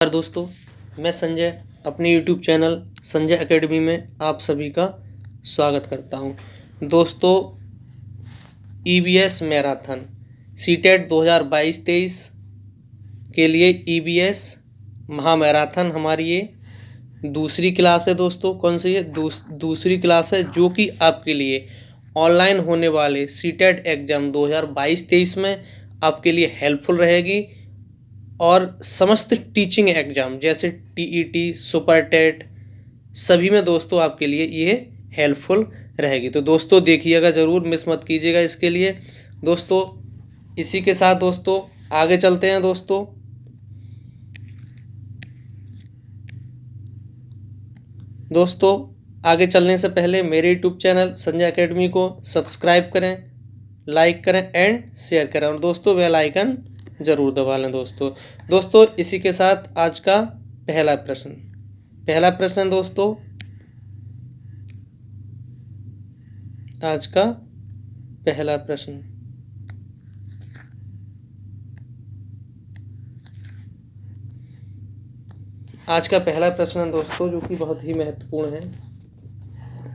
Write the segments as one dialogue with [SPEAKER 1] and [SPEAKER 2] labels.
[SPEAKER 1] नमस्कार दोस्तों, मैं संजय अपने YouTube चैनल संजय एकेडमी में आप सभी का स्वागत करता हूं। दोस्तों, EBS मैराथन सीटेट 2022-23 के लिए EBS महामैराथन हमारी ये दूसरी क्लास है। दोस्तों, कौन सी है? दूसरी क्लास है, जो कि आपके लिए ऑनलाइन होने वाले सीटेट एग्जाम 2022-23 में आपके लिए हेल्पफुल रहेगी और समस्त टीचिंग एग्जाम जैसे TET, सुपर टेट सभी में दोस्तों आपके लिए ये हेल्पफुल रहेगी। तो दोस्तों देखिएगा, ज़रूर मिस मत कीजिएगा इसके लिए। दोस्तों, इसी के साथ दोस्तों आगे चलते हैं। दोस्तों आगे चलने से पहले मेरे यूट्यूब चैनल संजय एकेडमी को सब्सक्राइब करें, लाइक करें एंड शेयर करें और दोस्तों बेल आइकन ज़रूर दबा लें। दोस्तों इसी के साथ आज का पहला प्रश्न दोस्तों, आज का पहला प्रश्न। आज का पहला प्रश्न है दोस्तों, जो कि बहुत ही महत्वपूर्ण है।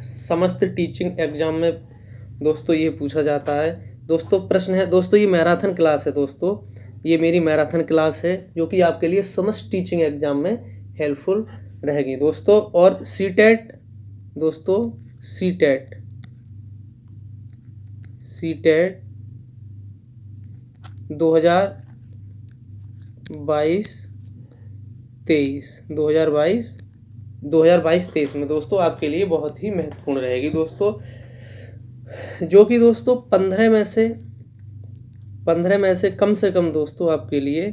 [SPEAKER 1] समस्त टीचिंग एग्जाम में दोस्तों ये पूछा जाता है। दोस्तों प्रश्न है, दोस्तों ये मैराथन क्लास है। दोस्तों ये मेरी मैराथन क्लास है, जो कि आपके लिए समस्त टीचिंग एग्जाम में हेल्पफुल रहेगी दोस्तों। और सीटेट दोस्तों, सीटेट 2022-23 में दोस्तों आपके लिए बहुत ही महत्वपूर्ण रहेगी दोस्तों, जो कि दोस्तों 15 में से कम दोस्तों आपके लिए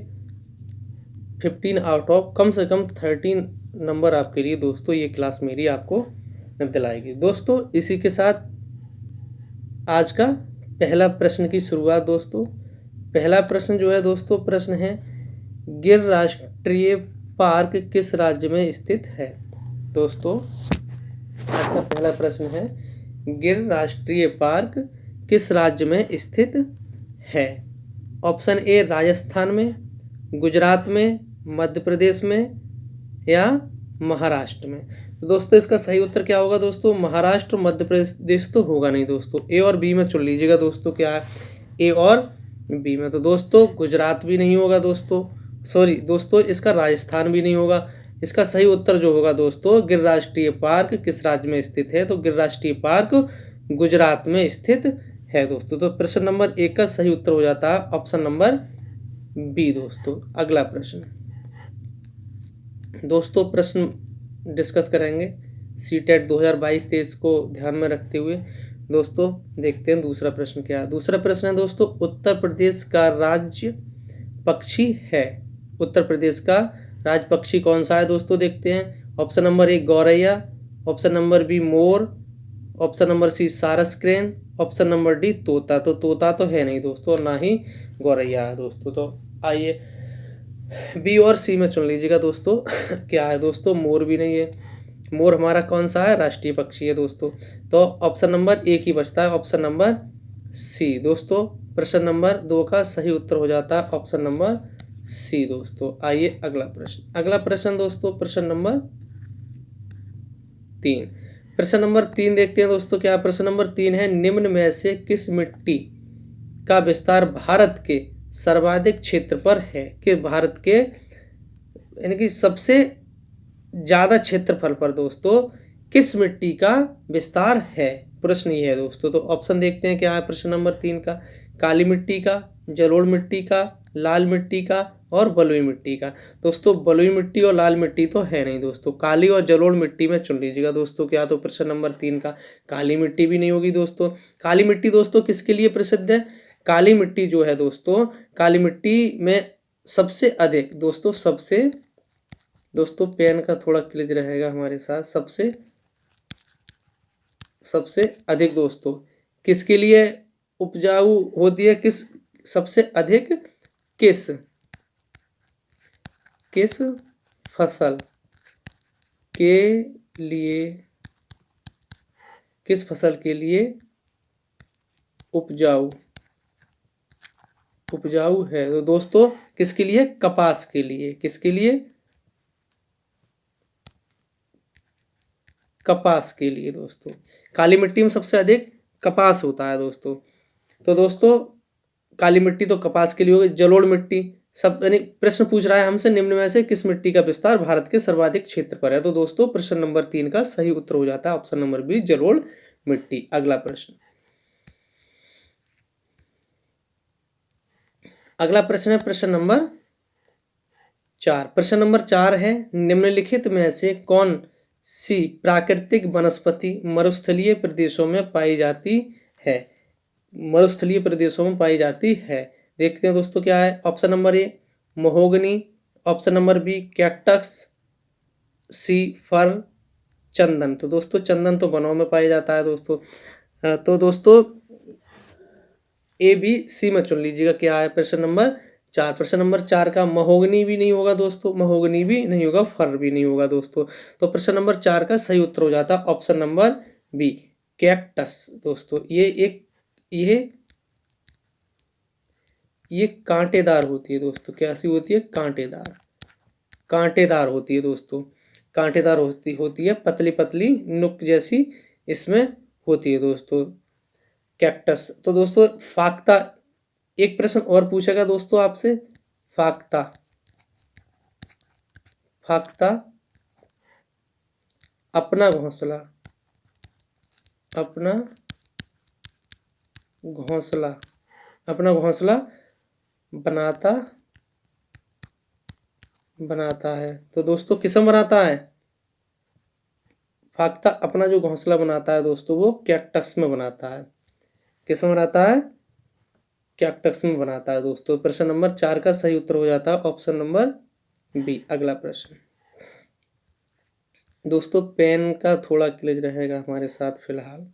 [SPEAKER 1] 15 आउट ऑफ कम से कम 13 नंबर आपके लिए दोस्तों ये क्लास मेरी आपको दिलाएगी। दोस्तों इसी के साथ आज का पहला प्रश्न की शुरुआत। दोस्तों पहला प्रश्न जो है दोस्तों, प्रश्न है गिर राष्ट्रीय पार्क किस राज्य में स्थित है। दोस्तों आज का पहला प्रश्न है गिर राष्ट्रीय पार्क किस राज्य में स्थित है। ऑप्शन ए राजस्थान में, गुजरात में, मध्य प्रदेश में या महाराष्ट्र में। तो दोस्तों इसका सही उत्तर क्या होगा दोस्तों? महाराष्ट्र, मध्य प्रदेश तो होगा नहीं दोस्तों। ए और बी में चुन लीजिएगा दोस्तों, क्या है ए और बी में। तो दोस्तों गुजरात भी नहीं होगा दोस्तों, सॉरी दोस्तों इसका राजस्थान भी नहीं होगा। इसका सही उत्तर जो होगा दोस्तों, गिर राष्ट्रीय पार्क किस राज्य में स्थित है, तो गिर राष्ट्रीय पार्क गुजरात में स्थित है दोस्तों। तो प्रश्न नंबर 1 का सही उत्तर हो जाता है ऑप्शन नंबर बी दोस्तों। अगला प्रश्न दोस्तों, प्रश्न डिस्कस करेंगे सीटेट 2022-23 को ध्यान में रखते हुए। दोस्तों देखते हैं दूसरा प्रश्न क्या है। दूसरा प्रश्न है दोस्तों, उत्तर प्रदेश का राज्य पक्षी है। उत्तर प्रदेश का राज्य पक्षी कौन सा है दोस्तों? देखते हैं। ऑप्शन नंबर 1 गौरैया, ऑप्शन नंबर बी मोर, ऑप्शन नंबर सी सारस क्रेन, ऑप्शन नंबर डी तोता। तो तोता तो है नहीं दोस्तों, और ना ही गौरैया है दोस्तों। तो आइए बी और सी में चुन लीजिएगा दोस्तों। क्या है दोस्तों? मोर भी नहीं है। मोर हमारा कौन सा है? राष्ट्रीय पक्षी है दोस्तों। तो ऑप्शन नंबर 1 ही बचता है, ऑप्शन नंबर सी दोस्तों। प्रश्न नंबर 2 का सही उत्तर हो जाता है ऑप्शन नंबर सी दोस्तों। आइए अगला प्रश्न दोस्तों, प्रश्न नंबर 3। प्रश्न नंबर 3 देखते हैं दोस्तों, क्या प्रश्न नंबर 3 है, निम्न में से किस मिट्टी का विस्तार भारत के सर्वाधिक क्षेत्र पर है। कि भारत के यानी कि सबसे ज़्यादा क्षेत्रफल पर दोस्तों किस मिट्टी का विस्तार है, प्रश्न ये है दोस्तों। तो ऑप्शन देखते हैं क्या है प्रश्न नंबर 3 का। काली मिट्टी का, जलोढ़ मिट्टी का, लाल मिट्टी का और बलुई मिट्टी का। दोस्तों बलुई मिट्टी और लाल मिट्टी तो है नहीं दोस्तों, काली और जलोढ़ मिट्टी में चुन लीजिएगा दोस्तों। क्या तो प्रश्न नंबर 3 का काली मिट्टी भी नहीं होगी दोस्तों। काली मिट्टी दोस्तों किसके लिए प्रसिद्ध है? काली मिट्टी जो है दोस्तों, काली मिट्टी में सबसे अधिक दोस्तों पेन का थोड़ा क्लिज रहेगा हमारे साथ। सबसे अधिक दोस्तों किसके लिए उपजाऊ होती है? सबसे अधिक किस फसल के लिए, किस फसल के लिए उपजाऊ है? तो दोस्तों किसके लिए? कपास के लिए। किसके लिए? कपास के लिए दोस्तों। काली मिट्टी में सबसे अधिक कपास होता है दोस्तों। तो दोस्तों काली मिट्टी तो कपास के लिए होगी। जलोढ़ मिट्टी सब यानी प्रश्न पूछ रहा है हमसे निम्न में से किस मिट्टी का विस्तार भारत के सर्वाधिक क्षेत्र पर है। तो दोस्तों प्रश्न नंबर 3 का सही उत्तर हो जाता है ऑप्शन नंबर बी, जलोढ़ मिट्टी। अगला प्रश्न, अगला प्रश्न है प्रश्न नंबर 4। प्रश्न नंबर 4 है निम्नलिखित में से कौन सी प्राकृतिक वनस्पति मरुस्थलीय प्रदेशों में पाई जाती है। मरुस्थलीय प्रदेशों में पाई जाती है। देखते हैं दोस्तों क्या है। Option number A mahogany, option number B cactus, C fir, चंदन। तो दोस्तों चंदन तो वनों में पाया जाता है दोस्तों। तो दोस्तों ए बी सी में चुन लीजिएगा क्या है प्रश्न नंबर 4। प्रश्न नंबर 4 का महोगनी भी नहीं होगा दोस्तों, महोगनी भी नहीं होगा, फर भी नहीं होगा दोस्तों। तो प्रश्न नंबर 4 का सही उत्तर हो जाता है ऑप्शन नंबर बी, कैक्टस। दोस्तों ये कांटेदार होती है दोस्तों। कैसी होती है? कांटेदार, कांटेदार होती है दोस्तों। कांटेदार होती है, पतली पतली नुक जैसी इसमें होती है दोस्तों, कैक्टस। तो दोस्तों फाख्ता, एक प्रश्न और पूछेगा दोस्तों आपसे। फाख्ता, फाख्ता अपना घोंसला, अपना घोंसला, अपना घोंसला बनाता है। तो दोस्तों किसमें बनाता है? फाख्ता अपना जो घोंसला बनाता है दोस्तों वो कैक्टस में बनाता है। किसमें बनाता है? कैक्टस में बनाता है दोस्तों। प्रश्न नंबर 4 का सही उत्तर हो जाता है ऑप्शन नंबर बी। अगला प्रश्न दोस्तों, पेन का थोड़ा क्लेज रहेगा हमारे साथ फिलहाल।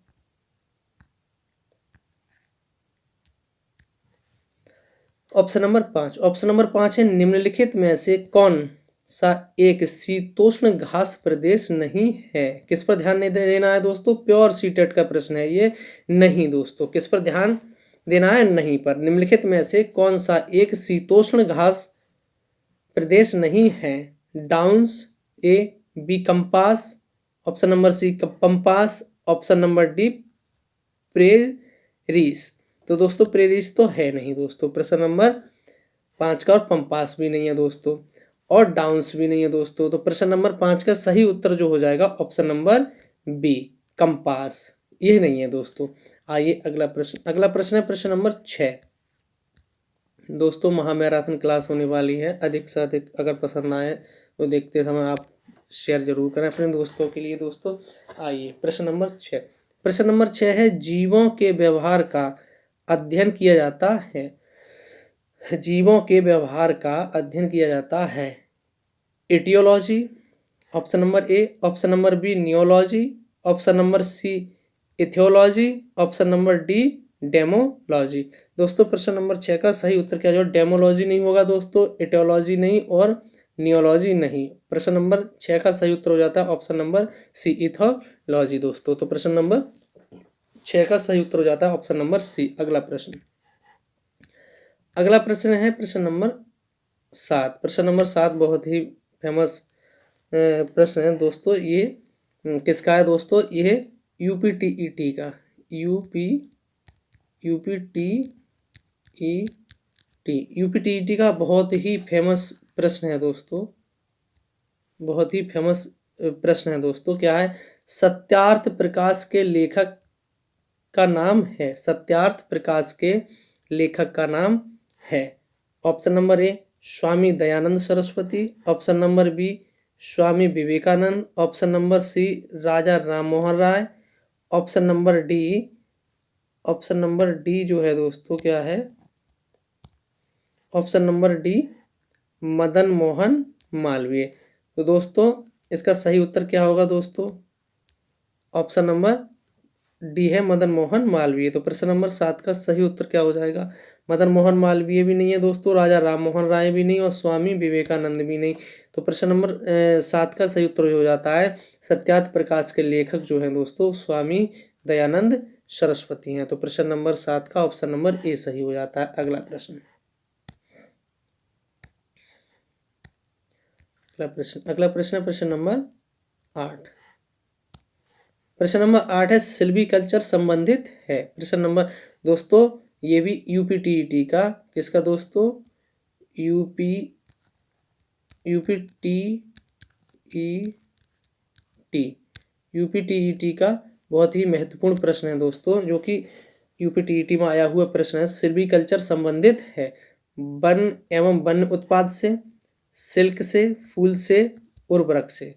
[SPEAKER 1] ऑप्शन नंबर 5, ऑप्शन नंबर 5 है निम्नलिखित में से कौन सा एक शीतोष्ण घास प्रदेश नहीं है। किस पर ध्यान नहीं देना है दोस्तों? प्योर सीटेट का प्रश्न है ये। नहीं दोस्तों, किस पर ध्यान देना है? नहीं पर। निम्नलिखित में से कौन सा एक शीतोष्ण घास प्रदेश नहीं है? Downs, A B compass, option number C pampas, option number D prairies. तो दोस्तों प्रेरीज तो है नहीं दोस्तों प्रश्न नंबर 5 का, और पंपास भी नहीं है दोस्तों, और डाउन्स भी नहीं है दोस्तों। तो प्रश्न नंबर 5 का सही उत्तर जो हो जाएगा ऑप्शन नंबर बी, कंपास। ये नहीं है दोस्तों। आइए अगला प्रश्न, अगला प्रश्न है प्रश्न नंबर 6। दोस्तों महामैराथन क्लास होने वाली है, अधिक से अधिक अगर पसंद आए तो देखते समय आप शेयर जरूर करें अपने दोस्तों के लिए दोस्तों। आइए प्रश्न नंबर 6। प्रश्न नंबर 6 है जीवों के व्यवहार का अध्ययन किया जाता है। जीवों के व्यवहार का अध्ययन किया जाता है। Etiology, option number A, option number B neology, option number C ethology, option number D demology. दोस्तों प्रश्न नंबर 6 का सही उत्तर क्या जो डेमोलॉजी नहीं होगा दोस्तों, एटियोलॉजी नहीं और नियोलॉजी नहीं। प्रश्न नंबर 6 का सही उत्तर हो जाता है ऑप्शन नंबर सी इथियोलॉजी दोस्तों। तो प्रश्न नंबर 6 का सही उत्तर हो जाता है ऑप्शन नंबर सी। अगला प्रश्न, अगला प्रश्न है प्रश्न नंबर 7। प्रश्न नंबर 7 बहुत ही फेमस प्रश्न है दोस्तों। ये किसका है दोस्तों? ये यूपीटीईटी का, यूपीटीईटी का बहुत ही फेमस प्रश्न है दोस्तों। बहुत ही फेमस प्रश्न है दोस्तों। क्या है? सत्यार्थ प्रकाश के लेखक का नाम है। सत्यार्थ प्रकाश के लेखक का नाम है। Option number A Swami Dayanand Saraswati, option number B Swami Vivekanand, option number C Raja Rammohan Roy, option number D, option number D जो है दोस्तों क्या है? Option number D Madan Mohan Malviya. तो दोस्तों इसका सही उत्तर क्या होगा दोस्तों? ऑप्शन नंबर डी है मदन मोहन मालवीय। तो प्रश्न नंबर 7 का सही उत्तर क्या हो जाएगा? मदन मोहन मालवीय भी नहीं है दोस्तों, राजा राममोहन राय भी नहीं और स्वामी विवेकानंद भी नहीं। तो प्रश्न नंबर 7 का सही उत्तर हो जाता है सत्यार्थ प्रकाश के लेखक जो हैं दोस्तों स्वामी दयानंद सरस्वती हैं। तो प्रश्न नंबर 7 का ऑप्शन नंबर ए सही हो जाता है। अगला प्रश्न, अगला प्रश्न है प्रश्न नंबर 8। प्रश्न नंबर 8 है सिल्वीकल्चर संबंधित है। प्रश्न नंबर दोस्तों ये भी यूपीटीईटी का, किसका दोस्तों, यूपीटीईटी का बहुत ही महत्वपूर्ण प्रश्न है दोस्तों, जो कि यूपीटीईटी में आया हुआ प्रश्न है। सिल्वीकल्चर संबंधित है वन एवं वन्य उत्पाद से, सिल्क से, फूल से, उर्वरक से।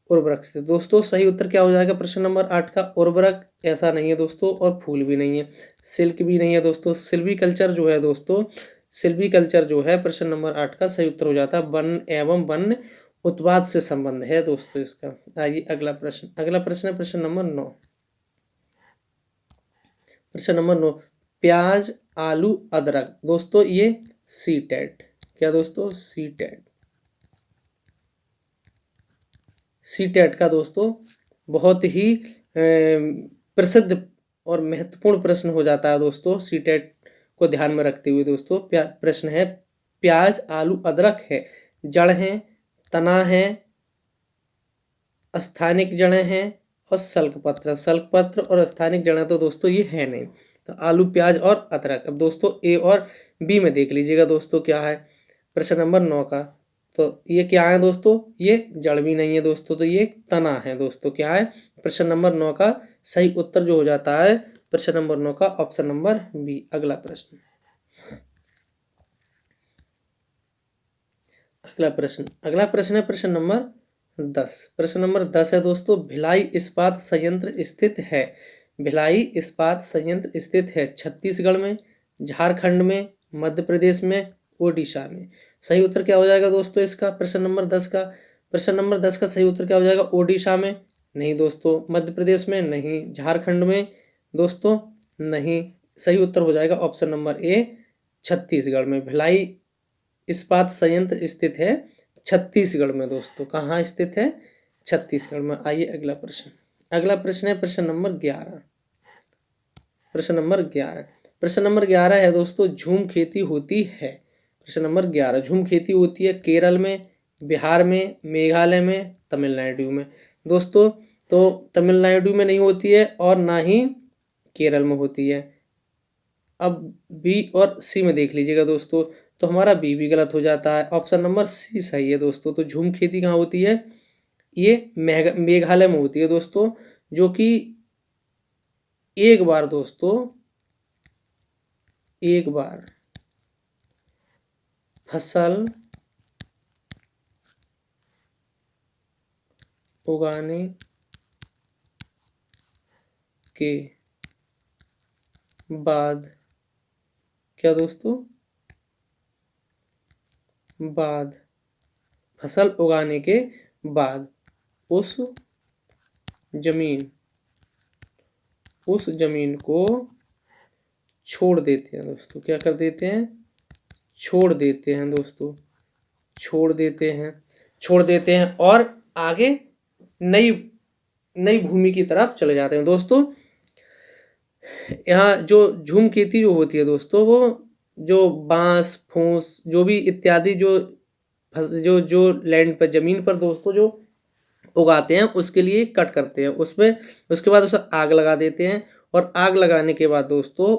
[SPEAKER 1] उर्वरक से दोस्तों सही उत्तर क्या हो जाएगा प्रश्न नंबर 8 का, उर्वरक ऐसा नहीं है दोस्तों, और फूल भी नहीं है, सिल्क भी नहीं है दोस्तों। सिल्वीकल्चर जो है दोस्तों, सिल्वीकल्चर जो है प्रश्न नंबर 8 का सही उत्तर हो जाता है वन एवं वन्य उत्पाद से संबंध है दोस्तों इसका। आइए अगला प्रश्न, अगला प्रश्न है प्रश्न नंबर 9। प्रश्न नंबर 9, प्याज, आलू, अदरक। दोस्तों ये सीटेट, क्या दोस्तों, सीटेट, सीटेट का दोस्तों बहुत ही प्रसिद्ध और महत्वपूर्ण प्रश्न हो जाता है दोस्तों, सीटेट को ध्यान में रखते हुए दोस्तों। प्रश्न है प्याज, आलू, अदरक है, जड़ हैं, तना है, स्थानिक जड़ें हैं और सल्कपत्र। सल्कपत्र और स्थानिक जड़ें तो दोस्तों ये है नहीं। तो आलू, प्याज और अदरक। अब दोस्तों ए और बी में देख लीजिएगा दोस्तों क्या है प्रश्न नंबर 9 का। तो ये क्या है दोस्तों, ये जड़ भी नहीं है दोस्तों, तो ये तना है दोस्तों। क्या है प्रश्न नंबर 9 का सही उत्तर जो हो जाता है प्रश्न नंबर 9 का ऑप्शन नंबर बी। अगला प्रश्न, अगला प्रश्न है प्रश्न नंबर 10। प्रश्न नंबर 10 है दोस्तों, भिलाई इस्पात संयंत्र स्थित है। भिलाई इस्पात संयंत्र स्थित है छत्तीसगढ़ में, झारखंड में, मध्य प्रदेश में, ओडिशा में। सही उत्तर क्या हो जाएगा दोस्तों इसका प्रश्न नंबर 10 का। प्रश्न नंबर 10 का सही उत्तर क्या हो जाएगा, ओडिशा में नहीं दोस्तों, मध्य प्रदेश में नहीं, झारखंड में दोस्तों नहीं। सही उत्तर हो जाएगा ऑप्शन नंबर ए, छत्तीसगढ़ में। भिलाई इस्पात संयंत्र स्थित है छत्तीसगढ़ में दोस्तों। कहाँ स्थित है, छत्तीसगढ़ में। आइए अगला प्रश्न, अगला प्रश्न है प्रश्न नंबर 11। प्रश्न नंबर 11, प्रश्न नंबर 11 है दोस्तों, झूम खेती होती है। प्रश्न नंबर 11, झूम खेती होती है केरल में, बिहार में, मेघालय में, तमिलनाडु में। दोस्तों तो तमिलनाडु में नहीं होती है और ना ही केरल में होती है। अब बी और सी में देख लीजिएगा दोस्तों, तो हमारा बी भी गलत हो जाता है, ऑप्शन नंबर सी सही है दोस्तों। तो झूम खेती कहाँ होती है, ये मेघालय में होती है दोस्तों, जो कि एक बार दोस्तों, एक बार फसल उगाने के बाद, क्या दोस्तों, बाद फसल उगाने के बाद उस जमीन को छोड़ देते हैं दोस्तों। क्या कर देते हैं, छोड़ देते हैं दोस्तों, छोड़ देते हैं और आगे नई भूमि की तरफ चले जाते हैं दोस्तों। यहाँ जो झूम खेती जो होती है दोस्तों, वो जो बांस, फूस, जो भी इत्यादि जो लैंड पर, जमीन पर दोस्तों जो उगाते हैं उसके लिए कट करते हैं, उसमें उसके बाद उसे आग लगा देते हैं, और आग लगाने के बाद दोस्तों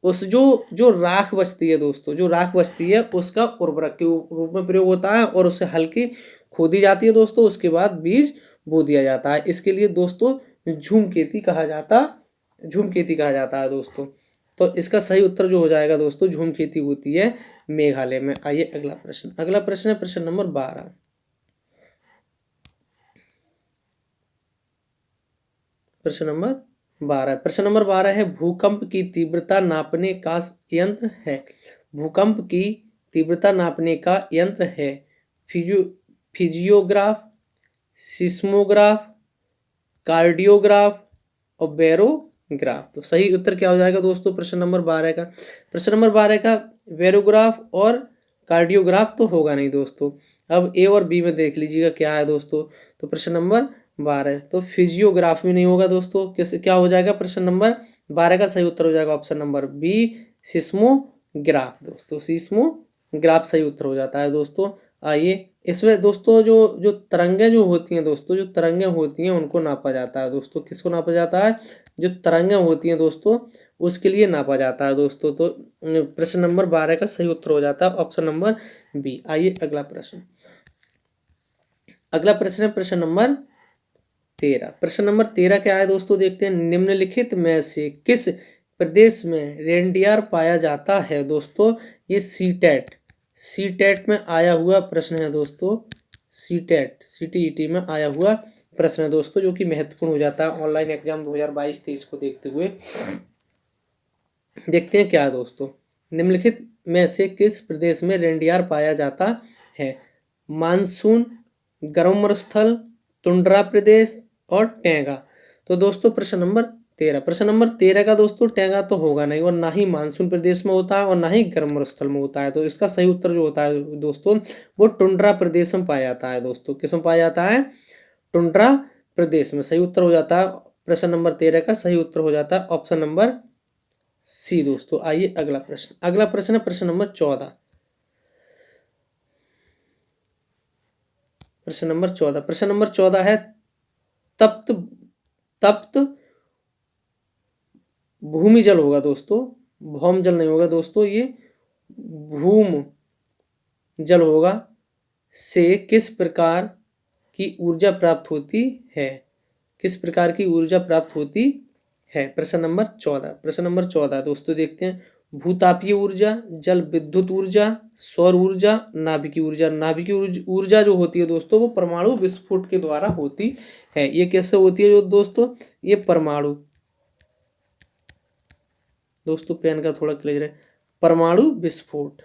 [SPEAKER 1] उस जो राख बचती है दोस्तों, जो राख बचती है उसका उर्वरक के रूप में प्रयोग होता है, और उसे हल्की खोदी जाती है दोस्तों, उसके बाद बीज बो दिया जाता है। इसके लिए दोस्तों झूम खेती कहा जाता है दोस्तों। तो इसका सही उत्तर जो हो जाएगा दोस्तों, झूम खेती होती है मेघालय में। आइए अगला प्रश्न, अगला प्रश्न है प्रश्न नंबर 12। प्रश्न नंबर 12 है, भूकंप की तीव्रता नापने का यंत्र है। भूकंप की तीव्रता नापने का यंत्र है फिजियोग्राफ, सिस्मोग्राफ, कार्डियोग्राफ और बैरोग्राफ। तो सही उत्तर क्या हो जाएगा दोस्तों प्रश्न नंबर 12 का। प्रश्न नंबर 12 का बैरोग्राफ और कार्डियोग्राफ तो होगा नहीं दोस्तों। अब ए और बी में देख लीजिएगा क्या है दोस्तों। तो प्रश्न नंबर 12 तो फिजियोग्राफ भी नहीं होगा दोस्तों। किस क्या हो जाएगा प्रश्न नंबर 12 का सही उत्तर हो जाएगा ऑप्शन नंबर बी, सिस्मोग्राफ दोस्तों। सिस्मोग्राफ सही उत्तर हो जाता है दोस्तों। आइए इसमें दोस्तों जो जो तरंगें जो होती हैं दोस्तों, जो तरंगें होती हैं उनको नापा जाता है दोस्तों। किसको नापा जाता है? जो तरंगें होती हैं दोस्तों उसके लिए नापा जाता है दोस्तों। तो प्रश्न नंबर 12 का सही उत्तर हो जाता है ऑप्शन नंबर बी। आइए अगला प्रश्न। अगला प्रश्न है प्रश्न नंबर 13। प्रश्न नंबर 13 क्या है दोस्तों, देखते हैं। निम्नलिखित में से किस प्रदेश में रेनडियर पाया जाता है दोस्तों? ये सीटेट सीटेट में आया हुआ प्रश्न है दोस्तों। सीटेट सीटीईटी में आया हुआ प्रश्न है दोस्तों, जो कि महत्वपूर्ण हो जाता है ऑनलाइन एग्जाम 2022-23 को देखते हुए। देखते हैं क्या है दोस्तों। निम्नलिखित में से किस प्रदेश में रेनडियर पाया जाता है? मानसून, गर्म मरुस्थल, टुंड्रा प्रदेश और टैंगा। तो दोस्तों प्रश्न नंबर 13, प्रश्न नंबर 13 का दोस्तों टैंगा तो होगा नहीं, और ना ही मानसून प्रदेश में होता है और ना ही गर्म मरुस्थल में होता है। तो इसका सही उत्तर जो होता है दोस्तों वो टुंड्रा प्रदेश में पाया जाता है दोस्तों। किस में पाया जाता है? टुंड्रा प्रदेश में। सही उत्तर हो जाता है प्रश्न नंबर 13 का सही उत्तर हो जाता है ऑप्शन नंबर सी दोस्तों। आइए अगला प्रश्न। अगला प्रश्न है प्रश्न नंबर 14। प्रश्न नंबर 14, प्रश्न नंबर 14 है तप्त तप्त भूमि जल होगा दोस्तों, भौम जल नहीं होगा दोस्तों, ये भूम जल होगा से किस प्रकार की ऊर्जा प्राप्त होती है? किस प्रकार की ऊर्जा प्राप्त होती है? प्रश्न नंबर 14, प्रश्न नंबर 14 दोस्तों देखते हैं। भूतापीय ऊर्जा, जल विद्युत ऊर्जा, सौर ऊर्जा, नाभिकीय ऊर्जा। नाभिकीय ऊर्जा जो होती है दोस्तों वो परमाणु विस्फोट के द्वारा होती है। ये कैसे होती है जो दोस्तों? ये परमाणु, दोस्तों पेन का थोड़ा क्लियर है, परमाणु विस्फोट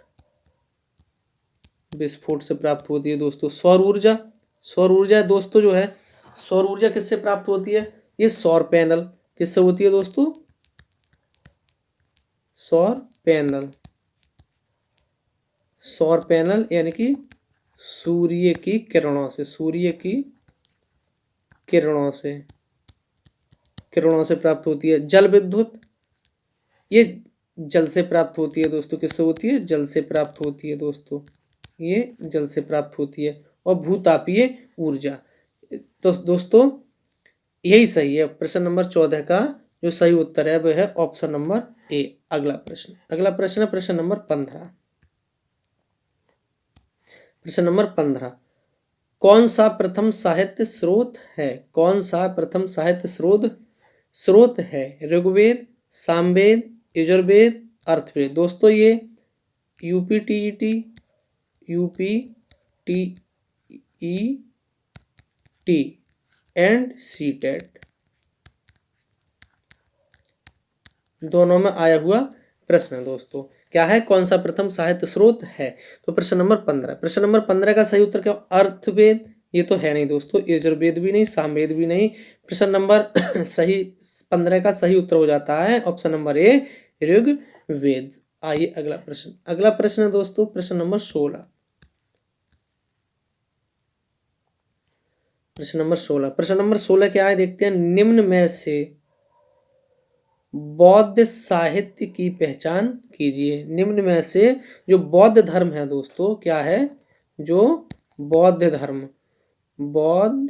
[SPEAKER 1] विस्फोट से प्राप्त होती है दोस्तों। सौर ऊर्जा, सौर ऊर्जा दोस्तों जो है, सौर ऊर्जा किससे प्राप्त होती है? ये सौर पैनल किससे होती है दोस्तों? सौर पैनल, सौर पैनल यानी कि सूर्य की किरणों से, सूर्य की किरणों से प्राप्त होती है। जल विद्युत, ये जल से प्राप्त होती है दोस्तों। किससे होती है? जल से प्राप्त होती है दोस्तों, ये जल से प्राप्त होती है। और भूतापीय ऊर्जा, तो दोस्तों यही सही है। प्रश्न नंबर 14 का जो सही उत्तर है वह है ऑप्शन नंबर ए। अगला प्रश्न, अगला प्रश्न है प्रश्न नंबर 15। प्रश्न नंबर 15, कौन सा प्रथम साहित्य स्रोत है? कौन सा प्रथम साहित्य स्रोत है? ऋग्वेद, सामवेद, यजुर्वेद, अर्थवेद। दोस्तों ये यूपीटीईटी एंड सीटेट दोनों में आया हुआ प्रश्न है दोस्तों। क्या है? कौन सा प्रथम साहित्य स्रोत है? तो प्रश्न नंबर 15, प्रश्न नंबर 15 का सही उत्तर क्या? अर्थवेद, ये तो है नहीं दोस्तों। यजुर्वेद भी नहीं, सामवेद भी नहीं। प्रश्न नंबर सही 15 का सही उत्तर हो जाता है ऑप्शन नंबर ए, ऋग्वेद। आइए अगला प्रश्न। अगला प्रश्न है दोस्तों प्रश्न नंबर 16। प्रश्न नंबर 16, प्रश्न नंबर 16 क्या है देखते हैं। निम्न में से बौद्ध साहित्य की पहचान कीजिए। निम्न में से जो बौद्ध धर्म है दोस्तों क्या है? जो बौद्ध धर्म, बौद्ध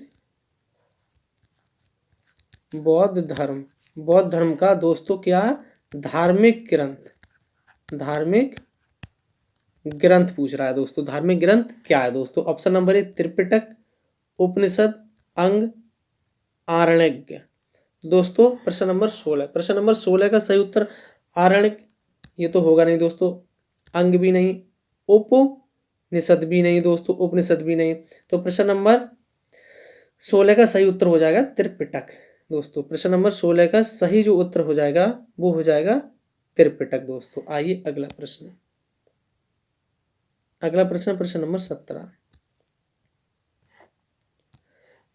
[SPEAKER 1] धर्म का दोस्तों क्या? धार्मिक ग्रंथ पूछ रहा है दोस्तों। धार्मिक ग्रंथ क्या है दोस्तों? ऑप्शन नंबर ए त्रिपिटक, उपनिषद, अंग, आरण्यक। दोस्तों प्रश्न नंबर 16, प्रश्न नंबर 16 का सही उत्तर आरण्यक, ये तो होगा नहीं दोस्तों। अंग भी नहीं, उपनिषद भी नहीं दोस्तों, उपनिषद भी नहीं। तो प्रश्न नंबर 16 का सही उत्तर हो जाएगा त्रिपिटक दोस्तों। प्रश्न नंबर 16 का सही जो उत्तर हो जाएगा वो हो जाएगा त्रिपिटक दोस्तों। आइए अगला प्रश्न। अगला प्रश्न प्रश्न नंबर 17।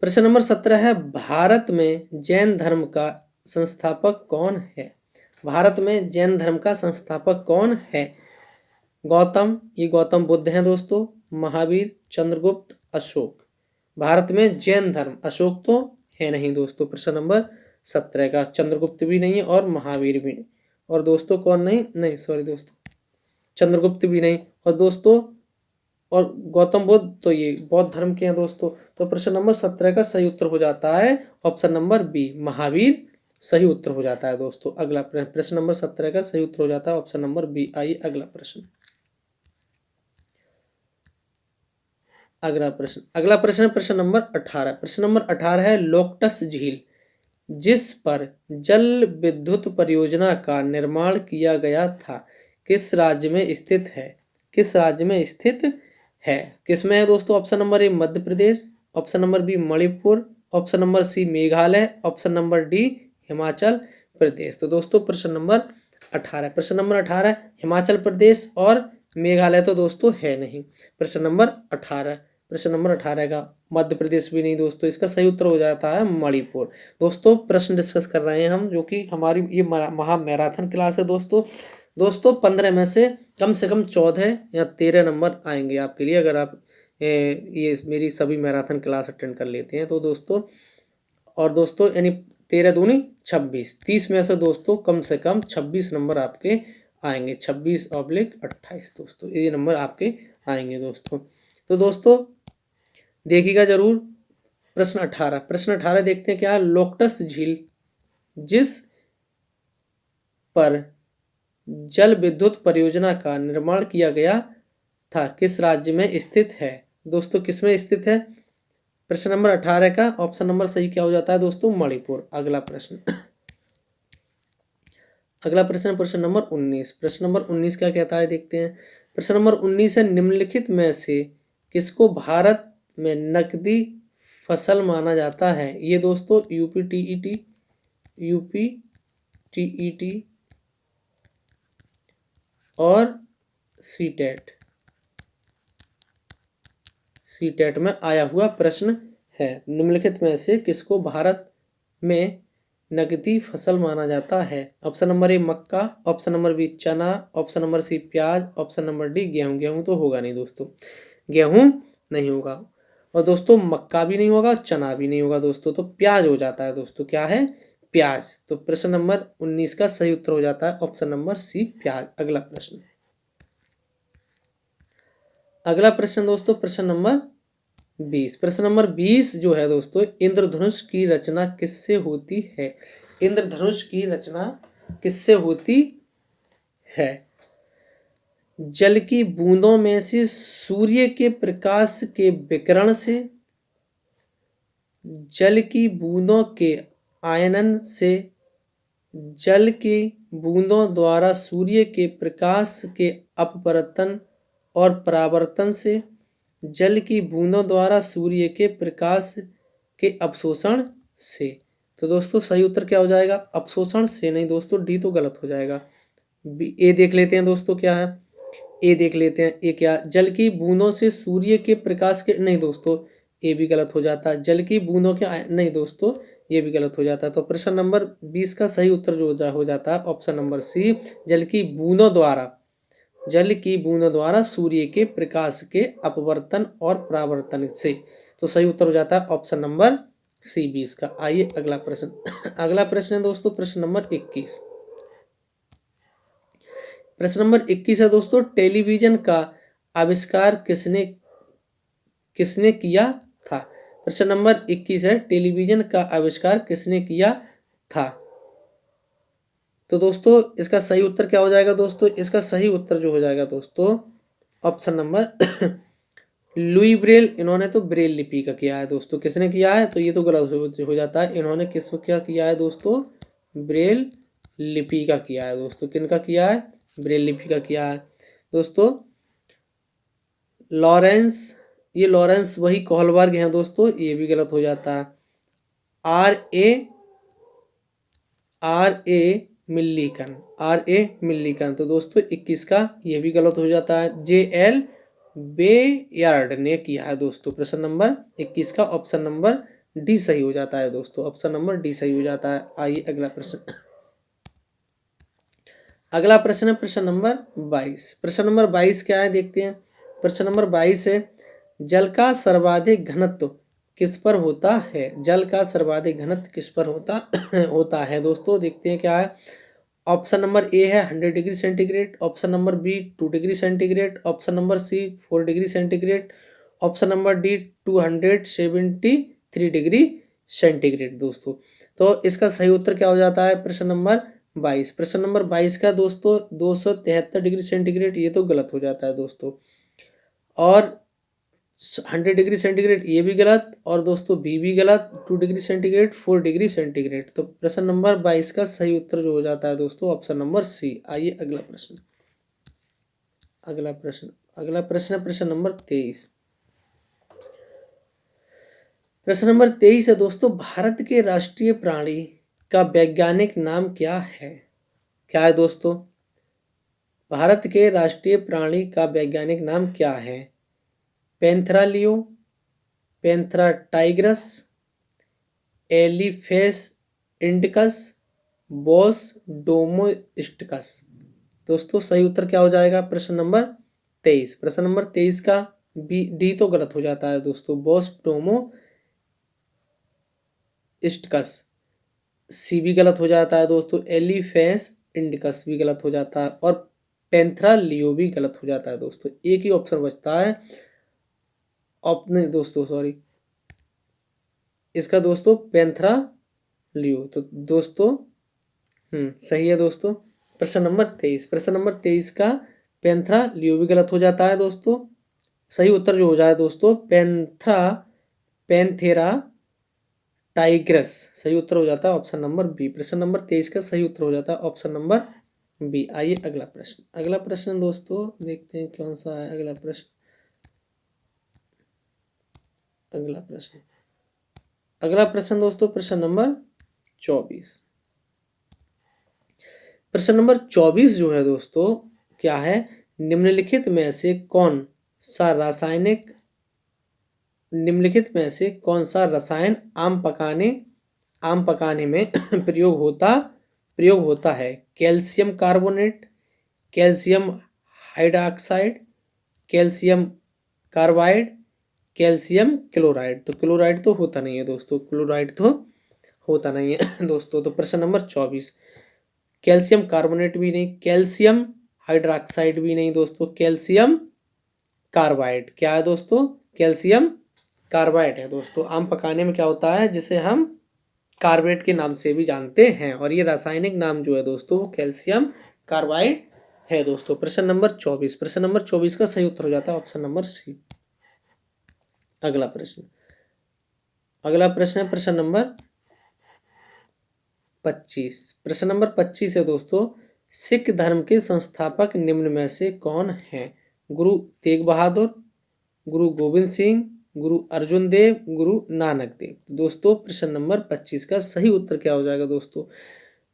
[SPEAKER 1] प्रश्न नंबर 17 है भारत में जैन धर्म का संस्थापक कौन है? भारत में जैन धर्म का संस्थापक कौन है? गौतम, ये गौतम बुद्ध हैं दोस्तों। महावीर, चंद्रगुप्त, अशोक। भारत में जैन धर्म, अशोक तो है नहीं दोस्तों। प्रश्न नंबर 17 का चंद्रगुप्त भी नहीं है और महावीर भी नहीं। और दोस्तों कौन नहीं, सॉरी दोस्तों, चंद्रगुप्त भी नहीं। और दोस्तों और गौतम बुद्ध तो ये बौद्ध धर्म के हैं दोस्तों। तो प्रश्न नंबर 17 का सही उत्तर हो जाता है ऑप्शन नंबर बी, महावीर सही उत्तर हो जाता है दोस्तों। अगला प्रश्न नंबर 17 का सही उत्तर हो जाता है ऑप्शन नंबर बी। आइए अगला प्रश्न। अगला प्रश्न प्रश्न नंबर 18। प्रश्न नंबर 18 है लोक्टस झील जिस पर जल विद्युत परियोजना का निर्माण किया गया था किस राज्य में स्थित है? किस राज्य में स्थित है? किसमें है दोस्तों? Option number A Madhya Pradesh, option number B Manipur, option number C Meghalaya, option number D Himachal Pradesh. तो दोस्तों प्रश्न नंबर 18, प्रश्न नंबर 18 हिमाचल प्रदेश और मेघालय तो दोस्तों है नहीं। प्रश्न नंबर 18, प्रश्न नंबर 18 का मध्य प्रदेश भी नहीं दोस्तों, इसका सही उत्तर हो जाता है मणिपुर। दोस्तों प्रश्न डिस्कस कर रहे हैं हम, जो कि हमारी ये महा मैराथन क्लास है दोस्तों 15 में से कम 14 या 13 नंबर आएंगे आपके लिए, अगर आप ये मेरी सभी मैराथन क्लास अटेंड कर लेते हैं तो दोस्तों। और दोस्तों यानी 13 दूनी 26, 30 में से दोस्तों कम से कम 26 नंबर आपके आएंगे, 26/28 दोस्तों ये नंबर आपके आएंगे दोस्तों। तो दोस्तों देखिएगा जरूर। प्रश्न 18 देखते हैं क्या। लोक्टस झील जिस पर जल विद्युत परियोजना का निर्माण किया गया था किस राज्य में स्थित है? दोस्तों किसमें स्थित है? प्रश्न नंबर 18 का ऑप्शन नंबर सही क्या हो जाता है दोस्तों? मणिपुर। अगला प्रश्न प्रश्न नंबर 19। प्रश्न नंबर 19 क्या कहता है देखते हैं। प्रश्न नंबर 19 है निम्नलिखित में से किसको भारत में नकदी फसल माना जाता है? ये दोस्तों यूपी और सीटेट में आया हुआ प्रश्न है। निम्नलिखित में से किसको भारत में नकदी फसल माना जाता है? ऑप्शन नंबर ए मक्का, ऑप्शन नंबर बी चना, ऑप्शन नंबर सी प्याज, ऑप्शन नंबर डी गेहूं। गेहूं तो होगा नहीं दोस्तों, गेहूं नहीं होगा, और दोस्तों मक्का भी नहीं होगा, चना भी नहीं होगा दोस्तों, तो प्याज हो जाता है दोस्तों। क्या है? प्याज। तो प्रश्न नंबर 19 का सही उत्तर हो जाता है ऑप्शन नंबर सी प्याज। अगला प्रश्न दोस्तों प्रश्न नंबर 20। प्रश्न नंबर 20 जो है दोस्तों, इंद्रधनुष की रचना किससे होती है? इंद्रधनुष की रचना किससे होती है? जल की बूंदों में से, सूर्य के प्रकाश के विकिरण से, जल की बूंदों के आयनन से, जल की बूंदों द्वारा सूर्य के प्रकाश के अपवर्तन और परावर्तन से, जल की बूंदों द्वारा सूर्य के प्रकाश के अवशोषण से। तो दोस्तों सही उत्तर क्या हो जाएगा? अवशोषण से नहीं दोस्तों, डी तो गलत हो जाएगा। ए देख लेते हैं दोस्तों क्या है। ए देख लेते हैं, ए क्या? जल की बूंदों से सूर्य के प्रकाश के, नहीं दोस्तों ए भी गलत हो जाता है। जल की बूंदों के, नहीं दोस्तों ये भी गलत हो जाता है। तो प्रश्न नंबर 20 का सही उत्तर जो हो जाता है ऑप्शन नंबर सी, जल की बूंदों द्वारा सूर्य के प्रकाश के अपवर्तन और परावर्तन से। तो सही उत्तर हो जाता है ऑप्शन नंबर सी 20 का। आइए अगला प्रश्न अगला प्रश्न है दोस्तों प्रश्न नंबर 21। प्रश्न नंबर 21 है दोस्तों, टेलीविजन का आविष्कार किसने किया था? प्रश्न नंबर 21 है, टेलीविजन का आविष्कार किसने किया था? तो दोस्तों इसका सही उत्तर क्या हो जाएगा दोस्तों? इसका सही उत्तर जो हो जाएगा दोस्तों ऑप्शन नंबर लुई ब्रेल। इन्होंने तो ब्रेल लिपि का किया है दोस्तों। किसने किया है? तो ये तो गलत हो जाता है। इन्होंने किसको क्या किया है दोस्तों? ब्रेल लिपि का किया है दोस्तों। किनका किया है? ब्रेल लिपि का किया है दोस्तों। लॉरेंस, ये लॉरेंस वही कोहलबर्ग हैं दोस्तों, ये भी गलत हो जाता है। R A मिल्लिकन। तो दोस्तों 21 का ये भी गलत हो जाता है। JL बेयार्ड ने किया है दोस्तों। प्रश्न नंबर 21 का ऑप्शन नंबर डी सही हो जाता है दोस्तों। ऑप्शन नंबर डी सही हो जाता है। आइए अगला प्रश्न है प्रश्न नंबर 22। प्रश्न नंबर 22 क्या है देखते हैं। प्रश्न नंबर 22 है, जल का सर्वाधिक घनत्व किस पर होता है? जल का सर्वाधिक घनत्व किस पर होता है दोस्तों? देखते हैं क्या है। ऑप्शन नंबर ए है 100 degree centigrade, option number B 2 degree centigrade, option number C 4 degree centigrade, option number D 273 degree centigrade दोस्तों। तो इसका सही उत्तर क्या हो जाता है? प्रश्न नंबर 22। प्रश्न नंबर 22 का दोस्तों 273 डिग्री सेंटीग्रेड, ये तो गलत हो जाता है दोस्तों। और 100 डिग्री सेंटीग्रेड ये भी गलत, और दोस्तों बी भी गलत, 2 डिग्री सेंटीग्रेड, 4 डिग्री सेंटीग्रेड। तो प्रश्न नंबर 22 का सही उत्तर जो हो जाता है दोस्तों ऑप्शन नंबर सी। आइए अगला प्रश्न। अगला प्रश्न प्रश्न नंबर 23। प्रश्न नंबर 23 है दोस्तों, भारत के राष्ट्रीय प्राणी का वैज्ञानिक नाम क्या है? क्या है दोस्तों? भारत के राष्ट्रीय प्राणी का वैज्ञानिक नाम क्या है? Panthera leo, Panthera tigris, Elephas indicus, Bos domesticus. दोस्तों सही उत्तर क्या हो जाएगा? प्रश्न नंबर 23। प्रश्न नंबर 23 का बी डी तो गलत हो जाता है दोस्तों, बोस डोमोस्टिकस। सी भी गलत हो जाता है दोस्तों, एलिफेस इंडिकस भी गलत हो जाता है, और पैंथरा लियो भी गलत हो जाता है दोस्तों। एक ही ऑप्शन बचता है नहीं दोस्तों, सॉरी, इसका दोस्तों पैंथरा लियो। तो दोस्तों सही है दोस्तों। प्रश्न नंबर 23। प्रश्न नंबर 23 का पैंथरा लियो भी गलत हो जाता है दोस्तों। सही उत्तर जो हो जाए दोस्तों पैंथेरा टाइग्रस। सही उत्तर हो जाता है ऑप्शन नंबर बी। प्रश्न नंबर 23 का सही उत्तर हो जाता है ऑप्शन नंबर बी। आइए अगला प्रश्न। अगला प्रश्न दोस्तों देखते हैं कौन सा है अगला प्रश्न। अगला प्रश्न दोस्तों प्रश्न नंबर 24। प्रश्न नंबर 24 जो है दोस्तों क्या है? निम्नलिखित में से कौन सा रसायन आम पकाने में प्रयोग होता है? Calcium carbonate, calcium hydroxide, calcium carbide, calcium chloride. तो क्लोराइड तो होता नहीं है दोस्तों, क्लोराइड तो होता नहीं है दोस्तों। तो प्रश्न नंबर 24, कैल्शियम कार्बोनेट भी नहीं, कैल्शियम हाइड्रॉक्साइड भी नहीं दोस्तों, कैल्शियम कार्बाइड। क्या है दोस्तों? कैल्शियम कार्बाइड है दोस्तों। आम पकाने में क्या होता है, जिसे हम कार्बेट के नाम से भी जानते हैं, और ये रासायनिक नाम जो है दोस्तों वो कैल्शियम कार्बाइड है दोस्तों। प्रश्न नंबर 24। प्रश्न नंबर 24 का सही उत्तर हो जाता है ऑप्शन नंबर सी। अगला प्रश्न है प्रश्न नंबर 25। प्रश्न नंबर 25 है दोस्तों, सिख धर्म के संस्थापक निम्न में से कौन हैं? गुरु तेग बहादुर, गुरु गोविंद सिंह, गुरु अर्जुन देव, गुरु नानक देव। दोस्तों प्रश्न नंबर 25 का सही उत्तर क्या हो जाएगा दोस्तों?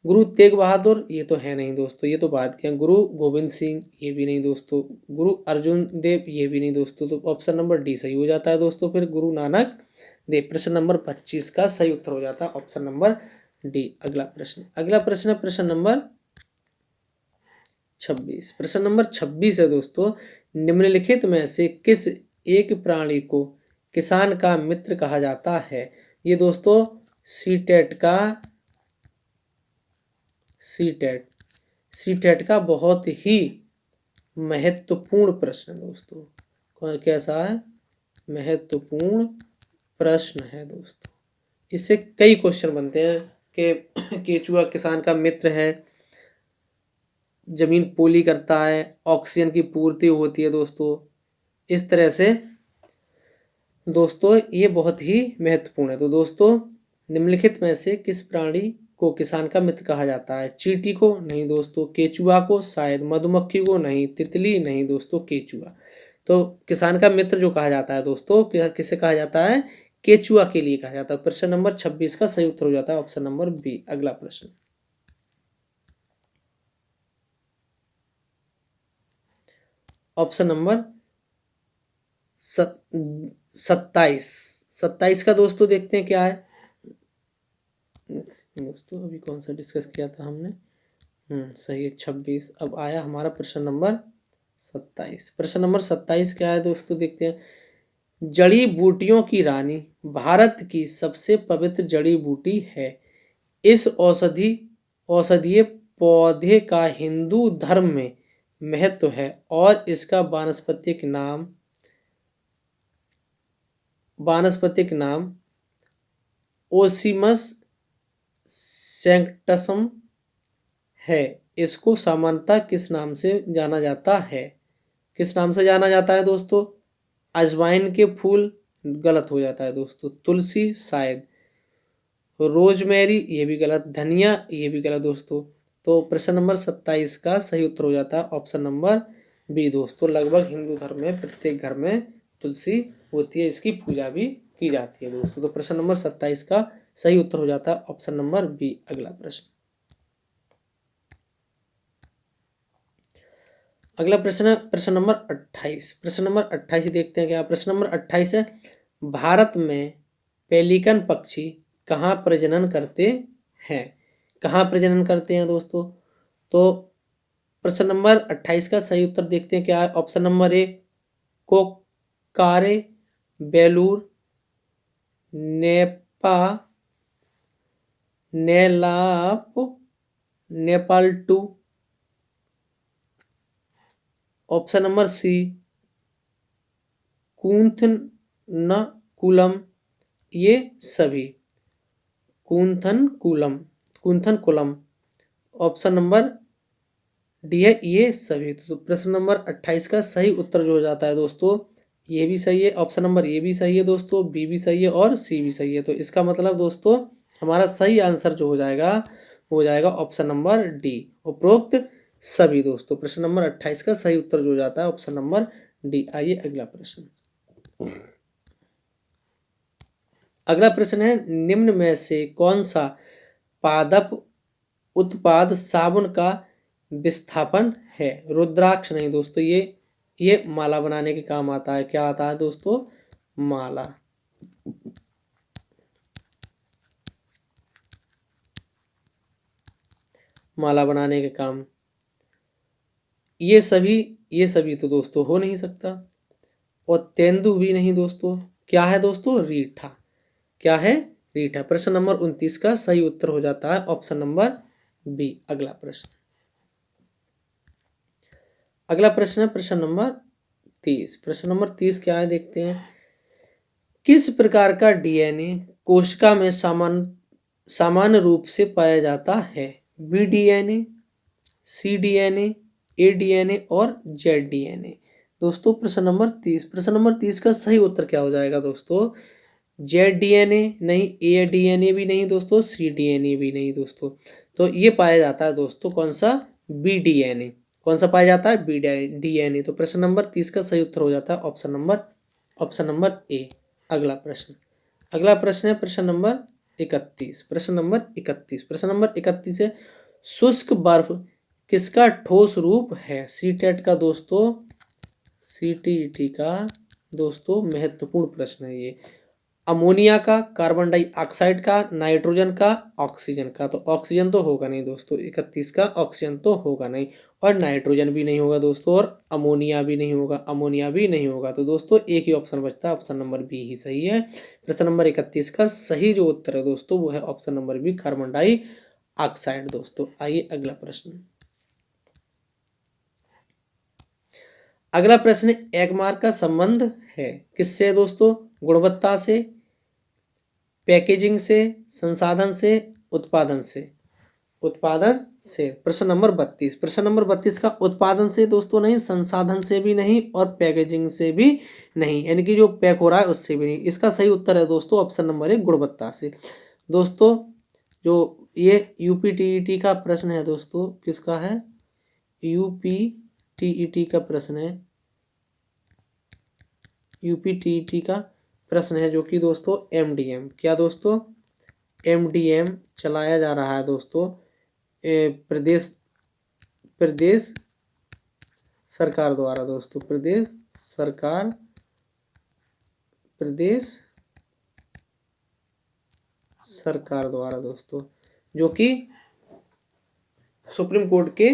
[SPEAKER 1] गुरु तेग बहादुर ये तो है नहीं दोस्तों, ये तो बात किया। गुरु गोविंद सिंह ये भी नहीं दोस्तों, गुरु अर्जुन देव ये भी नहीं दोस्तों। तो ऑप्शन नंबर डी सही हो जाता है दोस्तों। फिर गुरु नानक देव। प्रश्न नंबर 25 का सही उत्तर हो जाता है ऑप्शन नंबर डी। अगला प्रश्न है प्रश्न नंबर 26। प्रश्न नंबर 26 है दोस्तों, निम्नलिखित में से किस एक प्राणी को किसान का मित्र कहा जाता है? ये दोस्तों सीटेट का बहुत ही महत्वपूर्ण प्रश्न है दोस्तों। कैसा है? महत्वपूर्ण प्रश्न है दोस्तों। इससे कई क्वेश्चन बनते हैं कि केचुआ किसान का मित्र है, जमीन पोली करता है, ऑक्सीजन की पूर्ति होती है दोस्तों। इस तरह से दोस्तों ये बहुत ही महत्वपूर्ण है। तो दोस्तों निम्नलिखित में से किस प्राणी को किसान का मित्र कहा जाता है? चींटी को नहीं दोस्तों, केचुआ को शायद, मधुमक्खी को नहीं, तितली नहीं दोस्तों, केचुआ। तो किसान का मित्र जो कहा जाता है दोस्तों किसे कहा जाता है? केचुआ के लिए कहा जाता है। प्रश्न नंबर 26 का सही उत्तर हो जाता है ऑप्शन नंबर बी। अगला प्रश्न ऑप्शन नंबर 27 का दोस्तों देखते हैं क्या है दोस्तों। अभी कौन सा डिस्कस किया था हमने? सही है 26। अब आया हमारा प्रश्न नंबर 27। प्रश्न नंबर 27 क्या है दोस्तों देखते हैं। जड़ी बूटियों की रानी भारत की सबसे पवित्र जड़ी बूटी है। इस औषधीय पौधे का हिंदू धर्म में महत्व है और इसका वानस्पतिक नाम ओसिमस सैंक्टसम है। इसको सामान्यतः किस नाम से जाना जाता है? किस नाम से जाना जाता है दोस्तों? अजवाइन के फूल, गलत हो जाता है दोस्तों। तुलसी शायद, रोजमेरी ये भी गलत, धनिया ये भी गलत दोस्तों। तो प्रश्न नंबर 27 का सही उत्तर हो जाता है ऑप्शन नंबर बी दोस्तों। लगभग हिंदू धर्म में प्रत्येक घर में तुलसी होती है, इसकी पूजा भी की जाती है दोस्तों। तो प्रश्न नंबर 27 का सही उत्तर हो जाता है ऑप्शन नंबर बी। अगला प्रश्न, अगला प्रश्न प्रश्न नंबर 28। प्रश्न नंबर 28 देखते हैं क्या प्रश्न नंबर 28 है, भारत में पेलिकन पक्षी कहाँ प्रजनन करते हैं? कहाँ प्रजनन करते हैं दोस्तों? तो प्रश्न नंबर 28 का सही उत्तर देखते हैं क्या है। Option number A Kokkare, Bellur, नेपा, नेलाप, नेपाल टू। ऑप्शन नंबर सी कूंथनकुलम, ये सभी कूंथनकुलम। ऑप्शन नंबर डी है ये सभी। तो प्रश्न नंबर 28 का सही उत्तर जो हो जाता है दोस्तों, ये भी सही है, ऑप्शन नंबर ए भी सही है दोस्तों, बी भी सही है और सी भी सही है। तो इसका मतलब दोस्तों हमारा सही आंसर जो हो जाएगा ऑप्शन नंबर डी, उपरोक्त सभी दोस्तों। प्रश्न नंबर 28 का सही उत्तर जो हो जाता है ऑप्शन नंबर डी। आइए अगला प्रश्न। अगला प्रश्न है, निम्न में से कौन सा पादप उत्पाद साबुन का विस्थापन है? रुद्राक्ष नहीं दोस्तों, ये माला बनाने के काम आता है। क्या आता है दोस्तों? माला बनाने के काम। ये सभी तो दोस्तों हो नहीं सकता। और तेंदु भी नहीं दोस्तों। क्या है दोस्तों? रीठा। क्या है? रीठा। प्रश्न नंबर 29 का सही उत्तर हो जाता है ऑप्शन नंबर बी। अगला प्रश्न, अगला प्रश्न है प्रश्न नंबर 30। प्रश्न नंबर 30 क्या है देखते हैं। किस प्रकार का डीएनए कोशिका में सामान्य रूप से पाया जाता है? बी डीएनए, सी डीएनए, ए डीएनए और जेड डीएनए। दोस्तों प्रश्न नंबर 30 का सही उत्तर क्या हो जाएगा दोस्तों? जेड डीएनए नहीं, ए डीएनए भी नहीं दोस्तों, सी डीएनए भी नहीं दोस्तों। तो ये पाया जाता है दोस्तों कौन सा? B DNA. कौन सा पाया जाता है? B DNA. तो प्रश्न नंबर 30 का सही उत्तर हो जाता है ऑप्शन नंबर ए। अगला प्रश्न है प्रश्न नंबर 31। प्रश्न नंबर 31 है, शुष्क बर्फ किसका ठोस रूप है? सीटेट का दोस्तों, सीटीईटी का दोस्तों महत्वपूर्ण प्रश्न है ये। अमोनिया का, कार्बन डाइऑक्साइड का, नाइट्रोजन का, ऑक्सीजन का। तो ऑक्सीजन तो होगा नहीं दोस्तों, 31 का ऑक्सीजन तो होगा नहीं, और नाइट्रोजन भी नहीं होगा दोस्तों, और अमोनिया भी नहीं होगा। तो दोस्तों एक ही ऑप्शन बचता है, ऑप्शन नंबर बी ही सही है। प्रश्न नंबर 31 का सही जो उत्तर है दोस्तों वो है option number B, carbon dioxide दोस्तों। आइए अगला प्रश्न। अगला प्रश्न, एगमार्क का संबंध है किससे दोस्तों? गुणवत्ता से, पैकेजिंग से, संसाधन से, उत्पादन से। प्रश्न नंबर 32 का उत्पादन से दोस्तों नहीं, संसाधन से भी नहीं, और पैकेजिंग से भी नहीं, यानी कि जो पैक हो रहा है उससे भी नहीं। इसका सही उत्तर है दोस्तों ऑप्शन नंबर 1, गुणवत्ता से। दोस्तों जो ये यूपीटीईटी का प्रश्न है दोस्तों, किसका है? यूपीटीईटी का प्रश्न है, यूपीटीईटी का प्रश्न है जो कि दोस्तों एमडीएम, क्या दोस्तों? एमडीएम चलाया जा रहा है दोस्तों प्रदेश सरकार द्वारा दोस्तों, प्रदेश सरकार द्वारा दोस्तों, जो कि सुप्रीम कोर्ट के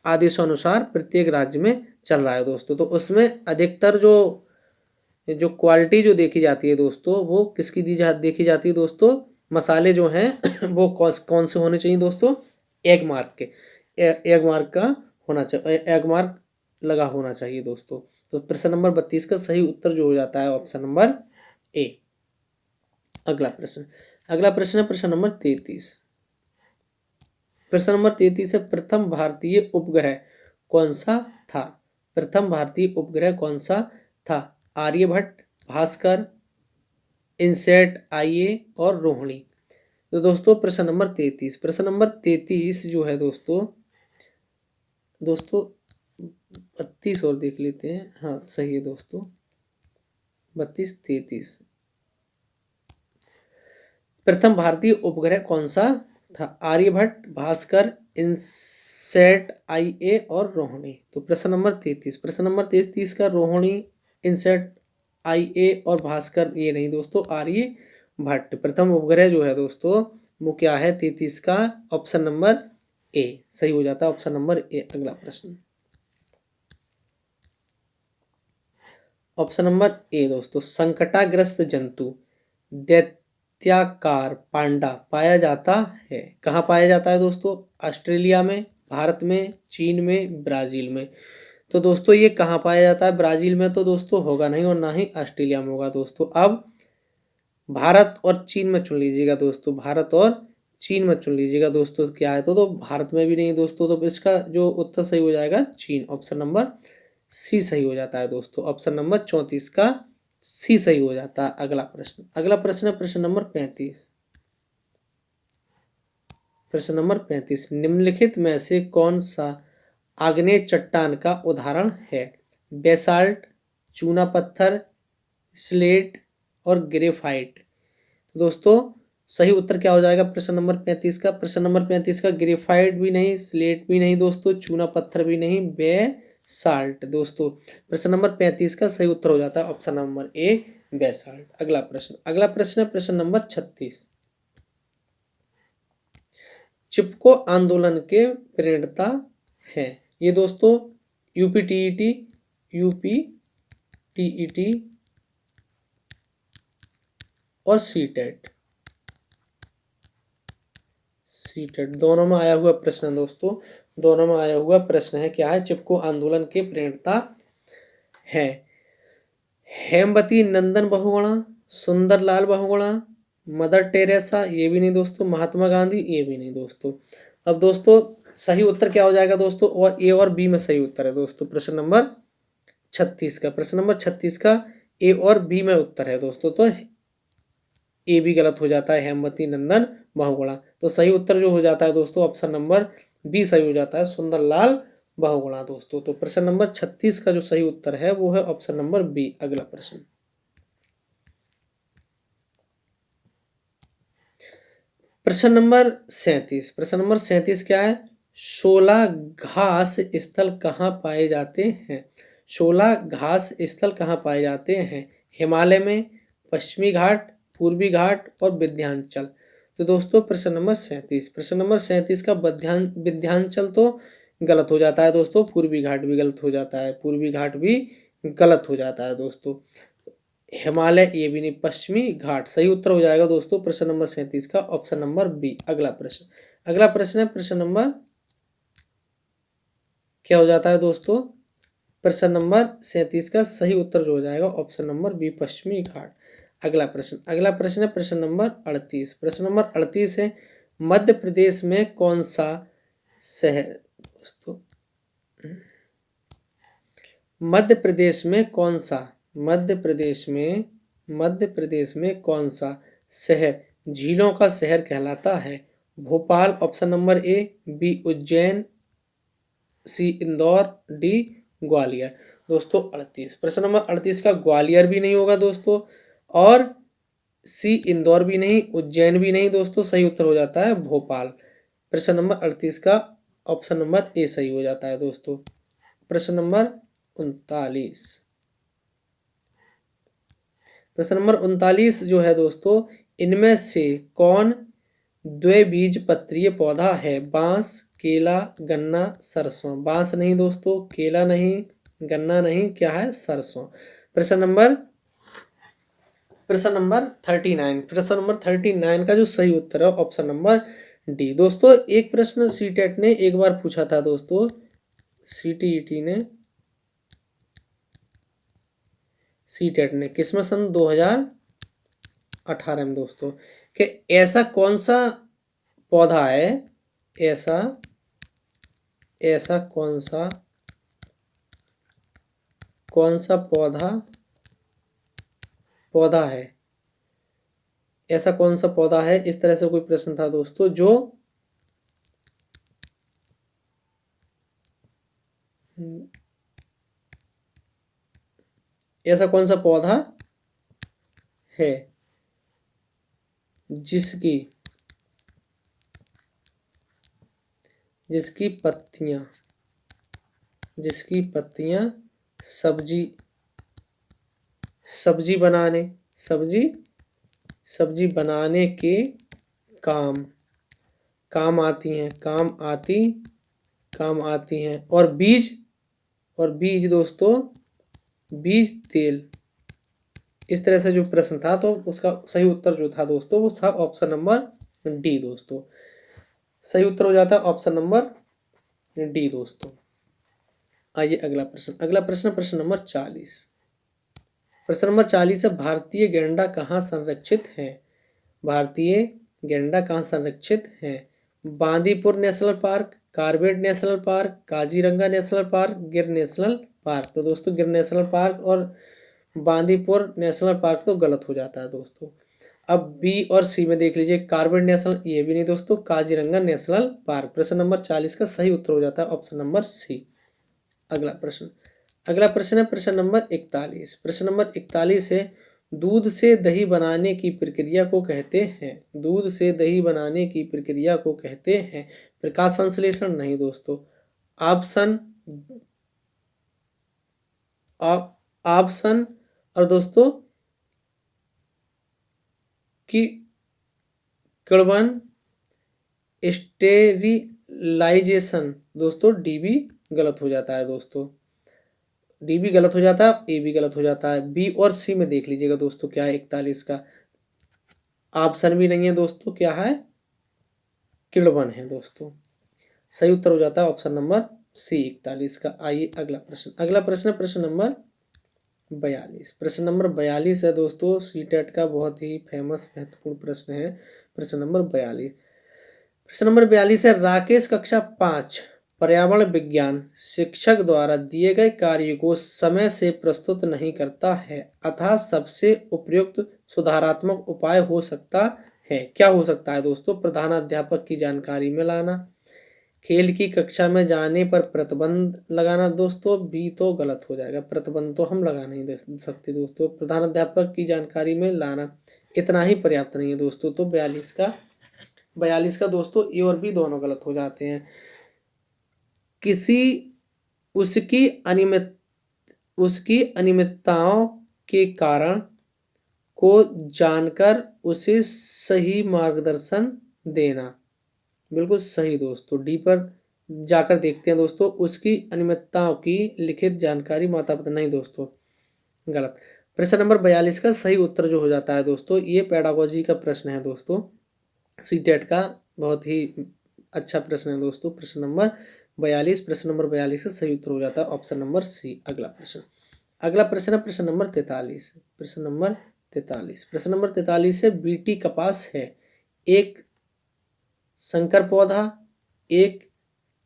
[SPEAKER 1] आदेशानुसार प्रत्येक राज्य में चल रहा है दोस्तों। तो उसमें अधिकतर जो क्वालिटी जो देखी जाती है दोस्तों, वो किसकी देखी जाती है दोस्तों? मसाले जो हैं वो कौन से होने चाहिए दोस्तों? एगमार्क के। एक मार्क का होना चाहिए, एक मार्क लगा होना चाहिए दोस्तों। तो प्रश्न नंबर 32 का सही उत्तर जो हो जाता है ऑप्शन नंबर ए। अगला प्रश्न, अगला प्रश्न है प्रश्न नंबर 33। प्रश्न नंबर 33 है प्रथम भारतीय उपग्रह कौन सा था? प्रथम भारतीय उपग्रह कौन सा था? आर्यभट्ट, भास्कर, इनसैट, आईए और रोहिणी। तो दोस्तों प्रश्न नंबर 33, प्रश्न नंबर 33 जो है दोस्तों 32 और देख लेते हैं। हाँ सही है दोस्तों, 32 33। प्रथम भारतीय उपग्रह कौन सा था? आर्यभट्ट, भास्कर, इनसैट, आईए और रोहिणी। तो प्रश्न नंबर 33, प्रश्न नंबर 33 का रोहिणी, इनसैट, आईए और भास्कर ये नहीं दोस्तों, आर्यभट्ट प्रथम उपग्रह जो है दोस्तों वो क्या है? 33 का ऑप्शन नंबर ए सही हो जाता है, ऑप्शन नंबर ए। अगला प्रश्न, ऑप्शन नंबर ए दोस्तों, संकटाग्रस्त जंतु दैत्याकार पांडा पाया जाता है। कहाँ पाया जाता है दोस्तों? ऑस्ट्रेलिया में, भारत में, चीन में, ब्राजील में। तो दोस्तों ये कहाँ पाया जाता है? ब्राजील में तो दोस्तों होगा नहीं और ना ही ऑस्ट्रेलिया में होगा दोस्तों। अब भारत और चीन में चुन लीजिएगा दोस्तों, भारत और चीन में चुन लीजिएगा दोस्तों। क्या है तो भारत में भी नहीं दोस्तों, तो इसका जो उत्तर सही हो जाएगा चीन, ऑप्शन नंबर सी सही हो जाता है दोस्तों। ऑप्शन नंबर 34 का सी सही हो जाता है। अगला प्रश्न, अगला प्रश्न है प्रश्न नंबर 35। प्रश्न नंबर 35, निम्नलिखित में से कौन सा आग्नेय चट्टान का उदाहरण है? बेसाल्ट, चूना पत्थर, स्लेट और ग्रेफाइट। दोस्तों सही उत्तर क्या हो जाएगा प्रश्न नंबर 35 का? प्रश्न नंबर 35 का ग्रेफाइट भी नहीं, स्लेट भी नहीं दोस्तों, चूना पत्थर भी नहीं, बेसाल्ट दोस्तों। प्रश्न नंबर 35 का सही उत्तर हो जाता है ऑप्शन नंबर ए बेसाल्ट। अगला प्रश्न, अगला प्रश्न है प्रश्न नंबर 36। चिपको आंदोलन के प्रणेता हैं। ये दोस्तों यूपी टीईटी और सीटेट दोनों में आया हुआ प्रश्न है दोस्तों, दोनों में आया हुआ प्रश्न है। क्या है? चिपको आंदोलन के प्रणेता हैं हेमवती नंदन बहुगुणा, सुंदरलाल बहुगुणा, मदर टेरेसा ये भी नहीं दोस्तों, महात्मा गांधी ये भी नहीं दोस्तों। अब दोस्तों सही उत्तर क्या हो जाएगा दोस्तों? और ए और बी में सही उत्तर है दोस्तों। प्रश्न नंबर 36 का, प्रश्न नंबर 36 का ए और बी में उत्तर है दोस्तों। तो ए भी गलत हो जाता है, हेमवती नंदन बहुगुणा। तो सही उत्तर जो हो जाता है दोस्तों ऑप्शन नंबर बी सही हो जाता है, सुंदरलाल बहुगुणा दोस्तों। तो प्रश्न नंबर 36 का जो सही उत्तर है वो है ऑप्शन नंबर बी। अगला प्रश्न, प्रश्न नंबर 37। प्रश्न नंबर 37 क्या है? 16 घास स्थल कहाँ पाए जाते हैं? 16 घास स्थल कहाँ पाए जाते हैं? हिमालय में, पश्चिमी घाट, पूर्वी घाट और विंध्याचल। तो दोस्तों प्रश्न नंबर 37, प्रश्न नंबर 37 का विंध्याचल तो गलत हो जाता है दोस्तों, पूर्वी घाट भी गलत हो जाता है, पूर्वी घाट भी गलत हो जाता है दोस्तों। हिमालय ये भी नहीं, पश्चिमी घाट सही उत्तर हो जाएगा दोस्तों प्रश्न नंबर 37 का ऑप्शन नंबर बी। अगला प्रश्न, अगला प्रश्न है प्रश्न नंबर क्या हो जाता है दोस्तों? प्रश्न नंबर 37 का सही उत्तर जो हो जाएगा ऑप्शन नंबर बी, पश्चिमी घाट। अगला प्रश्न, अगला प्रश्न है प्रश्न नंबर 38। प्रश्न नंबर 38 है मध्य प्रदेश में कौन सा शहर दोस्तों, मध्य प्रदेश में कौन सा, मध्य प्रदेश में कौन सा शहर झीलों का शहर कहलाता है? Bhopal option number A, B Ujjain, C Indore, D Gwalior. दोस्तों 38, प्रश्न नंबर 38 का ग्वालियर भी नहीं होगा दोस्तों, और सी इंदौर भी नहीं, उज्जैन भी नहीं दोस्तों। सही उत्तर हो जाता है भोपाल। प्रश्न नंबर 38 का ऑप्शन नंबर ए सही हो जाता है दोस्तों। प्रश्न नंबर 39, प्रश्न नंबर 39 जो है दोस्तों, इनमें से कौन द्विबीजपत्रीय पौधा है? बांस, केला, गन्ना, सरसों। बांस नहीं दोस्तों, केला नहीं, गन्ना नहीं, क्या है? सरसों। प्रश्न नंबर 39, प्रश्न नंबर 39 का जो सही उत्तर है ऑप्शन नंबर डी। दोस्तों एक प्रश्न सीटेट ने एक बार पूछा था दोस्तों, सीटीईटी ने, सीटेट ने किसमें, सन 2018 में दोस्तों, कि ऐसा कौन सा पौधा है, ऐसा कौन सा पौधा है, ऐसा कौन सा पौधा है, इस तरह से कोई प्रश्न था दोस्तों, जो ऐसा कौन सा पौधा है जिसकी पत्तियां सब्जी बनाने के काम आती हैं, और बीज दोस्तों, बीज तेल। इस तरह से जो प्रश्न था, तो उसका सही उत्तर जो था दोस्तों, वो था ऑप्शन नंबर डी दोस्तों। सही उत्तर हो जाता है ऑप्शन नंबर डी दोस्तों। आइए अगला प्रश्न नंबर 40। प्रश्न नंबर 40 है, भारतीय गैंडा कहाँ संरक्षित है? Bandipur National Park, Corbett National Park, Kaziranga National Park, Gir National Park. तो दोस्तों गिर नेशनल पार्क और बांदीपुर नेशनल पार्क तो गलत हो जाता है दोस्तों। अब बी और सी में देख लीजिए, कार्बेट नेशनल, ये भी नहीं दोस्तों, काजीरंगा नेशनल पार्क। प्रश्न नंबर 40 का सही उत्तर हो जाता है ऑप्शन नंबर सी। अगला प्रश्न है प्रश्न नंबर 41। प्रश्न नंबर 41 है, दूध से दही बनाने की प्रक्रिया को कहते हैं प्रकाश संश्लेषण? नहीं दोस्तों। ऑप्शन और दोस्तों कि किण्वन स्टेरिलाइजेशन। दोस्तों डी भी गलत हो जाता है दोस्तों, डी भी गलत हो जाता है, ए भी गलत हो जाता है। बी और सी में देख लीजिएगा दोस्तों, क्या है 41 का? ऑप्शन भी नहीं है दोस्तों, क्या है? किण्वन है दोस्तों। सही उत्तर हो जाता है ऑप्शन नंबर सी 41 का। आइए अगला प्रश्न प्रश्न नंबर 42। प्रश्न नंबर 42 है दोस्तों, सीटेट का बहुत ही फेमस महत्वपूर्ण प्रश्न है। प्रश्न नंबर 42 है, राकेश कक्षा 5 पर्यावरण विज्ञान शिक्षक द्वारा दिए गए कार्य को समय से प्रस्तुत नहीं करता है, अतः सबसे उपयुक्त सुधारात्मक उपाय हो सकता है। क्या हो सकता है दोस्तों? प्रधानाध्यापक की जानकारी में लाना, खेल की कक्षा में जाने पर प्रतिबंध लगाना। दोस्तों बी तो गलत हो जाएगा, प्रतिबंध तो हम लगा नहीं दे सकते दोस्तों। प्रधानाध्यापक की जानकारी में लाना इतना ही पर्याप्त नहीं है दोस्तों। तो 42 का दोस्तों ए और बी दोनों गलत हो जाते हैं। उसकी अनियमितताओं के कारण को जानकर उसे सही मार्गदर्शन देना। बिल्कुल सही दोस्तों, डी पर जाकर देखते हैं दोस्तों। उसकी अनियमितताओं की लिखित जानकारी माता पिता, नहीं दोस्तों, गलत। प्रश्न नंबर 42 का सही उत्तर जो हो जाता है दोस्तों, ये पेडागोजी का प्रश्न है दोस्तों, सीटेट का बहुत ही अच्छा प्रश्न है दोस्तों। प्रश्न नंबर 42 का सही उत्तर हो जाता है ऑप्शन नंबर सी। अगला प्रश्न है प्रश्न नंबर 43। प्रश्न नंबर 43 है, बीटी कपास है एक संकर पौधा, एक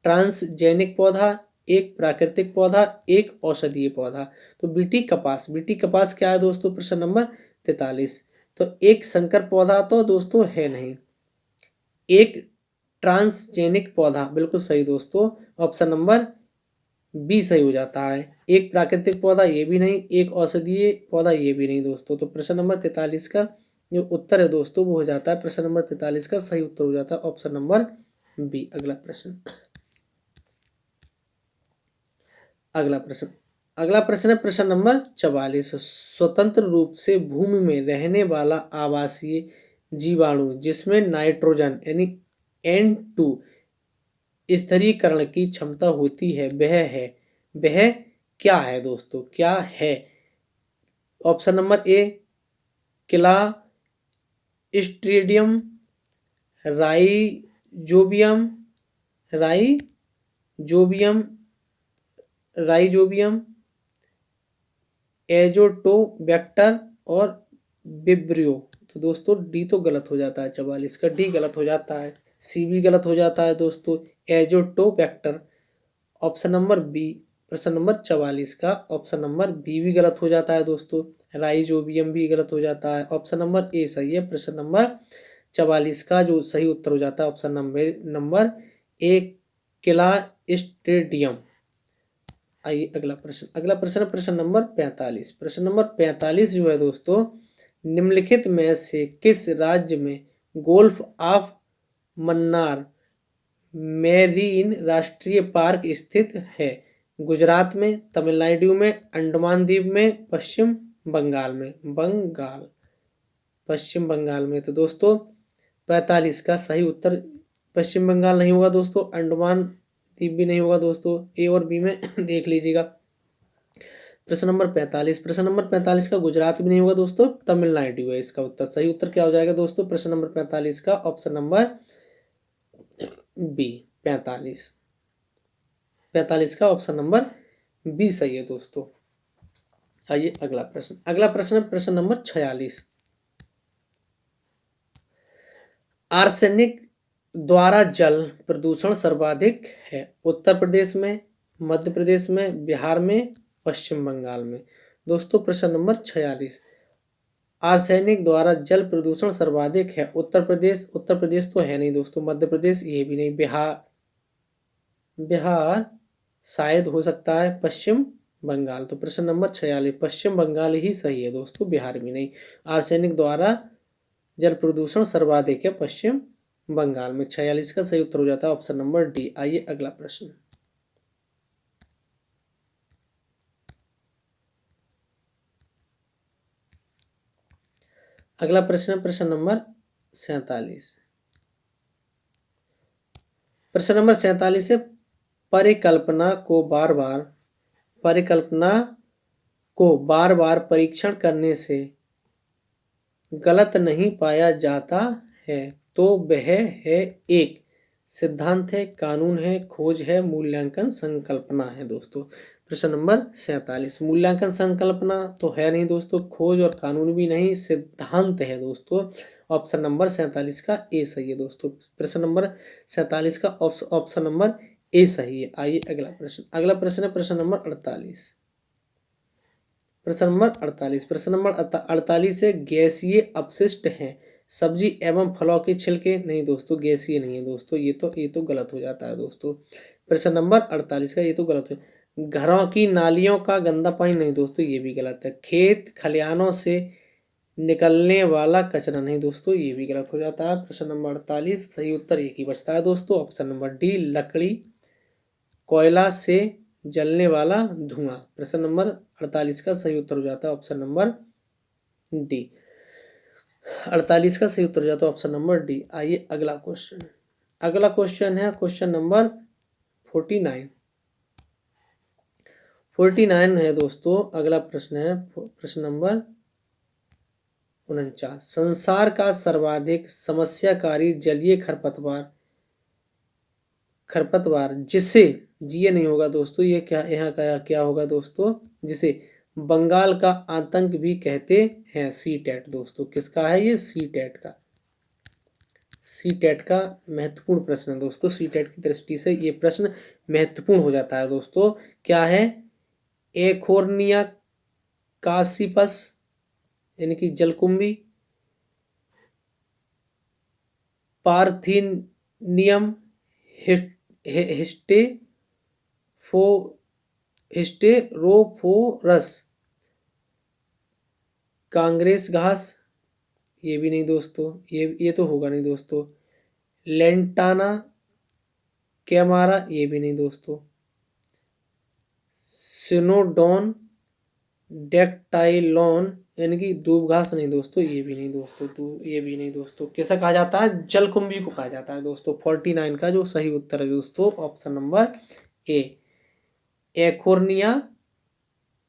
[SPEAKER 1] ट्रांसजेनिक पौधा, एक प्राकृतिक पौधा, एक औषधीय पौधा। तो बीटी कपास क्या है दोस्तों? प्रश्न नंबर 43। तो एक संकर पौधा तो दोस्तों है नहीं, एक ट्रांसजेनिक पौधा, बिल्कुल सही दोस्तों, ऑप्शन नंबर बी सही हो जाता है। एक प्राकृतिक पौधा, ये भी नहीं, एक औषधीय पौधा, ये भी नहीं दोस्तों। तो प्रश्न नंबर 43 का जो उत्तर है दोस्तों, वो हो जाता है, प्रश्न नंबर 43 का सही उत्तर हो जाता है ऑप्शन नंबर बी। अगला प्रश्न है प्रश्न नंबर 44। स्वतंत्र रूप से भूमि में रहने वाला आवासीय जीवाणु जिसमें नाइट्रोजन यानी N2 स्थिरीकरण की क्षमता होती है, वह क्या है दोस्तों? क्या है? ऑप्शन नंबर ए क्लास्ट्रीडियम, जोबियम, राइजोबियम, राइजोबियम, एजोटोबैक्टर और विब्रियो। तो दोस्तों डी तो गलत हो जाता है, 44 का डी गलत हो जाता है। सी भी गलत हो जाता है दोस्तों, एजोटोबैक्टर। ऑप्शन नंबर बी, प्रश्न नंबर 44 का ऑप्शन नंबर बी भी गलत हो जाता है दोस्तों। राइजोबियम भी गलत हो जाता है। ऑप्शन नंबर ए सही है। प्रश्न नंबर 44 का जो सही उत्तर हो जाता है ऑप्शन नंबर ए, किला स्टेडियम। आइए अगला प्रश्न, प्रश्न नंबर 45। प्रश्न नंबर 45 जो है दोस्तों, निम्नलिखित में से किस राज्य में गोल्फ ऑफ मन्नार मेरीन राष्ट्रीय पार्क स्थित है? गुजरात में, तमिलनाडु में, अंडमान द्वीप में, पश्चिम बंगाल में। पश्चिम बंगाल में। तो दोस्तों 45 का सही उत्तर पश्चिम बंगाल नहीं होगा दोस्तों, अंडमान द्वीप भी नहीं होगा दोस्तों। ए और बी में देख लीजिएगा। प्रश्न नंबर 45, प्रश्न नंबर 45 का गुजरात भी नहीं होगा दोस्तों, तमिलनाडु है इसका उत्तर। सही उत्तर क्या हो जाएगा दोस्तों? प्रश्न नंबर 45 का ऑप्शन नंबर बी, 45 का ऑप्शन नंबर बी सही है दोस्तों। आइए अगला प्रश्न, प्रश्न नंबर 46। आर्सेनिक द्वारा जल प्रदूषण सर्वाधिक है? उत्तर प्रदेश में, मध्य प्रदेश में, बिहार में, पश्चिम बंगाल में। दोस्तों प्रश्न नंबर 46, आर्सेनिक द्वारा जल प्रदूषण सर्वाधिक है उत्तर प्रदेश तो है नहीं दोस्तों, मध्य प्रदेश ये भी नहीं, बिहार शायद हो सकता है, पश्चिम बंगाल। तो प्रश्न नंबर 46 पश्चिम बंगाल ही सही है दोस्तों, बिहार भी नहीं। आर्सेनिक द्वारा जल प्रदूषण सर्वाधिक है पश्चिम बंगाल में। 46 का सही उत्तर हो जाता है ऑप्शन नंबर डी। आइए अगला प्रश्न, प्रश्न नंबर 47। प्रश्न नंबर 47 है, परिकल्पना को बार बार परीक्षण करने से गलत नहीं पाया जाता है तो वह है? एक, सिद्धांत है, कानून है, खोज है, मूल्यांकन संकल्पना है दोस्तों। प्रश्न नंबर 47, मूल्यांकन संकल्पना तो है नहीं दोस्तों, खोज और कानून भी नहीं, सिद्धांत है दोस्तों। ऑप्शन नंबर 47 का ए सही है दोस्तों। प्रश्न नंबर 47 का ऑप्शन नंबर ए सही है। आइए अगला प्रश्न है प्रश्न नंबर 48। प्रश्न नंबर 48, प्रश्न नंबर 48 है, गैसीय अपशिष्ट हैं सब्जी एवं फलों के छिलके? नहीं दोस्तों, गैसीय नहीं है दोस्तों, ये तो गलत हो जाता है दोस्तों। प्रश्न नंबर 48 का ये तो गलत है। घरों की नालियों का गंदा पानी? नहीं दोस्तों, ये भी गलत है। खेत खलिहानों से निकलने वाला कचरा? नहीं दोस्तों, ये भी गलत हो जाता है। प्रश्न नंबर 48 सही उत्तर एक ही बचता है दोस्तों, ऑप्शन नंबर डी, लकड़ी कोयला से जलने वाला धुआं। प्रश्न नंबर 48 का सही उत्तर हो जाता है ऑप्शन नंबर डी। 48 का सही उत्तर हो जाता है ऑप्शन नंबर डी। आइए अगला क्वेश्चन है क्वेश्चन नंबर 49। 49 है दोस्तों। अगला प्रश्न है प्रश्न नंबर 49, संसार का सर्वाधिक समस्याकारी जलीय खरपतवार जिसे, ये नहीं होगा दोस्तों, ये क्या यहाँ का क्या होगा दोस्तों, जिसे बंगाल का आतंक भी कहते हैं? सी टेट दोस्तों, किसका है ये? सी टेट का महत्वपूर्ण प्रश्न है दोस्तों। सी टेट की दृष्टि से ये प्रश्न महत्वपूर्ण हो जाता है दोस्तों। क्या है? एखोर्निया कासिपस यानी कि जलकुंभी, पार्थिनियम हिस्टेरोफोरस, कांग्रेस घास? ये भी नहीं दोस्तों, ये तो होगा नहीं दोस्तों। Lantana camara? ये भी नहीं दोस्तों। सिनोडोन डेक्टाइलॉन यानी कि दूब घास? नहीं दोस्तों, ये भी नहीं दोस्तों। कैसा कहा जाता है? जलकुंभी को कहा जाता है दोस्तों। 49 का जो सही उत्तर है दोस्तों ऑप्शन नंबर ए, एखोर्निया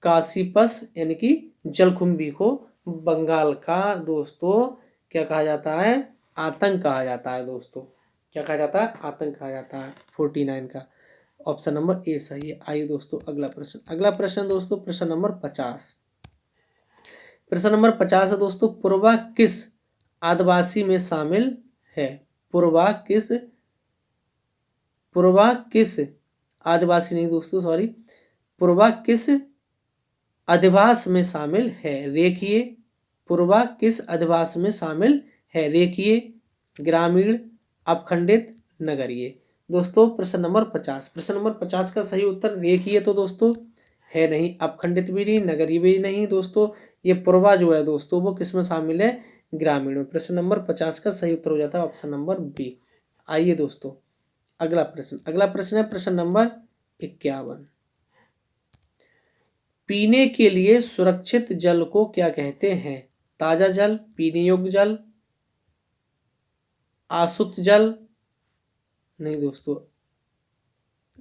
[SPEAKER 1] कासिपस यानी कि जलकुंभी को बंगाल का दोस्तों क्या कहा जाता है? आतंक कहा जाता है दोस्तों। क्या कहा जाता है? आतंक कहा जाता है। 49 का ऑप्शन नंबर ए सही है। आइए दोस्तों अगला प्रश्न। अगला प्रश्न दोस्तों प्रश्न नंबर 50। प्रश्न नंबर 50 है दोस्तों, पूर्वा किस आदिवासी में शामिल है? पूर्वा किस आदिवासी नहीं दोस्तों, सॉरी, पूर्वा किस अधिवास में शामिल है? रेखीय, पूर्वा किस अधिवास में शामिल है? रेखीय, ग्रामीण, अपखंडित, नगरीय। दोस्तों प्रश्न नंबर 50, प्रश्न नंबर 50 का सही उत्तर रेखीय तो दोस्तों है नहीं, अपखंडित भी नहीं, नगरीय भी नहीं दोस्तों। ये पूर्वा जो है दोस्तों वो किस में शामिल है? ग्रामीण में। प्रश्न नंबर 50 का सही उत्तर हो जाता है ऑप्शन नंबर बी। आइए दोस्तों अगला प्रश्न। अगला प्रश्न है प्रश्न नंबर 51। पीने के लिए सुरक्षित जल को क्या कहते हैं? ताजा जल, पीने योग्य जल, आशुद्ध जल नहीं दोस्तों,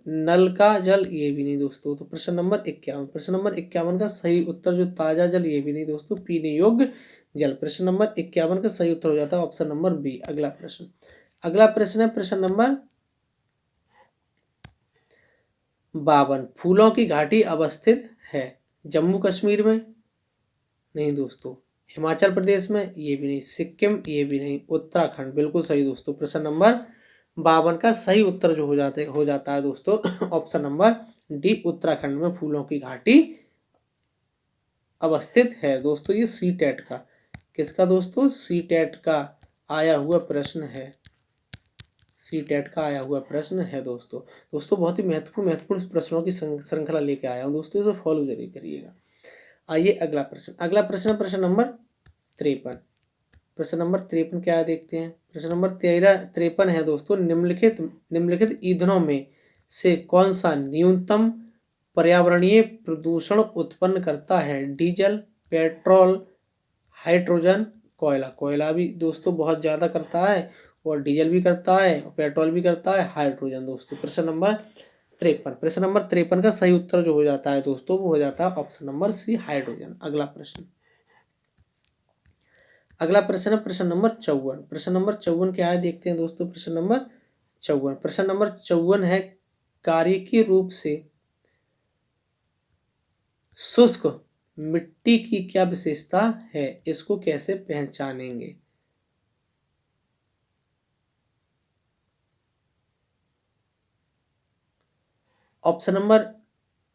[SPEAKER 1] नल का जल ये भी नहीं दोस्तों। तो प्रश्न नंबर 51, प्रश्न नंबर 51 का सही उत्तर जो ताजा जल ये भी नहीं दोस्तों, पीने योग्य जल। प्रश्न नंबर 51 का सही उत्तर हो जाता है ऑप्शन नंबर बी। अगला प्रश्न। अगला प्रश्न है प्रश्न नंबर 52। फूलों की घाटी अवस्थित है जम्मू कश्मीर में? नहीं दोस्तों। हिमाचल प्रदेश में? ये भी नहीं। सिक्किम? ये भी नहीं। उत्तराखंड? बिल्कुल सही दोस्तों। प्रश्न नंबर 52 का सही उत्तर जो हो जाता है दोस्तों ऑप्शन नंबर डी, उत्तराखंड में फूलों की घाटी अवस्थित है दोस्तों। ये सी टेट का, किसका दोस्तों? सी टेट का आया हुआ प्रश्न है, सी टेट का आया हुआ प्रश्न है दोस्तों। बहुत ही महत्वपूर्ण प्रश्नों की श्रृंखला लेके आया हूँ दोस्तों, इसे फॉलो जरूर करिएगा। आइए अगला प्रश्न। अगला प्रश्न प्रश्न नंबर 53। प्रश्न नंबर 53 क्या है देखते हैं। प्रश्न नंबर 53 है दोस्तों, निम्नलिखित ईंधनों में से कौन सा न्यूनतम पर्यावरणीय प्रदूषण उत्पन्न करता है? डीजल, पेट्रोल, हाइड्रोजन, कोयला। कोयला भी दोस्तों बहुत ज़्यादा करता है, और डीजल भी करता है, और पेट्रोल भी करता है, हाइड्रोजन दोस्तों। प्रश्न नंबर 53, प्रश्न नंबर 53 का सही उत्तर जो हो जाता है दोस्तों वो हो जाता है ऑप्शन नंबर सी, हाइड्रोजन। अगला प्रश्न। अगला प्रश्न है प्रश्न नंबर 54। प्रश्न नंबर 54 क्या है देखते हैं दोस्तों। प्रश्न नंबर 54, प्रश्न नंबर 54 है, कार्यकीय रूप से शुष्क मिट्टी की क्या विशेषता है? इसको कैसे पहचानेंगे? ऑप्शन नंबर,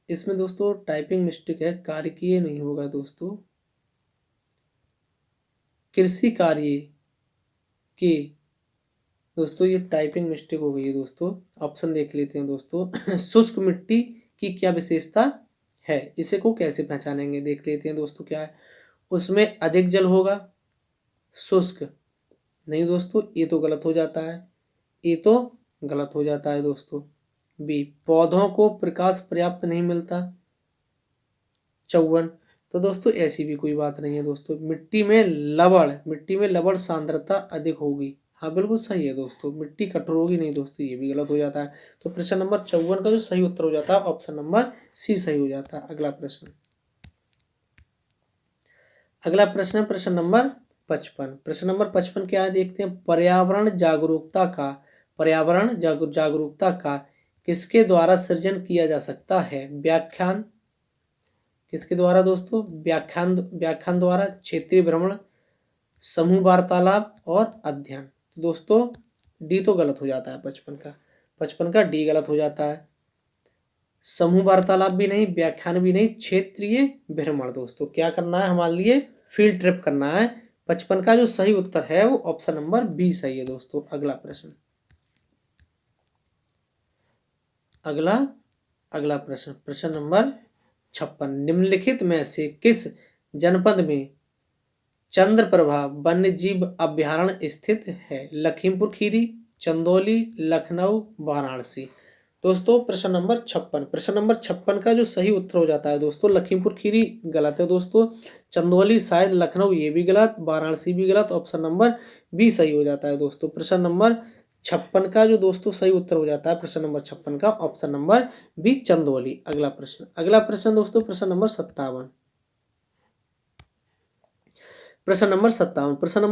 [SPEAKER 1] इसमें दोस्तों टाइपिंग मिस्टेक है, कार्यकीय नहीं होगा दोस्तों, कृषि कार्य की दोस्तों, ये टाइपिंग मिस्टेक हो गई है दोस्तों। ऑप्शन देख लेते हैं दोस्तों शुष्क मिट्टी की क्या विशेषता है, इसे को कैसे पहचानेंगे देख लेते हैं दोस्तों। क्या है उसमें? अधिक जल होगा। शुष्क नहीं दोस्तों, ये तो गलत हो जाता है, ये तो गलत हो जाता है दोस्तों। बी, पौधों को प्रकाश पर्याप्त नहीं मिलता। 54, तो दोस्तों ऐसी भी कोई बात नहीं है दोस्तों। मिट्टी में लवण सांद्रता अधिक होगी। हाँ बिल्कुल सही है दोस्तों, मिट्टी कठोर होगी नहीं दोस्तों, ये भी गलत हो जाता है। तो प्रश्न नंबर 54 का जो सही उत्तर हो जाता है ऑप्शन नंबर सी सही हो जाता है। अगला प्रश्न। अगला प्रश्न है प्रश्न नंबर 55। प्रश्न नंबर 55 क्या है देखते हैं। पर्यावरण जागरूकता का किसके द्वारा सृजन किया जा सकता है? व्याख्यान, किसके द्वारा दोस्तों? व्याख्यान द्वारा, क्षेत्रीय भ्रमण, समूह वार्तालाप और अध्ययन। तो दोस्तों डी तो गलत हो जाता है 55 का डी गलत हो जाता है। समूह वार्तालाप भी नहीं, व्याख्यान भी नहीं, क्षेत्रीय भ्रमण। दोस्तों क्या करना है हमारे लिए? फील्ड ट्रिप करना है। 55 का जो सही उत्तर है वो ऑप्शन नंबर बी सही है दोस्तों। अगला प्रश्न। अगला प्रश्न प्रश्न नंबर 56। निम्नलिखित में से किस जनपद में चंद्रप्रभा वन्य जीव अभ्यारण्य स्थित है? लखीमपुर खीरी, चंदौली, लखनऊ, वाराणसी। दोस्तों प्रश्न नंबर 56 का जो सही उत्तर हो जाता है दोस्तों, लखीमपुर खीरी गलत है दोस्तों, चंदौली शायद लखनऊ ये भी गलत, वाराणसी भी गलत, ऑप्शन नंबर बी सही हो जाता है दोस्तों। प्रश्न नंबर 56 का जो दोस्तों सही उत्तर हो जाता है प्रश्न नंबर 56 का ऑप्शन नंबर बी, चंदौली। अगला प्रश्न दोस्तों प्रश्न नंबर 57। प्रश्न नंबर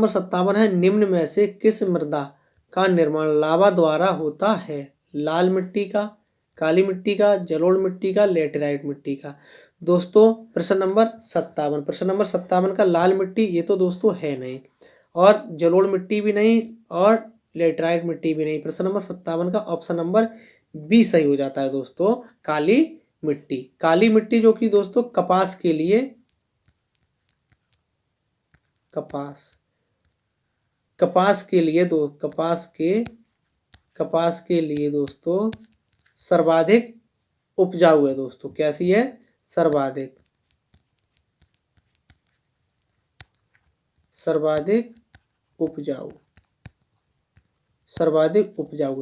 [SPEAKER 1] 57 है, निम्न में से किस मृदा का निर्माण लावा द्वारा होता है? लाल मिट्टी का, काली मिट्टी का, जलोढ़ मिट्टी का, लेटेराइट मिट्टी का। दोस्तों प्रश्न नंबर 57, प्रश्न नंबर 57 का लाल मिट्टी ये तो दोस्तों है नहीं, और जलोढ़ मिट्टी भी नहीं, और लेटेराइट मिट्टी भी नहीं। प्रश्न नंबर 57 का ऑप्शन नंबर बी सही हो जाता है दोस्तों, काली मिट्टी। काली मिट्टी जो कि दोस्तों कपास के लिए, कपास के लिए दोस्तों सर्वाधिक उपजाऊ है दोस्तों। कैसी है? सर्वाधिक उपजाऊ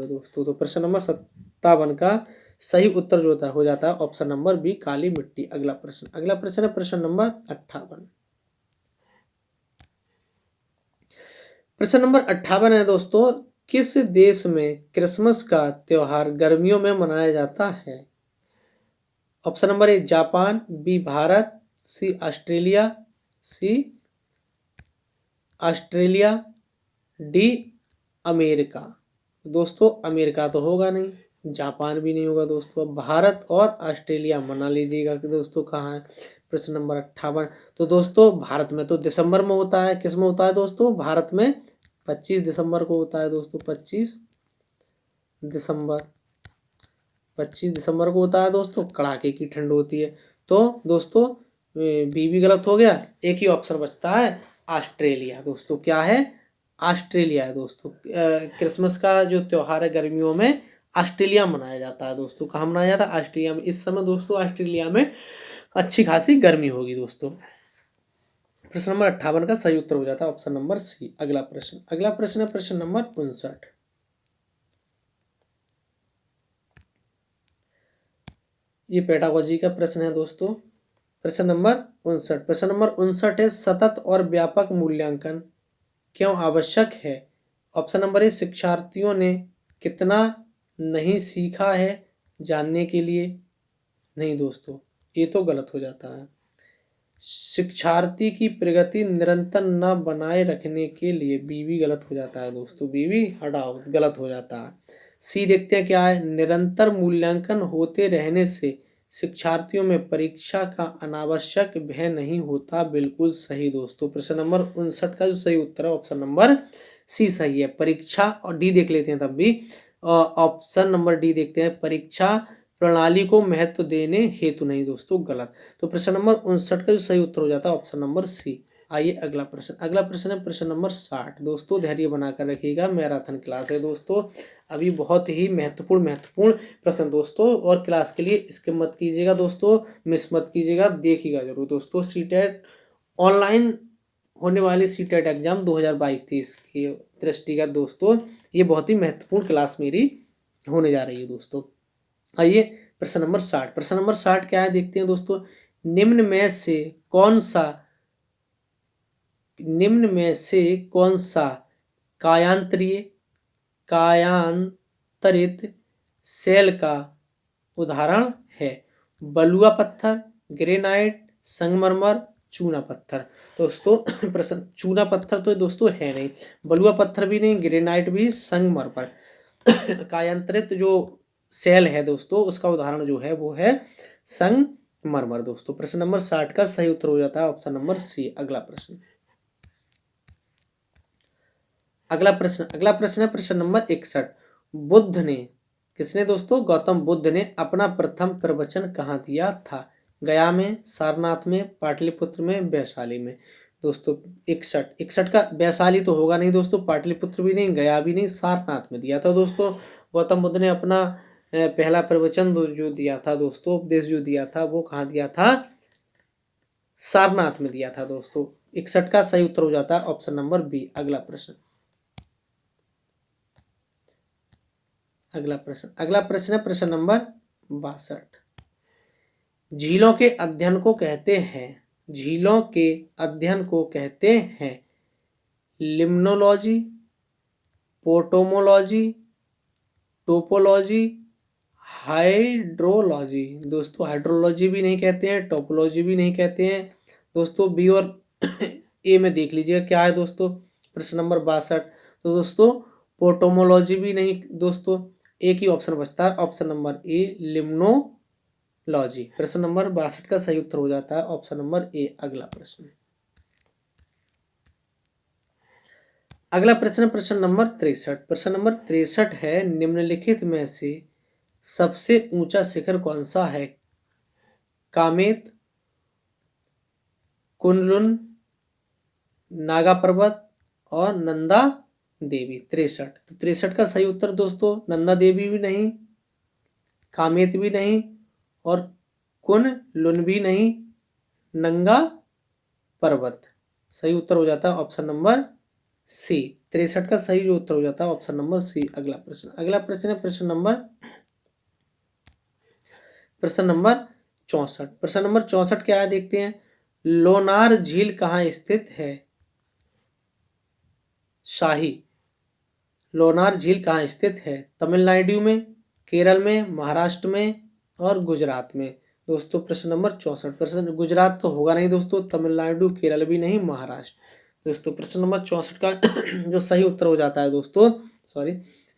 [SPEAKER 1] है दोस्तों। तो प्रश्न नंबर 57 का सही उत्तर जो हो जाता है ऑप्शन नंबर बी, काली मिट्टी। अगला प्रश्न है प्रश्न नंबर 58। प्रश्न नंबर 58 है दोस्तों, किस देश में क्रिसमस का त्योहार गर्मियों में मनाया जाता है? Option number A Japan, B Bharat, C Australia, D America. दोस्तों अमेरिका तो होगा नहीं, जापान भी नहीं होगा दोस्तों। भारत और ऑस्ट्रेलिया मना लीजिएगा कि दोस्तों कहाँ है। प्रश्न नंबर 58, तो दोस्तों भारत में तो दिसंबर में होता है। किस में होता है दोस्तों? भारत में 25 दिसंबर को होता है दोस्तों। 25 दिसंबर को होता है दोस्तों। कड़ाके की ठंड होती है। तो दोस्तों बी भी गलत हो गया, एक ही ऑप्शन बचता है ऑस्ट्रेलिया। दोस्तों क्या है? ऑस्ट्रेलिया है दोस्तों। क्रिसमस का जो त्योहार है गर्मियों में ऑस्ट्रेलिया में मनाया जाता है दोस्तों। कहाँ मनाया जाता है? ऑस्ट्रेलिया में। इस समय दोस्तों ऑस्ट्रेलिया में अच्छी खासी गर्मी होगी दोस्तों। प्रश्न नंबर 58 का सही उत्तर हो जाता है ऑप्शन नंबर सी। अगला प्रश्न है प्रश्न नंबर 59। ये पेडागोजी का प्रश्न है दोस्तों। प्रश्न नंबर 59 है, सतत और व्यापक मूल्यांकन क्यों आवश्यक है? ऑप्शन नंबर ए शिक्षार्थियों ने कितना नहीं सीखा है जानने के लिए। नहीं दोस्तों, ये तो गलत हो जाता है। शिक्षार्थी की प्रगति निरंतर न बनाए रखने के लिए, बीवी गलत हो जाता है दोस्तों। बीवी हटाओ, गलत हो जाता है। सी देखते हैं क्या है। निरंतर मूल्यांकन होते रहने से शिक्षार्थियों में परीक्षा का अनावश्यक भय नहीं होता। बिल्कुल सही दोस्तों। प्रश्न नंबर 59 का जो सही उत्तर है ऑप्शन नंबर सी सही है, परीक्षा। और डी देख लेते हैं तब भी। ऑप्शन नंबर डी देखते हैं, परीक्षा प्रणाली को महत्व देने हेतु नहीं दोस्तों, गलत। तो प्रश्न नंबर 59 का जो सही उत्तर हो जाता है ऑप्शन नंबर सी। आइए अगला प्रश्न है प्रश्न नंबर 60। दोस्तों धैर्य बनाकर रखिएगा, मैराथन क्लास है दोस्तों। अभी बहुत ही महत्वपूर्ण प्रश्न दोस्तों, और क्लास के लिए स्किप मत कीजिएगा दोस्तों, मिस मत कीजिएगा, देखिएगा जरूर दोस्तों। सीटेट ऑनलाइन होने वाली सीटेट एग्जाम 2022-23 की दृष्टिगत दोस्तों ये बहुत ही महत्वपूर्ण क्लास मेरी होने जा रही है दोस्तों। आइए प्रश्न नंबर 60 क्या है देखते हैं दोस्तों। निम्न में से कौन सा कायांतरित सेल का उदाहरण है? बलुआ पत्थर, ग्रेनाइट, संगमरमर, चूना पत्थर। दोस्तों प्रश्न चूना पत्थर तो दोस्तों है नहीं, बलुआ पत्थर भी नहीं, ग्रेनाइट भी, संगमरमर। कायांतरित जो सेल है दोस्तों उसका उदाहरण जो है वो है संगमरमर दोस्तों। प्रश्न नंबर 60 का सही उत्तर हो जाता है ऑप्शन नंबर सी। अगला प्रश्न है प्रश्न नंबर 61। बुद्ध ने, किसने दोस्तों? गौतम बुद्ध ने अपना प्रथम प्रवचन कहाँ दिया था? गया में, सारनाथ में, पाटलिपुत्र में, वैशाली में। दोस्तों 61 का वैशाली तो होगा नहीं दोस्तों, पाटलिपुत्र भी नहीं, गया भी नहीं, सारनाथ में दिया था दोस्तों। गौतम बुद्ध ने अपना पहला प्रवचन जो दिया था दोस्तों, उपदेश जो दिया था वो कहाँ दिया था? सारनाथ में दिया था दोस्तों। 61 का सही उत्तर हो जाता है ऑप्शन नंबर बी। अगला प्रश्न है प्रश्न नंबर 62। झीलों के अध्ययन को कहते हैं लिम्नोलॉजी, पोटोमोलॉजी, टोपोलॉजी, हाइड्रोलॉजी। दोस्तों हाइड्रोलॉजी भी नहीं कहते हैं, टोपोलॉजी भी नहीं कहते हैं दोस्तों। बी और ए में देख लीजिएगा क्या है दोस्तों। प्रश्न नंबर 62, तो दोस्तों पोटोमोलॉजी भी नहीं दोस्तों, एक ही ऑप्शन बचता है, ऑप्शन नंबर ए लिम्नोलॉजी। प्रश्न नंबर 62 का सही उत्तर हो जाता है ऑप्शन नंबर ए। अगला प्रश्न, अगला प्रश्न प्रश्न नंबर 63। प्रश्न नंबर 63 है, निम्नलिखित में से सबसे ऊंचा शिखर कौन सा है? कामेत, कुनलुन, नागा पर्वत और नंदा देवी। 63, तो 63 का सही उत्तर दोस्तों नंदा देवी भी नहीं, कामेत भी नहीं और कुनलुन भी नहीं, नंगा पर्वत। सही उत्तर हो जाता है ऑप्शन नंबर सी। 63 का सही जो उत्तर हो जाता है ऑप्शन नंबर सी। अगला प्रश्न, अगला प्रश्न है प्रश्न नंबर 64। प्रश्न नंबर 64 क्या है देखते हैं। लोनार झील कहाँ स्थित है? शाही, लोनार झील कहाँ स्थित है? तमिलनाडु में, केरल में, महाराष्ट्र में और गुजरात में। दोस्तों प्रश्न नंबर 64, प्रश्न गुजरात तो होगा नहीं दोस्तों, तमिलनाडु, केरल भी नहीं, महाराष्ट्र। दोस्तों प्रश्न नंबर 64 का जो सही उत्तर हो जाता है दोस्तों,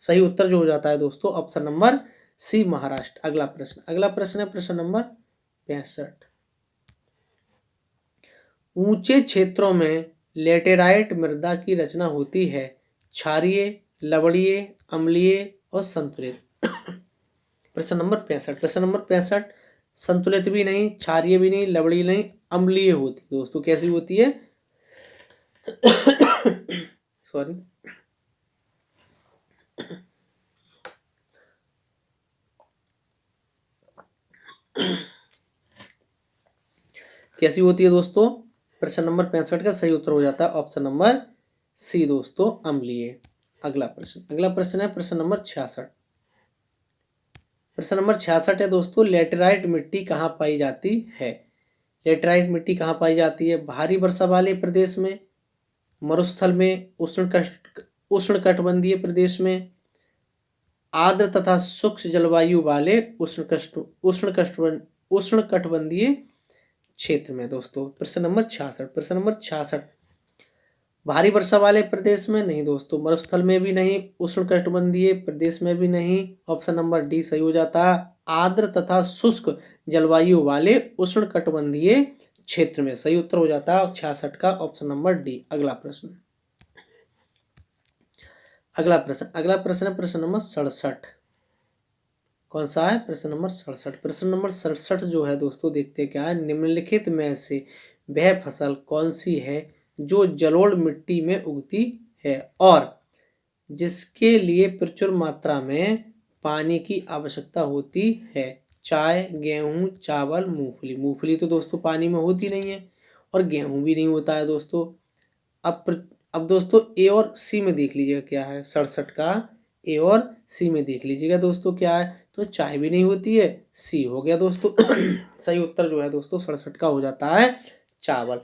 [SPEAKER 1] सही उत्तर जो हो जाता है दोस्तों ऑप्शन नंबर सी, महाराष्ट्र। अगला प्रश्न, अगला प्रश्न है प्रश्न नंबर 65। ऊंचे क्षेत्रों में लेटेराइट मृदा की रचना होती है, क्षारीय, लवणीय, अम्लीय और संतुलित। प्रश्न नंबर 65, प्रश्न नंबर 65 संतुलित भी नहीं, क्षारीय भी नहीं, लवणीय नहीं, अम्लीय होती है। दोस्तों कैसी होती है? सॉरी, कैसी होती है दोस्तों? प्रश्न नंबर 65 का सही उत्तर हो जाता है ऑप्शन नंबर सी दोस्तों, अम्लीय। अगला प्रश्न, अगला प्रश्न है प्रश्न नंबर 66। प्रश्न नंबर 66 है दोस्तों, लेटेराइट मिट्टी कहाँ पाई जाती है? लेटेराइट मिट्टी कहाँ पाई जाती है? भारी वर्षा वाले प्रदेश में, मरुस्थल में, उष्णकटिबंधीय प्रदेश में, आर्द्र तथा शुष्क जलवायु वाले उष्णकटिबंधीय क्षेत्र में। दोस्तों प्रश्न नंबर 66, प्रश्न नंबर 66 भारी वर्षा वाले प्रदेश में नहीं दोस्तों, मरुस्थल में भी नहीं, उष्णकटिबंधीय प्रदेश में भी नहीं, ऑप्शन नंबर डी सही हो जाता है। आर्द्र तथा शुष्क जलवायु वाले उष्णकटिबंधीय क्षेत्र में सही उत्तर हो जाता है 66 का ऑप्शन नंबर डी। अगला प्रश्न, अगला प्रश्न, अगला प्रश्न है प्रश्न नंबर 67। कौन सा है? प्रश्न नंबर 67। प्रश्न नंबर 67 जो है दोस्तों देखते क्या है। निम्नलिखित में से वह फसल कौन सी है जो जलोढ़ मिट्टी में उगती है और जिसके लिए प्रचुर मात्रा में पानी की आवश्यकता होती है? चाय, गेहूं, चावल, मूंगफली। मूंगफली तो दोस्तों पानी में होती नहीं है और गेहूं भी नहीं होता है दोस्तों। अब दोस्तों ए और सी में देख लीजिएगा क्या है। 67 का ए और सी में देख लीजिएगा दोस्तों क्या है। तो चाय भी नहीं होती है, सी हो गया दोस्तों। सही उत्तर जो है दोस्तों 67 का हो जाता है चावल।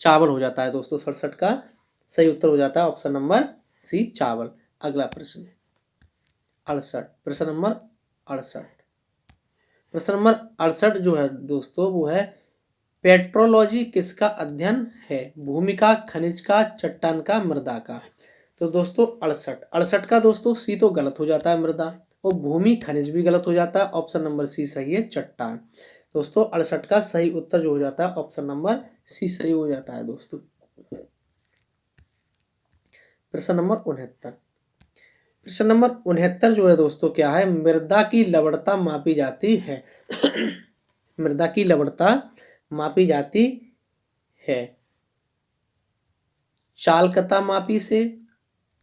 [SPEAKER 1] चावल हो जाता है दोस्तों 67 का सही उत्तर हो जाता है ऑप्शन नंबर सी, चावल। अगला प्रश्न 68, प्रश्न नंबर 68। प्रश्न नंबर 68 जो है दोस्तों वो है, पेट्रोलॉजी किसका अध्ययन है? भूमि का, खनिज का, चट्टान का, मृदा का। तो दोस्तों 68 का दोस्तों सी तो गलत हो जाता है, मृदा, और भूमि खनिज भी गलत हो जाता है, ऑप्शन नंबर सी सही है, चट्टान। दोस्तों 68 का सही उत्तर जो हो जाता है ऑप्शन नंबर सी सही हो जाता है दोस्तों। प्रश्न नंबर 69। प्रश्न नंबर 69 जो है दोस्तों क्या है, मृदा की लवणता मापी जाती है। मृदा की लवणता मापी जाती है चालकता मापी से,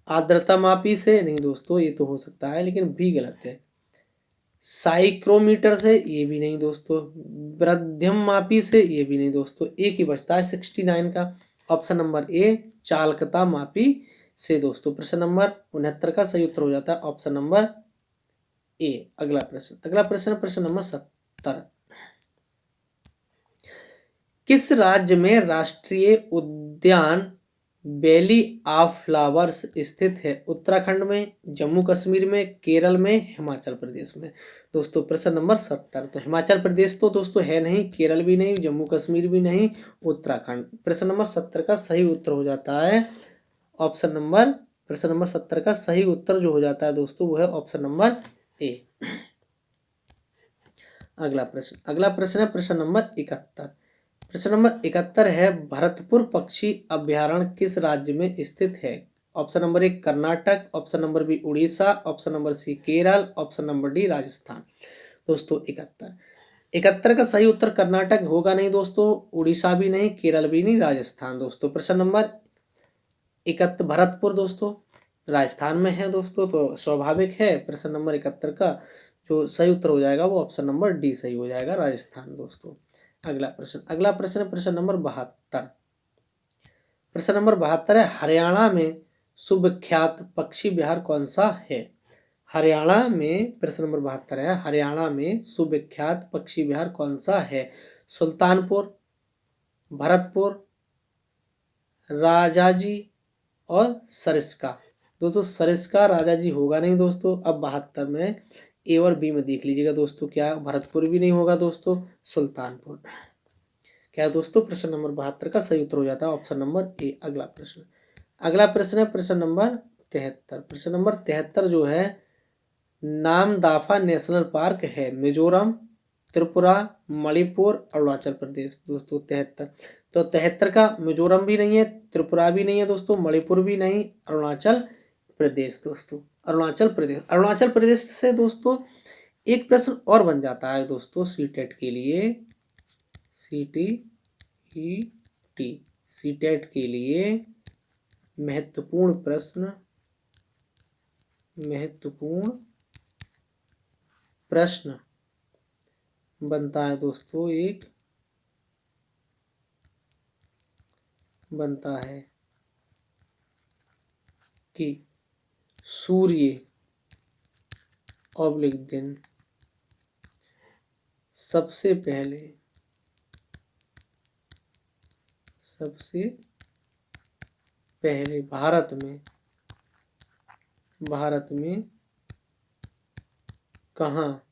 [SPEAKER 1] आर्द्रता मापी से, नहीं दोस्तों ये तो हो सकता है लेकिन भी गलत है। साइक्रोमीटर से, ये भी नहीं दोस्तों। वृद्धम मापी से, ये भी नहीं दोस्तों। एक ही बचता है 69 का, ऑप्शन नंबर ए, चालकता मापी से दोस्तों। प्रश्न नंबर 69 का सही उत्तर हो जाता है ऑप्शन नंबर ए। अगला प्रश्न, अगला प्रश्न प्रश्न नंबर 70। किस राज्य में राष्ट्रीय उद्यान वैली ऑफ फ्लावर्स स्थित है? उत्तराखंड में, जम्मू कश्मीर में, केरल में, हिमाचल प्रदेश में। दोस्तों प्रश्न नंबर 70, तो हिमाचल प्रदेश तो दोस्तों है नहीं, केरल भी नहीं, जम्मू कश्मीर भी नहीं, उत्तराखंड। प्रश्न नंबर 70 का सही उत्तर हो जाता है ऑप्शन नंबर प्रश्न नंबर 70 का सही उत्तर जो हो जाता है दोस्तों वो है ऑप्शन नंबर ए। अगला प्रश्न है प्रश्न नंबर 71। प्रश्न नंबर 71 है भरतपुर पक्षी अभ्यारण्य किस राज्य में स्थित है? Option number 1 Karnataka, option number B Orissa, option number C Kerala, option number D Rajasthan. दोस्तों 71 का सही उत्तर कर्नाटक होगा नहीं दोस्तों, उड़ीसा भी नहीं, केरल भी नहीं, राजस्थान। दोस्तों प्रश्न नंबर 71 भरतपुर दोस्तों राजस्थान में है दोस्तों, तो स्वाभाविक है प्रश्न नंबर 71 का जो सही उत्तर हो जाएगा वो ऑप्शन नंबर डी सही हो जाएगा, राजस्थान। दोस्तों अगला प्रश्न है प्रश्न नंबर 72। प्रश्न नंबर 72 है हरियाणा में सुविख्यात पक्षी विहार कौन सा है? हरियाणा में प्रश्न नंबर 72 है हरियाणा में सुविख्यात पक्षी विहार कौन सा है? सुल्तानपुर, भरतपुर, राजाजी और सरिस्का। दोस्तों सरिस्का राजाजी होगा नहीं दोस्तों। अब 72 में ए और बी में देख लीजिएगा दोस्तों, क्या भरतपुर भी नहीं होगा दोस्तों, सुल्तानपुर। क्या है दोस्तों प्रश्न नंबर 72 का सही उत्तर हो जाता है ऑप्शन नंबर ए। अगला प्रश्न है प्रश्न नंबर 73। प्रश्न नंबर 73 जो है नामदाफा नेशनल पार्क है मिजोरम, त्रिपुरा, मणिपुर, अरुणाचल प्रदेश। दोस्तों 73 तो 73 का मिजोरम भी नहीं है, त्रिपुरा भी नहीं है दोस्तों, मणिपुर भी नहीं, अरुणाचल प्रदेश। दोस्तों अरुणाचल प्रदेश से दोस्तों एक प्रश्न और बन जाता है दोस्तों सीटेट के लिए, सीटेट के लिए महत्वपूर्ण प्रश्न बनता है दोस्तों, एक बनता है कि सूर्य ऑब्लिक दिन सबसे पहले भारत में कहाँ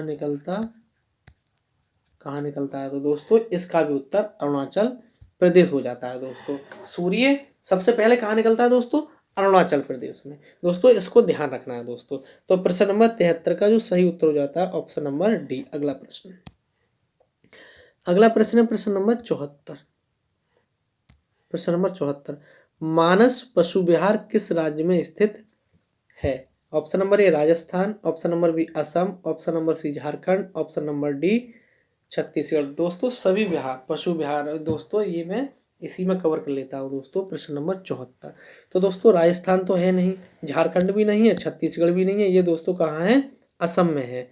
[SPEAKER 1] निकलता है? तो दोस्तों इसका भी उत्तर अरुणाचल प्रदेश हो जाता है दोस्तों। सूर्य सबसे पहले कहाँ निकलता है दोस्तों? अरुणाचल प्रदेश में। दोस्तों इसको ध्यान रखना है दोस्तों। तो प्रश्न नंबर 73 का जो सही उत्तर हो जाता है ऑप्शन नंबर डी। अगला प्रश्न है प्रश्न नंबर 74। प्रश्न नंबर 74 मानस पशु विहार किस राज्य में स्थित है? Option number A Rajasthan, option number B Assam, option number C Jharkhand, option number D Chhattisgarh. दोस्तों सभी पशु विहार दोस्तों ये मैं इसी में कवर कर लेता हूँ दोस्तों। प्रश्न नंबर 74 तो दोस्तों राजस्थान तो है नहीं, झारखंड भी नहीं है, छत्तीसगढ़ भी नहीं है, ये दोस्तों कहाँ है? असम में है।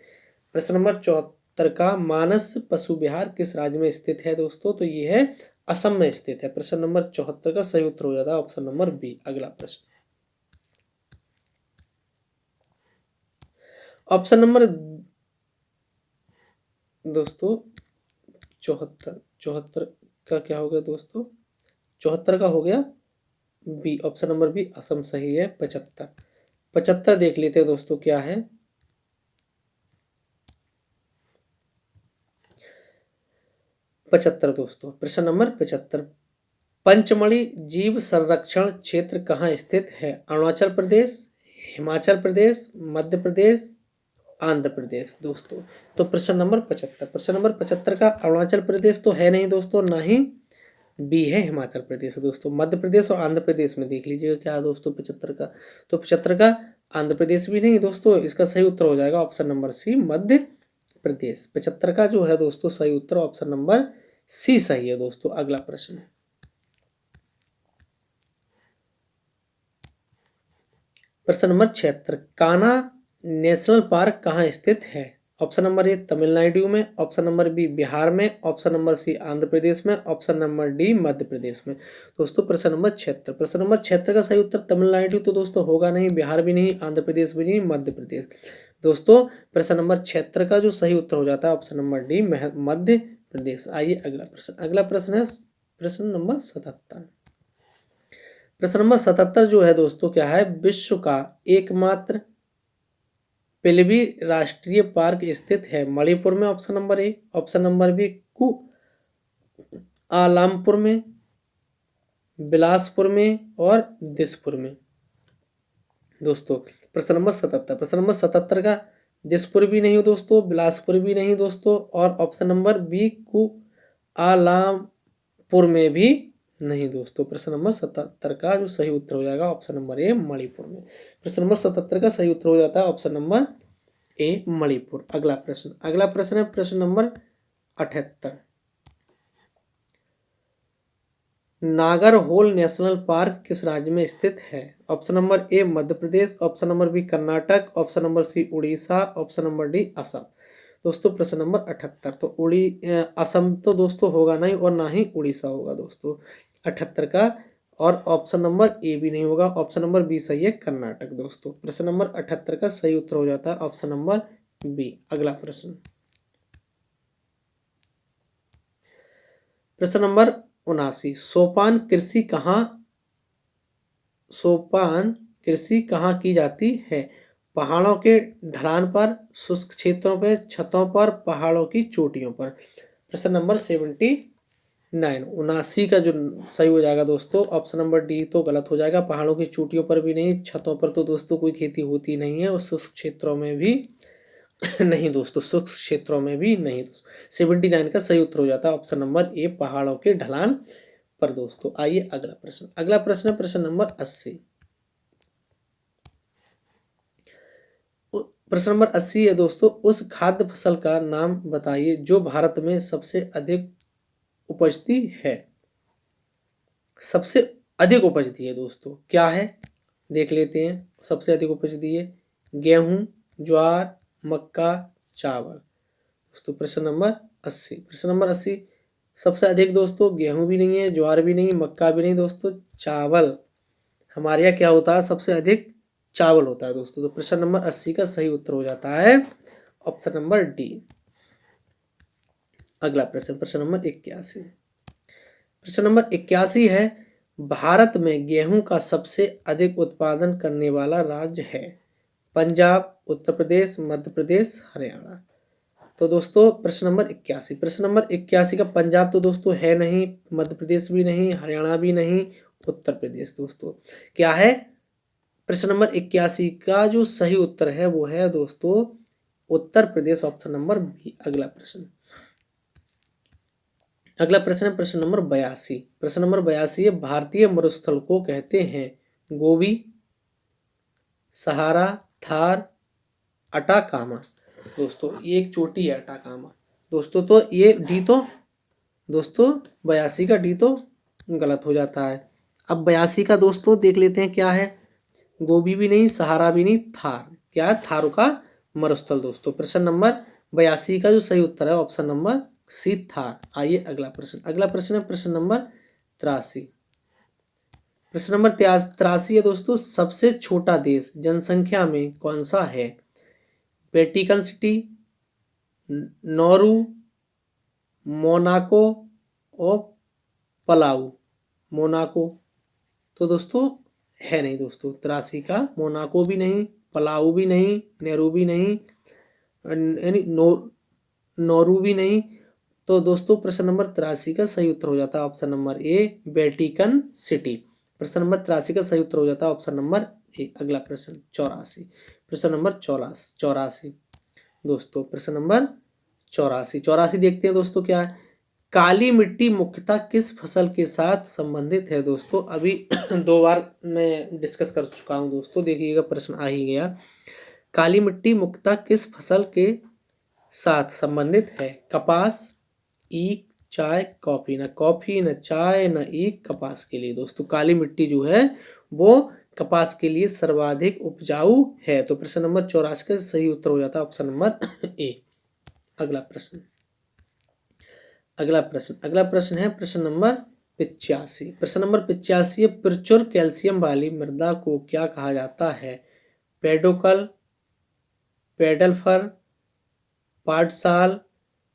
[SPEAKER 1] प्रश्न नंबर 74 का मानस पशु विहार किस राज्य में स्थित है दोस्तों? तो ये है असम में स्थित है। प्रश्न नंबर 74 का सही उत्तर हो जाता है ऑप्शन नंबर बी। अगला प्रश्न ऑप्शन नंबर दोस्तों 74 का क्या हो गया दोस्तों? 74 का हो गया B, option number B Assam सही है। 75 देख लेते हैं दोस्तों क्या है। 75 दोस्तों प्रश्न नंबर 75 पंचमढ़ी जीव संरक्षण क्षेत्र कहाँ स्थित है? अरुणाचल प्रदेश, हिमाचल प्रदेश, मध्य प्रदेश, आंध्र प्रदेश। दोस्तों तो प्रश्न नंबर 75 का अरुणाचल प्रदेश तो है नहीं दोस्तों, ना ही बी है हिमाचल प्रदेश। दोस्तों मध्य प्रदेश और आंध्र प्रदेश में देख लीजिएगा क्या है दोस्तों 75 का। तो 75 का आंध्र प्रदेश भी नहीं दोस्तों, इसका सही उत्तर हो जाएगा ऑप्शन नंबर सी मध्य प्रदेश। 75 का जो है दोस्तों सही उत्तर ऑप्शन नंबर सी सही है दोस्तों। अगला प्रश्न नंबर 76 कान्हा नेशनल पार्क कहाँ स्थित है? ऑप्शन नंबर ए तमिलनाडु में, ऑप्शन नंबर बी बिहार में, ऑप्शन नंबर सी आंध्र प्रदेश में, option number D Madhya Pradesh में। दोस्तों प्रश्न नंबर 76 का सही उत्तर तमिलनाडु तो दोस्तों होगा नहीं, बिहार भी नहीं, आंध्र प्रदेश भी नहीं, मध्य प्रदेश। दोस्तों प्रश्न नंबर 76 का जो सही उत्तर हो जाता है option number D Madhya Pradesh. आइए अगला प्रश्न है प्रश्न नंबर 77। प्रश्न नंबर 77 जो है दोस्तों क्या है? विश्व का एकमात्र पिलवी राष्ट्रीय पार्क स्थित है मणिपुर में, option number A, option number B Alampur में, बिलासपुर में और दिसपुर में। दोस्तों प्रश्न नंबर 77, प्रश्न नंबर 77 का दिसपुर भी नहीं हो दोस्तों, बिलासपुर भी नहीं दोस्तों, और ऑप्शन नंबर बी आलामपुर में भी नहीं दोस्तों। प्रश्न नंबर 77 का जो सही उत्तर हो जाएगा ऑप्शन नंबर ए मणिपुर में। प्रश्न नंबर 77 का सही उत्तर हो जाता है ऑप्शन नंबर ए मणिपुर। अगला प्रश्न है प्रश्न नंबर 78। नागरहोल नेशनल पार्क किस राज्य में स्थित है? Option number A Madhya Pradesh, option number B Karnataka, option number C Orissa, option number D Assam. दोस्तों प्रश्न नंबर 78, तो असम तो दोस्तों होगा नहीं और ना ही उड़ीसा होगा दोस्तों 78 का, और ऑप्शन नंबर ए भी नहीं होगा, ऑप्शन नंबर बी सही है कर्नाटक। दोस्तों प्रश्न नंबर 78 का सही उत्तर हो जाता है ऑप्शन नंबर बी। अगला प्रश्न, प्रश्न नंबर 79। सोपान कृषि कहाँ की जाती है? पहाड़ों के ढलान पर, शुष्क क्षेत्रों पर, छतों पर, पहाड़ों की चोटियों पर। प्रश्न नंबर 79, 79 का जो सही हो जाएगा दोस्तों ऑप्शन नंबर डी तो गलत हो जाएगा। पहाड़ों की चोटियों पर भी नहीं, छतों पर तो दोस्तों कोई खेती होती नहीं है, और शुष्क क्षेत्रों में भी नहीं दोस्तों, शुष्क क्षेत्रों में भी नहीं दोस्तों। 79 का सही उत्तर हो जाता है ऑप्शन नंबर ए पहाड़ों के ढलान पर। दोस्तों आइए अगला प्रश्न है प्रश्न नंबर 80। प्रश्न नंबर 80 है दोस्तों, उस खाद्य फसल का नाम बताइए जो भारत में सबसे अधिक उपजती है। सबसे अधिक उपजती है दोस्तों क्या है, देख लेते हैं। सबसे अधिक उपजती है गेहूं, ज्वार, मक्का, चावल। दोस्तों प्रश्न नंबर 80, प्रश्न नंबर 80 सबसे अधिक दोस्तों गेहूं भी नहीं है, ज्वार भी नहीं, मक्का भी नहीं दोस्तों, चावल। हमारे यहाँ क्या होता है, सबसे अधिक चावल होता है दोस्तों। तो प्रश्न नंबर 80 का सही उत्तर हो जाता है ऑप्शन नंबर डी। अगला प्रश्न नंबर 81। प्रश्न नंबर 81 है, भारत में गेहूं का सबसे अधिक उत्पादन करने वाला राज्य है? पंजाब, उत्तर प्रदेश, मध्य प्रदेश, हरियाणा। तो दोस्तों प्रश्न नंबर 81, प्रश्न नंबर 81 का पंजाब तो दोस्तों है नहीं, मध्य प्रदेश भी नहीं, हरियाणा भी नहीं, उत्तर प्रदेश दोस्तों क्या है। प्रश्न नंबर 81 का जो सही उत्तर है वो है दोस्तों Uttar Pradesh, option number B. अगला प्रश्न है प्रश्न नंबर 82। प्रश्न नंबर 82 है, भारतीय मरुस्थल को कहते हैं? गोबी, सहारा, थार, अटाकामा। दोस्तों ये एक चोटी है अटाकामा दोस्तों, तो ये डी तो दोस्तों 82 का डी तो गलत हो जाता है। अब 82 का दोस्तों देख लेते हैं क्या है, गोबी भी नहीं, सहारा भी नहीं, थार। क्या है, थार का मरुस्थल दोस्तों। प्रश्न नंबर 82 का जो सही उत्तर है ऑप्शन नंबर सी थार। आइए अगला प्रश्न है प्रश्न नंबर 83। प्रश्न नंबर 83 है दोस्तों, सबसे छोटा देश जनसंख्या में कौन सा है? वेटिकन सिटी, नौरू, मोनाको और पलाऊ। मोनाको तो दोस्तों है नहीं दोस्तों 83 का, मोनाको भी नहीं, पलाऊ भी नहीं, नेहरू भी नहीं, यानी नौरू भी नहीं। तो दोस्तों प्रश्न नंबर 83 का सही उत्तर हो जाता है ऑप्शन नंबर ए वेटिकन सिटी। प्रश्न नंबर 83 का सही उत्तर हो जाता है ऑप्शन नंबर ए। अगला प्रश्न 84। प्रश्न नंबर 84 दोस्तों, प्रश्न नंबर 84 देखते हैं दोस्तों क्या है। काली मिट्टी मुख्यतः किस फसल के साथ संबंधित है? दोस्तों अभी 2 बार मैं डिस्कस कर चुका हूं दोस्तों, देखिएगा प्रश्न आ ही गया। काली मिट्टी मुख्यतः किस फसल के साथ संबंधित है? कपास, ईख, चाय, कॉफी। न कॉफी, न चाय, न ईख, कपास के लिए दोस्तों काली मिट्टी जो है वो कपास के लिए सर्वाधिक उपजाऊ है। तो प्रश्न नंबर 84 का सही उत्तर हो जाता है ऑप्शन नंबर ए। अगला प्रश्न है प्रश्न नंबर 85। प्रश्न नंबर 85 प्रचुर कैल्शियम वाली मृदा को क्या कहा जाता है? पेडोकल, पेडलफर, पाटसाल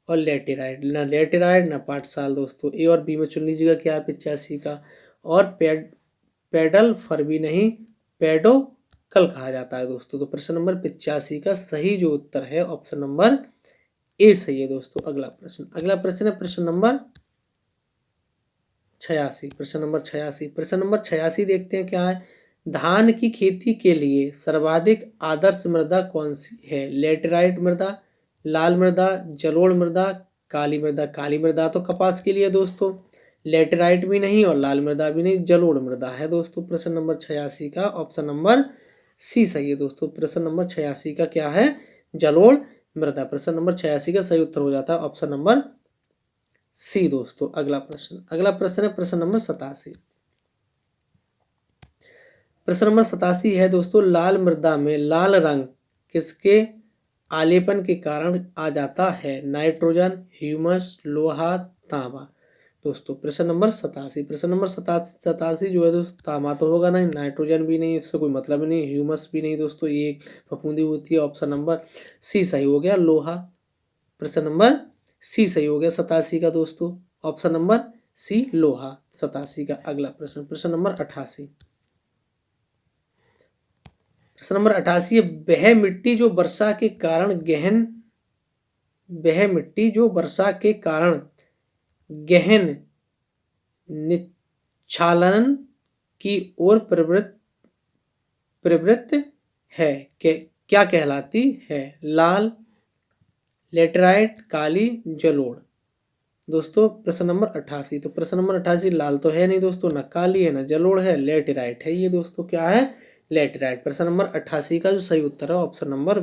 [SPEAKER 1] और लेटेराइड। ना लेटेराइड ना पाटसाल दोस्तों, ए और बी में चुन लीजिएगा क्या है 85 का। और पेडलफर भी नहीं, पेडोकल कहा जाता है दोस्तों। तो प्रश्न नंबर 85 का सही जो उत्तर है ऑप्शन नंबर ए सही है दोस्तों। अगला प्रश्न है प्रश्न नंबर 86, प्रश्न नंबर 86। प्रश्न नंबर 86 देखते हैं क्या है। धान की खेती के लिए सर्वाधिक आदर्श मृदा कौन सी है। लेटेराइट मृदा, लाल मृदा, जलोढ़ मृदा, काली मृदा। काली मृदा तो कपास के लिए दोस्तों, लेटेराइट भी नहीं और लाल मृदा भी नहीं, जलोढ़ मृदा है दोस्तों। प्रश्न नंबर 86 का ऑप्शन नंबर सी सही है दोस्तों। प्रश्न नंबर 86 का क्या है, जलोढ़ मृदा। प्रश्न नंबर 86 का सही उत्तर हो जाता है ऑप्शन नंबर सी दोस्तों। अगला प्रश्न है प्रश्न नंबर 87। प्रश्न नंबर 87 है दोस्तों, लाल मृदा में लाल रंग किसके आलेपन के कारण आ जाता है। नाइट्रोजन, ह्यूमस, लोहा, तांबा। दोस्तों प्रश्न नंबर 87, प्रश्न नंबर 87 जो है दोस्तों, तांबा तो होगा नहीं, नाइट्रोजन भी नहीं, इससे कोई मतलब नहीं, ह्यूमस भी नहीं दोस्तों, ये एक फफूंदी होती है। ऑप्शन नंबर सी सही हो गया, लोहा। प्रश्न नंबर सी सही हो गया 87 का दोस्तों, ऑप्शन नंबर सी लोहा 87 का। अगला प्रश्न नंबर 88। प्रश्न नंबर 88 है, वह मिट्टी जो वर्षा के कारण गहन निच्छालन की ओर प्रवृत्त है, क्या कहलाती है। लाल, लेटेराइट, काली, जलोढ़। दोस्तों प्रश्न नंबर 88, तो प्रश्न नंबर 88 लाल तो है नहीं दोस्तों, ना काली है ना जलोढ़ है, लेटेराइट है ये दोस्तों, क्या है, लेटेराइट। प्रश्न नंबर 88 का जो सही उत्तर है ऑप्शन नंबर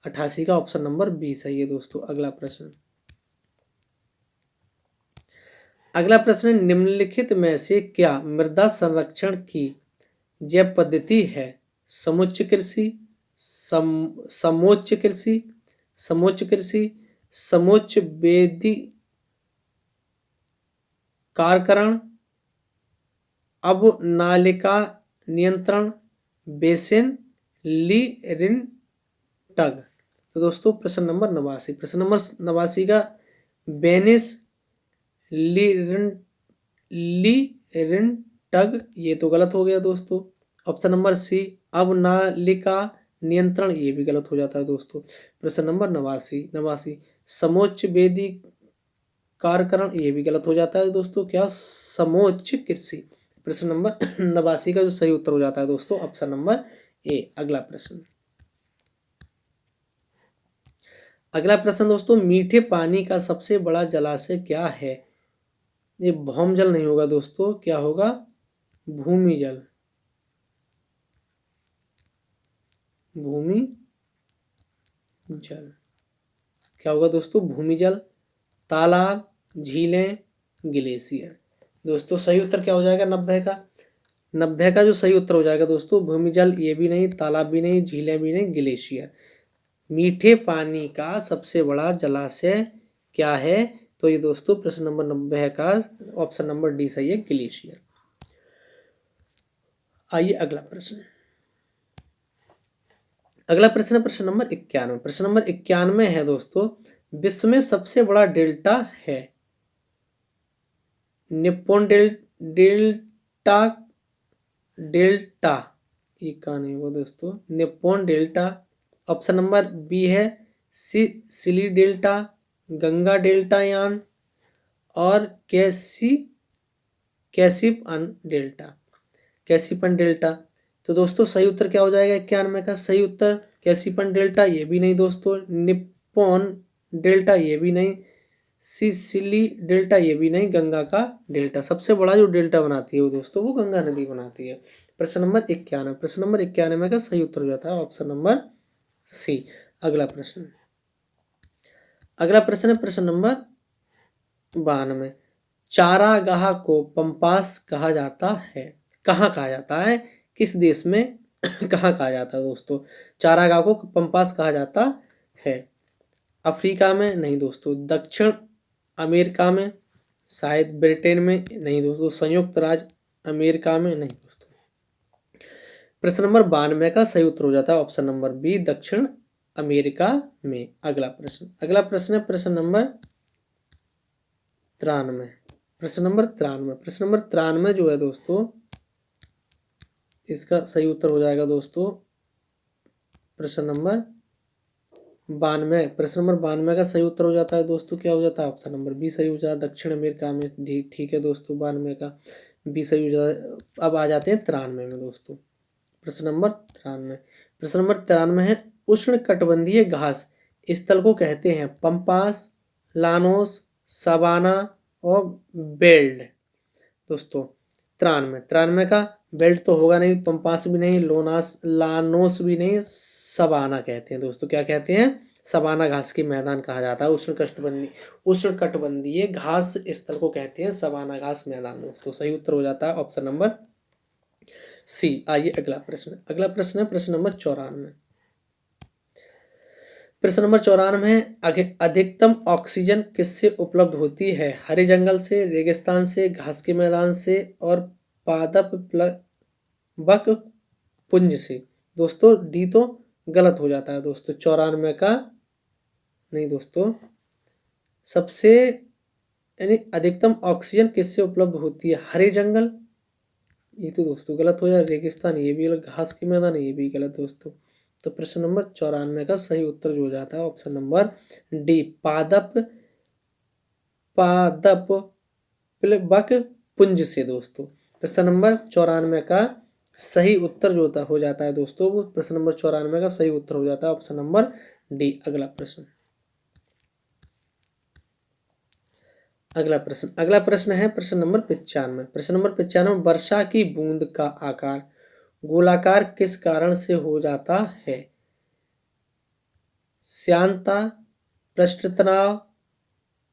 [SPEAKER 1] 88 का ऑप्शन नंबर बी सही है दोस्तों। अगला प्रश्न निम्नलिखित में से क्या मृदा संरक्षण की जैव पद्धति है। समोच्च कृषि, समोच्च कृषि, समोच्च वेदीकरण, अवनालिका नियंत्रण, बेसिन लिरिंटग। तो दोस्तों प्रश्न नंबर 89, प्रश्न नंबर 89 का बेनिस लिरिंटग ये तो गलत हो गया दोस्तों। ऑप्शन नंबर सी अवनालिका नियंत्रण ये भी गलत हो जाता है दोस्तों। प्रश्न नंबर 89 समोच्च वेदीकरण ये भी गलत हो जाता है दोस्तों, क्या, समोच्च कृषि। प्रश्न नंबर 89 का जो सही उत्तर हो जाता है दोस्तों ऑप्शन नंबर ए। अगला प्रश्न दोस्तों, मीठे पानी का सबसे बड़ा जलाशय क्या है। ये भौम जल नहीं होगा दोस्तों, क्या होगा, भूमि जल। क्या होगा दोस्तों, भूमि जल। तालाब, झीलें, ग्लेशियर। दोस्तों सही उत्तर क्या हो जाएगा 90 का जो सही उत्तर हो जाएगा दोस्तों, भूमि जल ये भी नहीं, तालाब भी नहीं, झीलें भी नहीं, ग्लेशियर। मीठे पानी का सबसे बड़ा जलाशय क्या है, तो ये दोस्तों प्रश्न नंबर 90 का ऑप्शन नंबर डी सही है, ग्लेशियर। आइए अगला प्रश्न प्रश्न नंबर 91। प्रश्न नंबर 91 है दोस्तों, विश्व में सबसे बड़ा डेल्टा है। निप्पॉन डेल्टा ये कहाँ नहीं हुआ दोस्तों, Nippon delta. Option number B है सिली डेल्टा, गंगा डेल्टायान और कैसिपन डेल्टा। तो दोस्तों सही उत्तर क्या हो जाएगा 91 का सही उत्तर, कैसिपन डेल्टा ये भी नहीं दोस्तों, निप्पॉन डेल्टा ये भी नहीं, सिसिली डेल्टा ये भी नहीं, गंगा का डेल्टा। सबसे बड़ा जो डेल्टा बनाती है वो दोस्तों वो गंगा नदी बनाती है। प्रश्न नंबर 91 का सही उत्तर हो जाता है ऑप्शन नंबर सी। अगला प्रश्न है प्रश्न नंबर 92। चारागाह को पंपास कहा जाता है, कहाँ कहा जाता है, किस देश में कहाँ कहा जाता है दोस्तों। चारागाह को पंपास कहा जाता है, अफ्रीका में नहीं दोस्तों, दक्षिण अमेरिका में, शायद ब्रिटेन में नहीं दोस्तों, संयुक्त राज्य अमेरिका में नहीं दोस्तों। प्रश्न नंबर 92 का सही उत्तर हो जाता है ऑप्शन नंबर बी, दक्षिण अमेरिका में। अगला प्रश्न है प्रश्न नंबर 93। प्रश्न नंबर 93 जो है दोस्तों, इसका सही उत्तर हो जाएगा दोस्तों प्रश्न नंबर 92। प्रश्न नंबर 92 का सही उत्तर हो जाता है दोस्तों, क्या हो जाता है? ऑप्शन नंबर बी सही हो जाता है, दक्षिण अमेरिका में। ठीक है दोस्तों, 92 का बी सही हो जाता है। अब आ जाते हैं 93 में दोस्तों। प्रश्न नंबर 93। प्रश्न नंबर 93 है, उष्ण कटिबंधीय घास स्थल को कहते हैं पंपास, लानोस, सवाना और बेल्ट। दोस्तों 93 का बेल्ट तो होगा नहीं, पंपास भी नहीं, लोनास लानोस भी नहीं, सवाना कहते हैं दोस्तों। क्या कहते हैं? सवाना घास के मैदान कहा जाता है। उष्ण कटिबंधीय घास स्थल को कहते हैं सवाना घास मैदान दोस्तों। सही उत्तर हो जाता है ऑप्शन नंबर सी। आइए अगला प्रश्न। अगला प्रश्न है प्रश्न नंबर 94। प्रश्न नंबर 94 है, अधिकतम ऑक्सीजन किससे उपलब्ध होती है? हरे जंगल से, रेगिस्तान से, घास के मैदान से और पादप बक पुंज से। दोस्तों डी तो गलत हो जाता है दोस्तों, 94 का नहीं दोस्तों। सबसे यानी अधिकतम ऑक्सीजन किससे उपलब्ध होती है? हरे जंगल, ये तो दोस्तों गलत हो जाए। रेगिस्तान ये भी गलत, घास के मैदान ये भी गलत दोस्तों। तो प्रश्न नंबर 94 का सही उत्तर जो हो जाता है ऑप्शन नंबर डी, पादप बक पुंज से दोस्तों। प्रश्न नंबर 94 का सही उत्तर जो होता हो जाता है दोस्तों, वो प्रश्न नंबर 94 का सही उत्तर हो जाता है ऑप्शन नंबर डी। अगला प्रश्न। अगला प्रश्न है प्रश्न नंबर 95। प्रश्न नंबर 95, वर्षा की बूंद का आकार गोलाकार किस कारण से हो जाता है? श्यानता, पृष्ठ तनाव,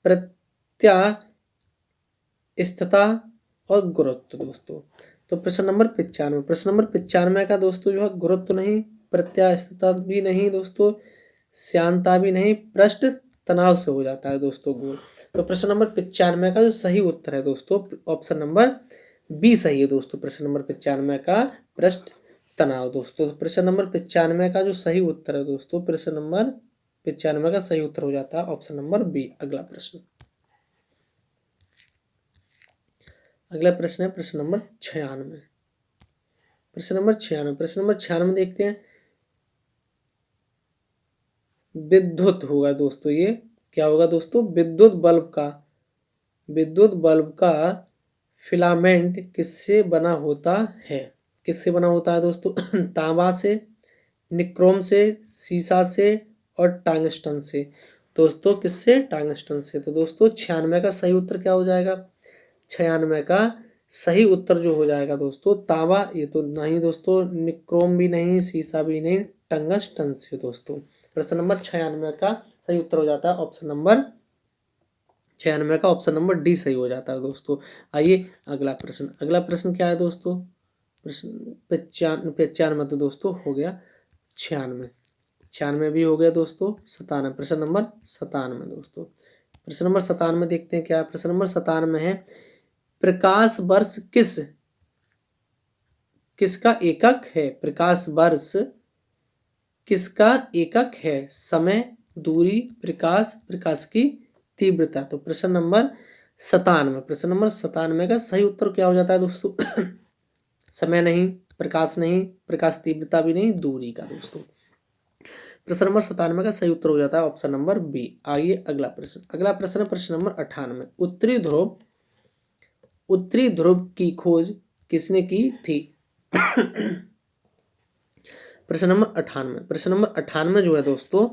[SPEAKER 1] प्रत्यास्थता और गुरुत्व दोस्तों। तो प्रश्न नंबर 95, प्रश्न नंबर 95 का दोस्तों जो है गुरुत्व नहीं, प्रत्यास्थता भी नहीं दोस्तों, श्यानता भी नहीं, पृष्ठ तनाव से हो जाता है दोस्तों गोल। तो प्रश्न नंबर 95 का जो सही उत्तर है दोस्तों ऑप्शन नंबर बी सही है दोस्तों। प्रश्न नंबर 95 का पृष्ठ तनाव दोस्तों। प्रश्न नंबर 95 का जो सही उत्तर है दोस्तों, प्रश्न नंबर 95 का सही उत्तर हो जाता है ऑप्शन नंबर बी। अगला प्रश्न। अगला प्रश्न है प्रश्न नंबर 96। प्रश्न नंबर 96, प्रश्न नंबर 96 देखते हैं। विद्युत होगा दोस्तों, ये क्या होगा दोस्तों? विद्युत बल्ब का फिलामेंट किससे बना होता है? किससे बना होता है दोस्तों? तांबा से, निक्रोम से, सीसा से और टंगस्टन से। दोस्तों किससे? टंगस्टन से। तो दोस्तों 96 का सही उत्तर क्या हो जाएगा? 96 का सही उत्तर जो हो जाएगा दोस्तों तांबा, ये तो नहीं दोस्तों, निक्रोम भी नहीं, सीसा भी नहीं, टंगस्टन से दोस्तों। प्रश्न नंबर 96 का सही उत्तर हो जाता है ऑप्शन नंबर 96 का ऑप्शन नंबर डी सही हो जाता है दोस्तों। आइए अगला प्रश्न। अगला प्रश्न क्या है दोस्तों? प्रश्न 95 तो दोस्तों हो गया, 96 भी हो गया दोस्तों, 97। प्रश्न नंबर 97 दोस्तों। प्रश्न नंबर 97 देखते हैं क्या है। प्रश्न नंबर 97 है, प्रकाश वर्ष किसका एकक है? प्रकाश वर्ष किसका एकक है? समय, दूरी, प्रकाश की तीव्रता। तो प्रश्न नंबर 97 का सही उत्तर क्या हो जाता है दोस्तों? समय नहीं, प्रकाश नहीं, प्रकाश तीव्रता भी नहीं, दूरी का दोस्तों। प्रश्न नंबर 97 का सही उत्तर हो जाता है ऑप्शन नंबर बी। आइए अगला प्रश्न। अगला प्रश्न है प्रश्न नंबर 98। उत्तरी ध्रुव की खोज किसने की थी? प्रश्न नंबर 98। प्रश्न नंबर 98 जो है दोस्तों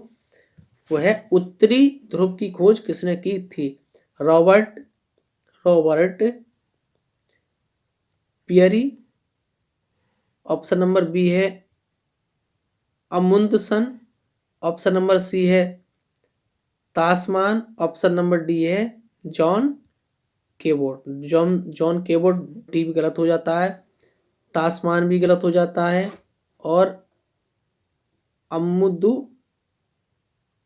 [SPEAKER 1] वो है, उत्तरी ध्रुव की खोज किसने की थी? Robert Peary. Option number B है अमुंदसन। ऑप्शन नंबर सी है तासमान। ऑप्शन नंबर डी है जॉन केबोट डी भी गलत हो जाता है, तासमान भी गलत हो जाता है और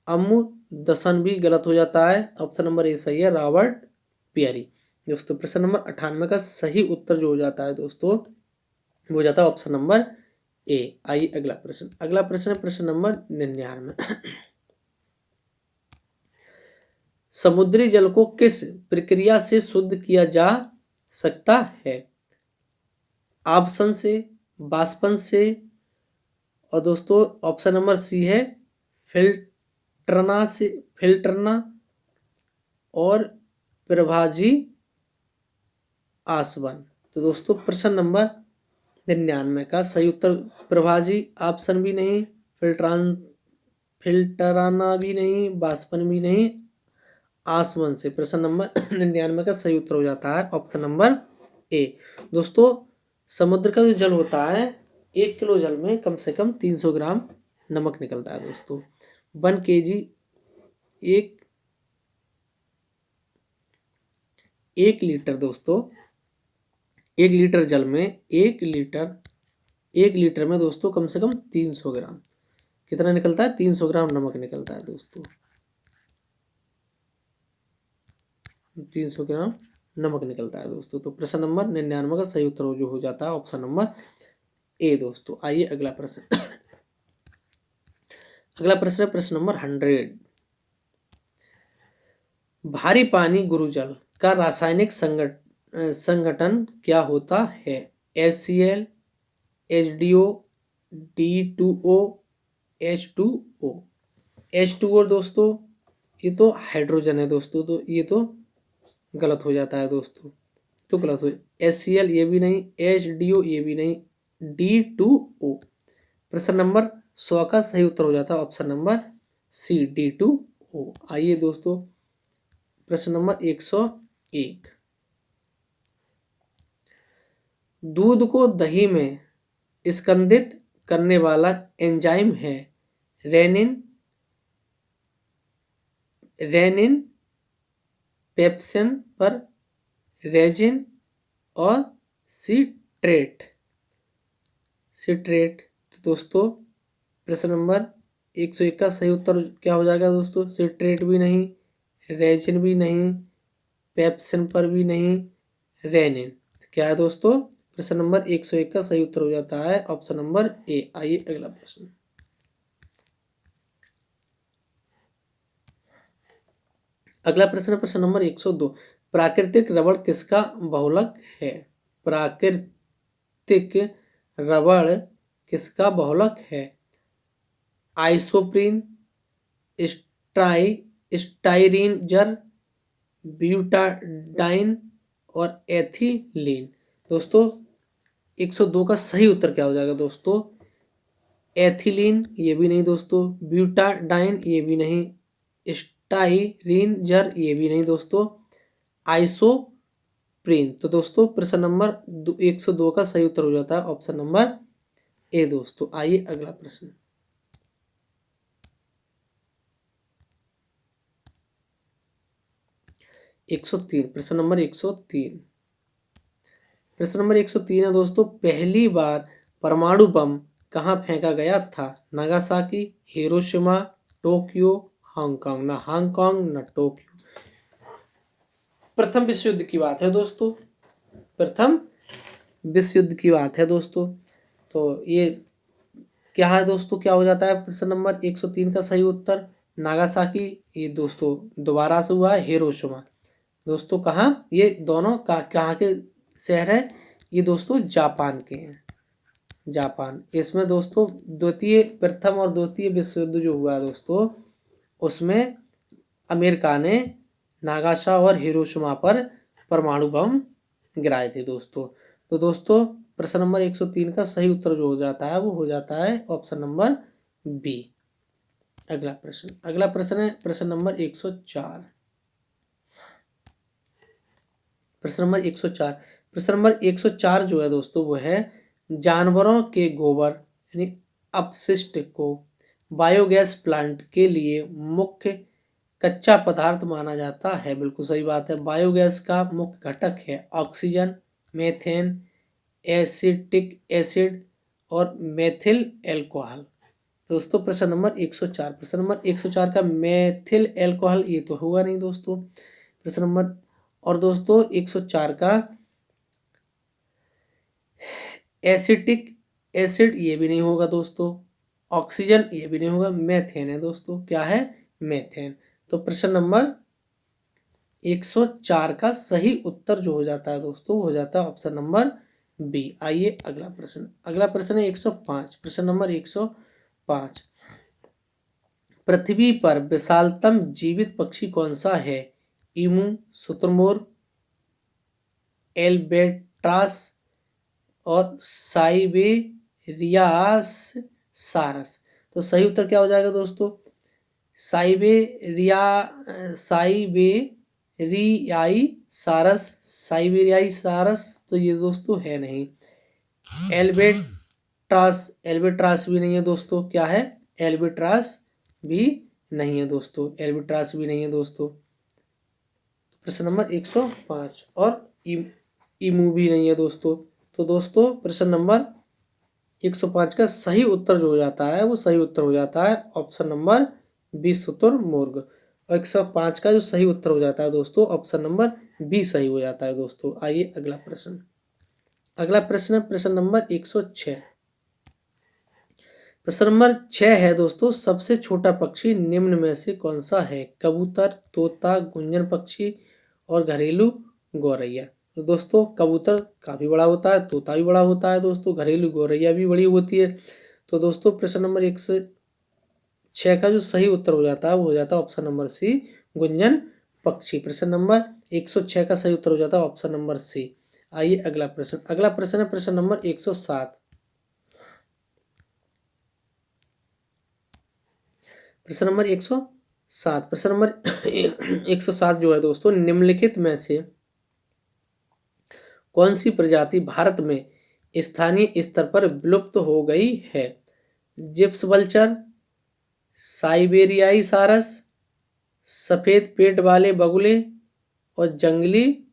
[SPEAKER 1] अमुदसन भी गलत हो जाता है। ऑप्शन नंबर ए सही है, रॉबर्ट पियरी दोस्तों। प्रश्न नंबर 98 का सही उत्तर जो हो जाता है दोस्तों वो हो जाता है ऑप्शन नंबर ए। आइए अगला प्रश्न। अगला प्रश्न है प्रश्न नंबर 99। समुद्री जल को किस प्रक्रिया से शुद्ध किया जा सकता है? आपसन से, वाष्पन से और दोस्तों ऑप्शन नंबर सी है फिल्टरना और प्रभाजी आसवन। तो दोस्तों प्रश्न नंबर 99 का सही उत्तर प्रभाजी ऑप्शन भी नहीं, फिल्टराना भी नहीं, बाष्पन भी नहीं, आसवन से प्रश्न नंबर 99 का सही उत्तर हो जाता है ऑप्शन नंबर ए। दोस्तों समुद्र का जो जल होता है 1 किलो जल में कम से कम 300 ग्राम नमक निकलता है दोस्तों। 1 kg एक लीटर दोस्तों, 1 लीटर जल में 1 लीटर में दोस्तों कम से कम 300 ग्राम कितना निकलता है, 300 ग्राम नमक निकलता है दोस्तों। 300 ग्राम नमक निकलता है दोस्तों। तो प्रश्न नंबर 99 का सही उत्तर जो हो जाता है ऑप्शन नंबर ए दोस्तों। आइए अगला प्रश्न अगला प्रश्न है प्रश्न नंबर 100। भारी पानी गुरुजल का रासायनिक संगठन क्या होता है? HCl, HDO, D2O, H2O। H2O दोस्तों ये तो हाइड्रोजन है दोस्तों, तो ये तो गलत हो जाता है दोस्तों, तो गलत हो। HCl ये भी नहीं, HDO ये भी नहीं, D2O। प्रश्न नंबर 100 का सही उत्तर हो जाता है ऑप्शन नंबर सी, D2O। आइए दोस्तों प्रश्न नंबर 101। दूध को दही में स्कंदित करने वाला एंजाइम है रेनिन, पेप्सिन पर रेजिन और सिट्रेट। तो दोस्तों प्रश्न नंबर 101 का सही उत्तर क्या हो जाएगा दोस्तों? सिट्रेट भी नहीं, रेजिन भी नहीं, पेप्सिन पर भी नहीं, रेनिन। क्या है दोस्तों? प्रश्न नंबर 101 का सही उत्तर हो जाता है ऑप्शन नंबर ए। आइए अगला प्रश्न प्रश्न नंबर 102। प्राकृतिक रबड़ किसका बहुलक है? प्राकृतिक रबड़ किसका बहुलक है? आइसोप्रीन, स्टाइरीनजर, ब्यूटाडाइन और एथिलीन। दोस्तों 102 का सही उत्तर क्या हो जाएगा दोस्तों? एथिलीन ये भी नहीं दोस्तों, ब्यूटाडाइन ये भी नहीं, स्टाइरीनजर ये भी नहीं दोस्तों, आइसोप्रीन। तो दोस्तों प्रश्न नंबर 102 का सही उत्तर हो जाता है ऑप्शन नंबर ए दोस्तों। आइए अगला प्रश्न 103। प्रश्न नंबर 103 है दोस्तों। पहली बार परमाणु बम कहाँ फेंका गया था? Nagasaki, Hiroshima, Tokyo, Hong Kong. ना हांगकांग ना टोक्यो। प्रथम विश्व युद्ध की बात है दोस्तों, प्रथम विश्व युद्ध की बात है दोस्तों। तो ये क्या है दोस्तों, क्या हो जाता है प्रश्न नंबर 103 का सही उत्तर? नागासाकी ये दोस्तों दोबारा से हुआ है, हिरोशिमा दोस्तों कहाँ, ये दोनों कहाँ के शहर है? ये दोस्तों जापान के हैं, जापान। इसमें दोस्तों प्रथम और द्वितीय विश्व युद्ध जो हुआ दोस्तों उसमें अमेरिका ने नागासा और हिरोशिमा पर परमाणु बम गिराए थे दोस्तों। तो दोस्तों प्रश्न नंबर 103 का सही उत्तर जो हो जाता है वो हो जाता है ऑप्शन नंबर बी। अगला प्रश्न है प्रश्न नंबर 104। प्रश्न नंबर 104। प्रश्न नंबर 104 जो है दोस्तों वो है जानवरों के गोबर यानी अपशिष्ट को बायोगैस प्लांट के लिए मुख्य कच्चा पदार्थ माना जाता है। बिल्कुल सही बात है। बायोगैस का मुख्य घटक है ऑक्सीजन, मेथेन, एसिटिक एसिड और मेथिल एल्कोहल। दोस्तों प्रश्न नंबर 104। प्रश्न नंबर 104 का मेथिल एल्कोहल ये तो हुआ नहीं दोस्तों। प्रश्न नंबर और दोस्तों 104 का एसिटिक एसिड ये भी नहीं होगा दोस्तों, ऑक्सीजन ये भी नहीं होगा, मेथेन है दोस्तों। क्या है? मेथेन। तो प्रश्न नंबर 104 का सही उत्तर जो हो जाता है दोस्तों वो हो जाता है ऑप्शन नंबर बी। आइए अगला प्रश्न है 105। प्रश्न नंबर 105। पृथ्वी पर विशालतम जीवित पक्षी कौन सा है? ईमू, शुतुरमुर्ग, एल्बेट्रास और साइबेरियास सारस। तो सही उत्तर क्या हो जाएगा दोस्तों? साइबेरियाई सारस। तो ये दोस्तों है नहीं। एल्बेट्रास भी नहीं है दोस्तों। क्या है? एल्बेट्रास भी नहीं है दोस्तों। प्रश्न नंबर 105 और ईमू भी नहीं है दोस्तों। तो दोस्तों प्रश्न नंबर 105 का सही उत्तर जो हो जाता है वो सही उत्तर हो जाता है ऑप्शन नंबर बी, शुतुरमुर्ग। और 105 का जो सही उत्तर हो जाता है दोस्तों ऑप्शन नंबर बी सही हो जाता है दोस्तों। आइए अगला प्रश्न है प्रश्न नंबर 106। प्रश्न नंबर 6 है दोस्तों, सबसे छोटा पक्षी निम्न में से कौन सा है? कबूतर, तोता, गुंजन पक्षी और घरेलू गौरैया। तो दोस्तों कबूतर काफ़ी बड़ा होता है, तोता भी बड़ा होता है दोस्तों, घरेलू गौरैया भी बड़ी होती है। तो दोस्तों प्रश्न नंबर 106 का जो सही उत्तर हो जाता है वो हो जाता है ऑप्शन नंबर सी, गुंजन पक्षी। प्रश्न नंबर 106 का सही उत्तर हो जाता है ऑप्शन नंबर सी। आइए अगला प्रश्न है प्रश्न नंबर 107। प्रश्न नंबर 107 प्रश्न नंबर 107 जो है दोस्तों, निम्नलिखित में से कौन सी प्रजाति भारत में स्थानीय स्तर पर विलुप्त हो गई है? जिप्स वल्चर, साइबेरियाई सारस, सफेद पेट वाले बगुले और जंगली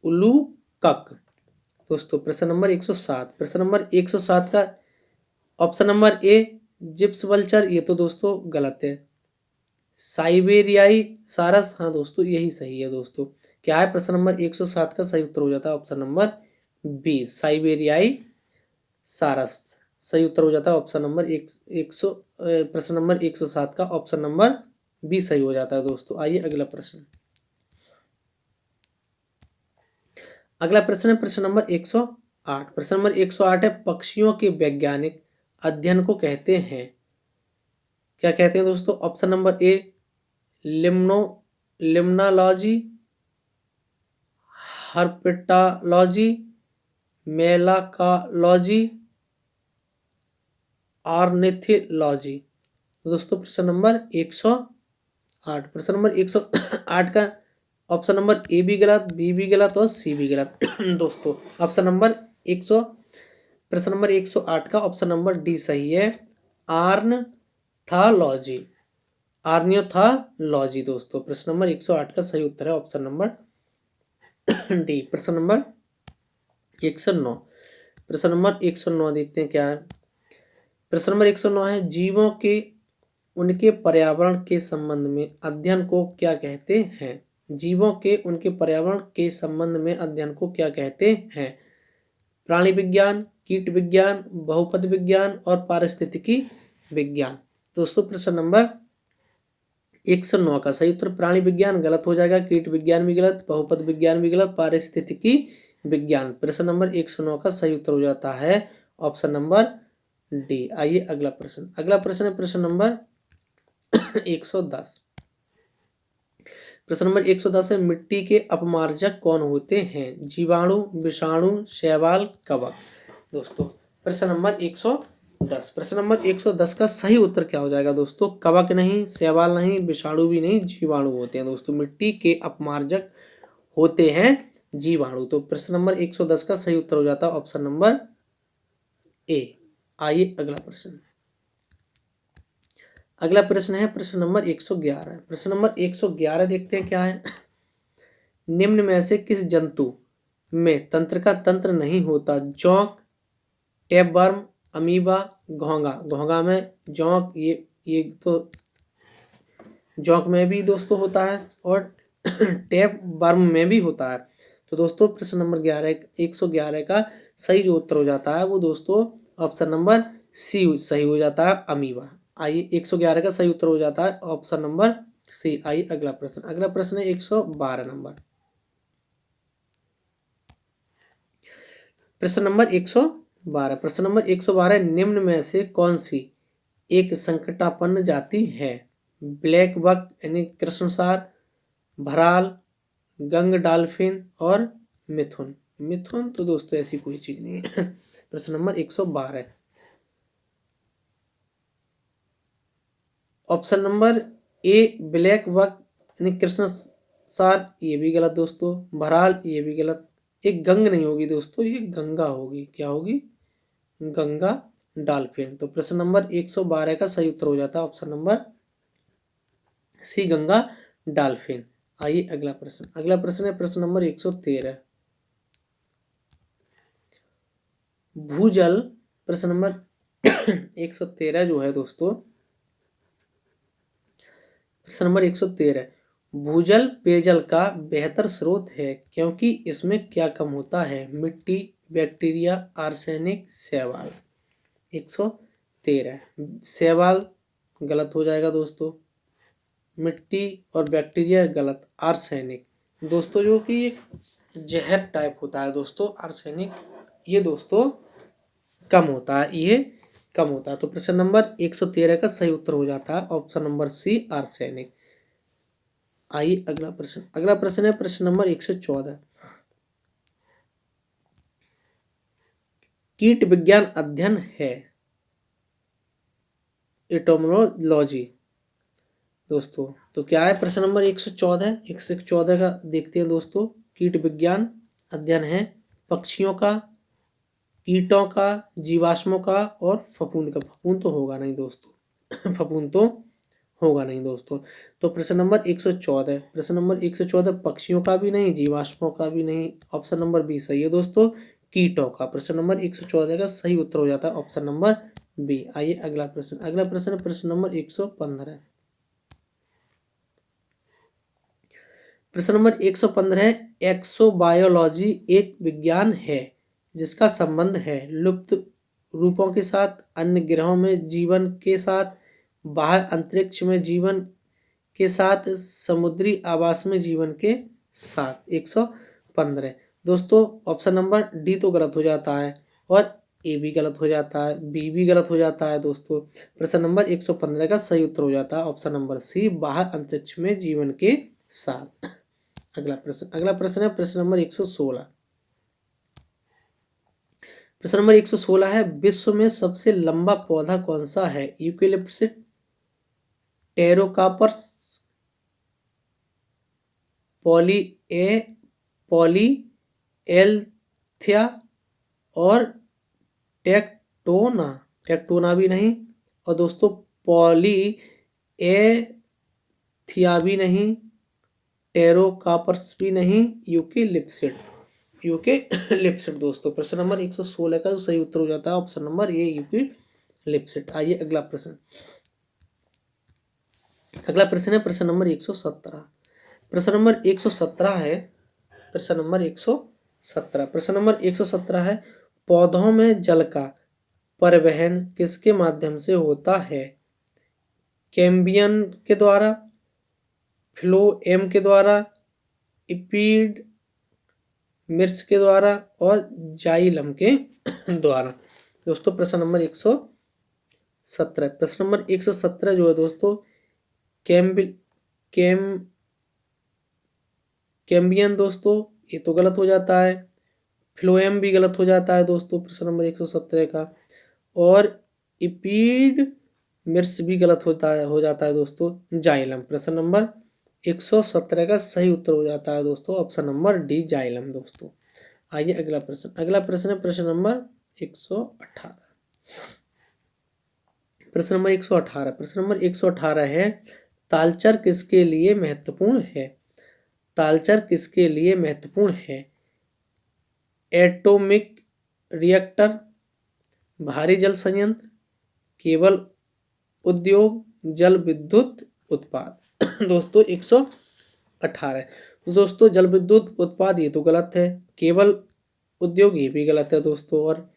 [SPEAKER 1] उल्लू कक। दोस्तों प्रश्न नंबर 107 का option number A Gyps vulture, ये तो दोस्तों गलत है। साइबेरियाई सारस, हाँ दोस्तों यही सही है दोस्तों। क्या है? प्रश्न नंबर 107 का सही उत्तर हो जाता है ऑप्शन नंबर बी, साइबेरियाई सारस। सही उत्तर हो जाता है ऑप्शन नंबर प्रश्न नंबर 107 का ऑप्शन नंबर बी सही हो जाता है दोस्तों। आइए अगला प्रश्न है प्रश्न नंबर 108। प्रश्न नंबर 108 है, पक्षियों के वैज्ञानिक अध्ययन को कहते हैं, क्या कहते हैं दोस्तों? Option number A limnology, herpetology, malacology, ornithology. तो दोस्तों प्रश्न नंबर 108 का ऑप्शन नंबर ए भी गलत, बी भी गलत और सी भी गलत। दोस्तों ऑप्शन नंबर प्रश्न नंबर 108 का ऑप्शन नंबर डी सही है, आर्नियोथोलॉजी दोस्तों। प्रश्न नंबर 108 का सही उत्तर है ऑप्शन नंबर डी। प्रश्न नंबर 109 देखते हैं क्या है। प्रश्न नंबर 109 है, जीवों के उनके पर्यावरण के संबंध में अध्ययन को क्या कहते हैं? जीवों के उनके पर्यावरण के संबंध में अध्ययन को क्या कहते हैं? प्राणी विज्ञान, कीट विज्ञान, बहुपद विज्ञान और पारिस्थितिकी विज्ञान। दोस्तों प्रश्न नंबर 109 का सही उत्तर प्राणी विज्ञान गलत हो जाएगा, कीट विज्ञान भी गलत, बहुपद विज्ञान भी गलत, पारिस्थितिकी विज्ञान। प्रश्न नंबर 109 का सही उत्तर हो जाता है ऑप्शन नंबर डी। आइए अगला प्रश्न है प्रश्न नंबर 110। प्रश्न नंबर 110 है, मिट्टी के अपमार्जक कौन होते हैं? जीवाणु, विषाणु, शैवाल, कवक। दोस्तों प्रश्न नंबर 110 का सही उत्तर क्या हो जाएगा दोस्तों? कवक नहीं, शैवाल नहीं, विषाणु भी नहीं, जीवाणु होते हैं दोस्तों। मिट्टी के अपमार्जक होते हैं जीवाणु। तो प्रश्न नंबर 110 का सही उत्तर हो जाता है ऑप्शन नंबर ए। आइए अगला प्रश्न है प्रश्न नंबर 111। प्रश्न नंबर 111 देखते हैं क्या है। निम्न में से किस जंतु में तंत्र का तंत्र नहीं होता? जोंक, टैपवर्म, अमीबा, घोंघा में जोंक, ये तो जोंक में भी दोस्तों होता है और टैपवर्म में भी होता है। तो दोस्तों प्रश्न नंबर 111 का सही जो उत्तर हो जाता है वो दोस्तों ऑप्शन नंबर सी सही हो जाता है, अमीबा। आइए 111 का सही उत्तर हो जाता है ऑप्शन नंबर सी। आइए अगला प्रश्न है 112 नंबर। प्रश्न नंबर 112 निम्न में से कौन सी एक संकटापन्न जाति है? ब्लैक बक यानी कृष्णसार, भराल, गंग डॉल्फिन और मिथुन। मिथुन तो दोस्तों ऐसी कोई चीज नहीं है। प्रश्न number 112, option number A black buck यानी कृष्णसार, ये भी गलत दोस्तों। भराल, ये भी गलत। एक गंग नहीं होगी दोस्तों, ये गंगा होगी। क्या होगी? गंगा डॉल्फिन। तो प्रश्न नंबर 112 का सही उत्तर हो जाता है option number C, Ganga dolphin. आइए अगला प्रश्न। अगला प्रश्न है प्रश्न नंबर 113, भूजल। प्रश्न नंबर 113 जो है दोस्तों, प्रश्न नंबर 113, भूजल पेयजल का बेहतर स्रोत है क्योंकि इसमें क्या कम होता है? मिट्टी, बैक्टीरिया, आर्सेनिक, शैवाल। 113, शैवाल गलत हो जाएगा दोस्तों, मिट्टी और बैक्टीरिया गलत, आर्सेनिक दोस्तों जो कि एक जहर टाइप होता है दोस्तों, आर्सेनिक ये दोस्तों कम होता है, ये कम होता है। तो प्रश्न नंबर 113 का सही उत्तर हो जाता है ऑप्शन नंबर सी, आर्सेनिक। आइए अगला प्रश्न। अगला प्रश्न है प्रश्न नंबर 114, कीट विज्ञान अध्ययन है, एटोमोलॉजी दोस्तों। तो क्या है प्रश्न नंबर 114? 114 का देखते हैं दोस्तों। कीट विज्ञान अध्ययन है पक्षियों का, कीटों का, जीवाश्मों का और फफूंद का। फफूंद तो होगा नहीं दोस्तों। फफूंद तो होगा नहीं दोस्तों। तो प्रश्न नंबर 114, प्रश्न नंबर 114 पक्षियों का भी नहीं, जीवाश्मों का भी नहीं, ऑप्शन नंबर बी सही है दोस्तों, कीटों का। प्रश्न नंबर 114 का सही उत्तर हो जाता है ऑप्शन नंबर बी। आइए अगला प्रश्न। अगला प्रश्न है प्रश्न नंबर 115, प्रश्न नंबर 115 है, एक्सोबायोलॉजी एक विज्ञान है जिसका संबंध है लुप्त रूपों के साथ, अन्य ग्रहों में जीवन के साथ, बाहर अंतरिक्ष में जीवन के साथ, समुद्री आवास में जीवन के साथ। 115 दोस्तों, ऑप्शन नंबर डी तो गलत हो जाता है और ए भी गलत हो जाता है, बी भी गलत हो जाता है दोस्तों। प्रश्न नंबर 115 का सही उत्तर हो जाता है ऑप्शन नंबर सी, बाहर अंतरिक्ष में जीवन के साथ। अगला प्रश्न। अगला प्रश्न है प्रश्न नंबर 116, प्रश्न नंबर 116 है, विश्व में सबसे लंबा पौधा कौन सा है? यूकेलिप्टस, टेरोकापर्स, पॉली एल्थिया और टेक्टोना। टेक्टोना भी नहीं और दोस्तों पॉली एथिया भी नहीं, टेरोकापर्स भी नहीं, यूकेलिप्सिड। यूकेलिप्सिड दोस्तों। प्रश्न नंबर 116 का सही उत्तर हो जाता है ऑप्शन नंबर ए, यूकेलिप्सिड। आइए अगला प्रश्न। अगला प्रश्न है प्रश्न नंबर 117, प्रश्न नंबर 117 है, प्रश्न नंबर 117, प्रश्न नंबर 117 है, पौधों में जल का परिवहन किसके माध्यम से होता है? कैम्बियम के द्वारा, फ्लोएम के द्वारा, इपीड मिर्च के द्वारा और जाइलम के द्वारा। दोस्तों प्रश्न नंबर 117, प्रश्न नंबर 117 जो है दोस्तों, कैम्बियम दोस्तों ये तो गलत हो जाता है, फ्लोएम भी गलत हो जाता है दोस्तों प्रश्न नंबर 117 का, और इपीड मिर्च भी गलत हो जाता है दोस्तों, जाइलम। प्रश्न नंबर 117 का सही उत्तर हो जाता है दोस्तों ऑप्शन नंबर डी, जाइलम दोस्तों। आइए अगला प्रश्न। अगला प्रश्न है प्रश्न नंबर 118, प्रश्न नंबर 118, प्रश्न नंबर 118 है, तालचर किसके लिए महत्वपूर्ण है? तालचर किसके लिए महत्वपूर्ण है? एटॉमिक रिएक्टर, भारी जल संयंत्र, केवल उद्योग, जल विद्युत उत्पाद। दोस्तों 118, तो दोस्तों जल विद्युत उत्पाद ये तो गलत है, केवल उद्योग ये भी गलत है दोस्तों, और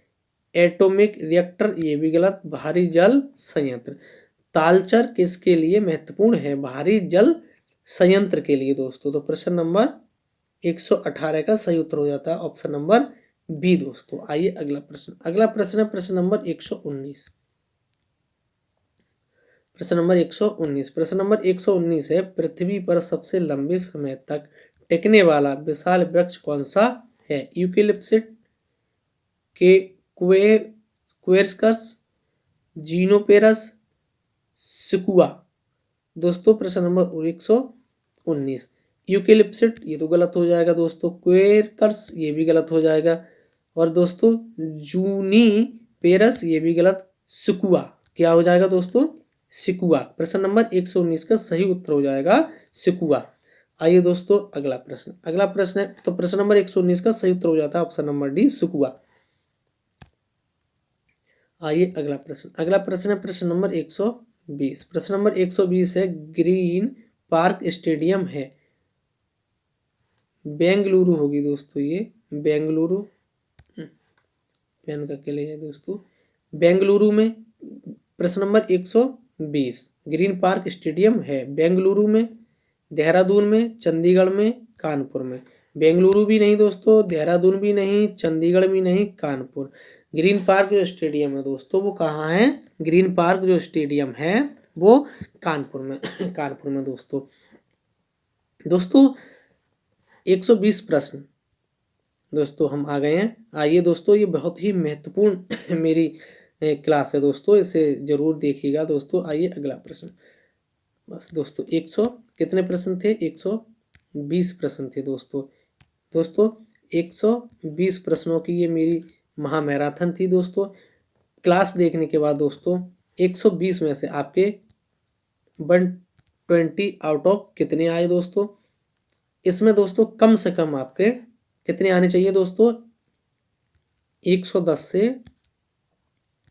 [SPEAKER 1] एटॉमिक रिएक्टर ये भी गलत, भारी जल संयंत्र। तालचर किसके लिए महत्वपूर्ण है? भारी जल संयंत्र के लिए दोस्तों। तो प्रश्न नंबर 118 का सही उत्तर हो जाता है ऑप्शन नंबर बी दोस्तों। आइए अगला प्रश्न। अगला प्रश्न है प्रश्न नंबर 119, प्रश्न नंबर 119। प्रश्न नंबर 119 है, पृथ्वी पर सबसे लंबे समय तक टिकने वाला विशाल वृक्ष कौन सा है? यूकेलिप्टस के क्वेर्सकस, जीनोपेरस, सिकुआ। दोस्तों प्रश्न नंबर 119, यूकेलिप्टस ये तो गलत हो जाएगा दोस्तों, क्वेर्कस ये भी गलत हो जाएगा, और दोस्तों जूनीपेरस ये भी गलत, सिकुआ क्या हो जाएगा दोस्तों? सिकुआ। प्रश्न नंबर 119 का सही उत्तर हो जाएगा सिकुआ। आइए दोस्तों अगला प्रश्न, अगला प्रश्न है, तो प्रश्न नंबर 119 का सही उत्तर हो जाता है ऑप्शन नंबर डी, सिकुआ। आइए अगला प्रश्न, अगला प्रश्न है प्रश्न नंबर 120। प्रश्न नंबर 120 है, ग्रीन पार्क स्टेडियम है, बेंगलुरु होगी दोस्तों, ये बेंगलुरु, पेन का ले जाए दोस्तों, बेंगलुरु में। प्रश्न नंबर 120, ग्रीन पार्क स्टेडियम है बेंगलुरु में, देहरादून में, चंडीगढ़ में, कानपुर में। बेंगलुरु भी नहीं दोस्तों, देहरादून भी नहीं, चंडीगढ़ भी नहीं, कानपुर। ग्रीन पार्क जो स्टेडियम है दोस्तों वो कहाँ है? ग्रीन पार्क जो स्टेडियम है वो कानपुर में कानपुर में दोस्तों। दोस्तों 120 प्रश्न दोस्तों हम आ गए हैं। आइए दोस्तों, ये बहुत ही महत्वपूर्ण मेरी क्लास है दोस्तों, इसे जरूर देखिएगा दोस्तों। आइए अगला प्रश्न, बस दोस्तों 100 कितने प्रश्न थे? 120 प्रश्न थे दोस्तों। दोस्तों 120 प्रश्नों की ये मेरी महामैराथन थी दोस्तों। क्लास देखने के बाद दोस्तों 120 में से आपके 120 आउट ऑफ कितने आए दोस्तों? इसमें दोस्तों कम से कम आपके कितने आने चाहिए दोस्तों? 110 से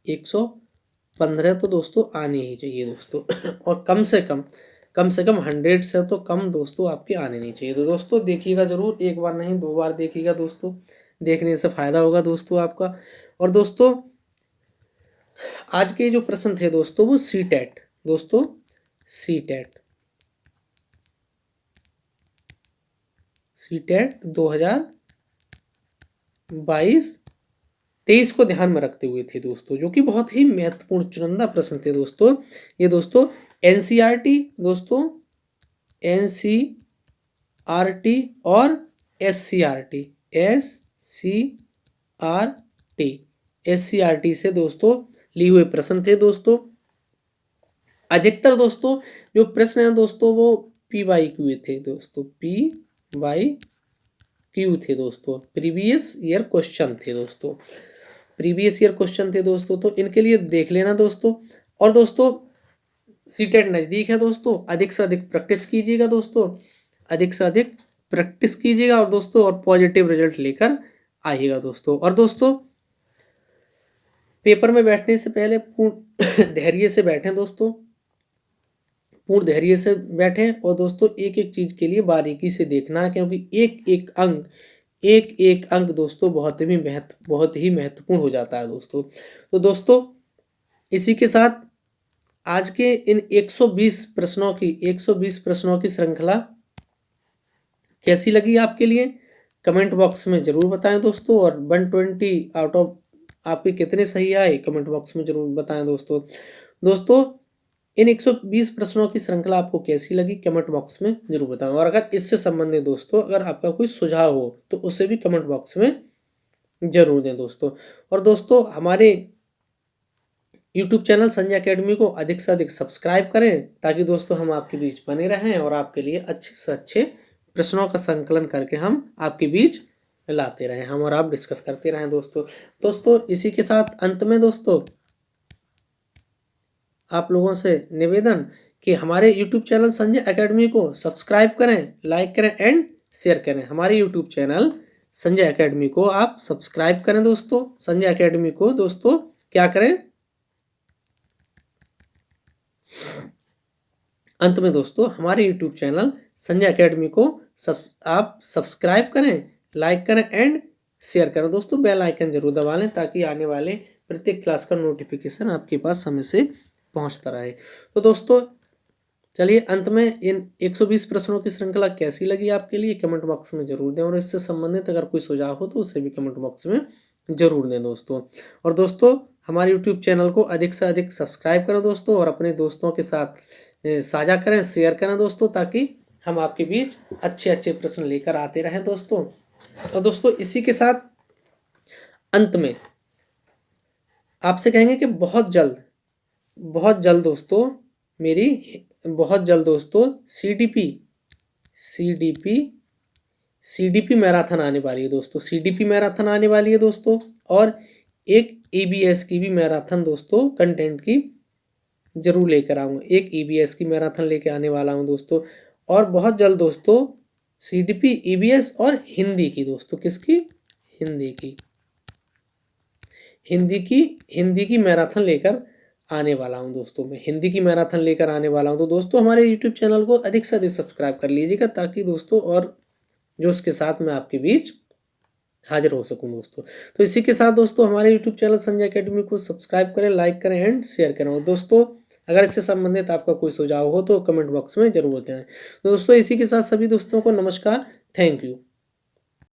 [SPEAKER 1] 115 तो दोस्तों आने ही चाहिए दोस्तों और कम से कम 100 से तो कम दोस्तों आपके आने नहीं चाहिए। तो दोस्तों देखिएगा जरूर, एक बार नहीं 2 बार देखिएगा दोस्तों, देखने से फायदा होगा दोस्तों आपका। और दोस्तों आज के जो प्रश्न थे दोस्तों वो सीटेट दोस्तों, सीटेट 2022-23 को ध्यान में रखते हुए थे दोस्तों, जो कि बहुत ही महत्वपूर्ण चुनिंदा प्रश्न थे दोस्तों। ये दोस्तों एनसीईआरटी दोस्तों, एनसीईआरटी और एससीईआरटी, एससीईआरटी से दोस्तों लिए हुए प्रश्न थे दोस्तों। अधिकतर दोस्तों जो प्रश्न है दोस्तों वो PYQ थे दोस्तों, PYQ थे दोस्तों, प्रीवियस ईयर क्वेश्चन थे दोस्तों, प्रीवियस ईयर क्वेश्चन थे दोस्तों। तो इनके लिए देख लेना दोस्तों। और दोस्तों सीटेट नज़दीक है दोस्तों, अधिक से अधिक प्रैक्टिस कीजिएगा दोस्तों, अधिक से अधिक प्रैक्टिस कीजिएगा और दोस्तों और पॉजिटिव रिजल्ट लेकर आइएगा दोस्तों। और दोस्तों पेपर में बैठने से पहले पूर्ण धैर्य से बैठें दोस्तों, पूर्ण धैर्य से बैठें और दोस्तों एक एक चीज़ के लिए बारीकी से देखना है, क्योंकि एक एक अंक दोस्तों बहुत ही महत्वपूर्ण हो जाता है दोस्तों। तो दोस्तों इसी के साथ आज के इन 120 प्रश्नों की श्रृंखला कैसी लगी आपके लिए कमेंट बॉक्स में जरूर बताएं दोस्तों। और 120 आउट ऑफ आपके कितने सही आए कमेंट बॉक्स में जरूर बताएं दोस्तों। दोस्तों इन 120 प्रश्नों की श्रृंखला आपको कैसी लगी कमेंट बॉक्स में जरूर बताएं। और अगर इससे संबंधित दोस्तों अगर आपका कोई सुझाव हो तो उसे भी कमेंट बॉक्स में जरूर दें दोस्तों। और दोस्तों हमारे YouTube चैनल संजय एकेडमी को अधिक से अधिक सब्सक्राइब करें, ताकि दोस्तों हम आपके बीच बने रहें और आपके लिए अच्छे से अच्छे प्रश्नों का संकलन करके हम आपके बीच लाते रहें, हम और आप डिस्कस करते रहें दोस्तों। इसी के साथ अंत में दोस्तों आप लोगों से निवेदन कि हमारे YouTube चैनल संजय एकेडमी को सब्सक्राइब करें, लाइक करें एंड शेयर करें। हमारे YouTube चैनल संजय एकेडमी को आप सब्सक्राइब करें दोस्तों, संजय एकेडमी को दोस्तों क्या करें, अंत में दोस्तों हमारे YouTube चैनल संजय एकेडमी को आप सब्सक्राइब करें, लाइक करें एंड शेयर करें दोस्तों। बेल आइकन जरूर दबा लें ताकि आने वाले प्रत्येक क्लास का नोटिफिकेशन आपके पास समय से पहुंचता रहे। तो दोस्तों चलिए अंत में इन 120 प्रश्नों की श्रृंखला कैसी लगी आपके लिए कमेंट बॉक्स में जरूर दें, और इससे संबंधित अगर कोई सुझाव हो तो उसे भी कमेंट बॉक्स में जरूर दें दोस्तों। और दोस्तों हमारे यूट्यूब चैनल को अधिक से अधिक सब्सक्राइब करें दोस्तों, और अपने दोस्तों के साथ साझा करें, शेयर करें दोस्तों, ताकि हम आपके बीच अच्छे अच्छे प्रश्न लेकर आते रहें दोस्तों। और दोस्तों इसी के साथ अंत में आपसे कहेंगे कि बहुत जल्द दोस्तों बहुत जल्द दोस्तों सीडीपी मैराथन आने वाली है दोस्तों। सीडीपी मैराथन आने वाली है दोस्तों, और एक ईबीएस की भी मैराथन दोस्तों कंटेंट की जरूर लेकर आऊँगा। एक ईबीएस की मैराथन लेके आने वाला हूँ दोस्तों। और बहुत जल्द दोस्तों सीडीपी, ईबीएस और हिंदी की दोस्तों, किसकी? हिंदी की मैराथन लेकर आने वाला हूं दोस्तों। मैं हिंदी की मैराथन लेकर आने वाला हूं। तो दोस्तों हमारे यूट्यूब चैनल को अधिक से अधिक सब्सक्राइब कर लीजिएगा, ताकि दोस्तों और जोश के साथ मैं आपके बीच हाजिर हो सकूं दोस्तों। तो इसी के साथ दोस्तों हमारे यूट्यूब चैनल संजय एकेडमी को सब्सक्राइब करें, लाइक करें एंड शेयर करें। और दोस्तों अगर इससे संबंधित आपका कोई सुझाव हो तो कमेंट बॉक्स में जरूर दें। तो दोस्तों इसी के साथ सभी दोस्तों को नमस्कार, थैंक यू।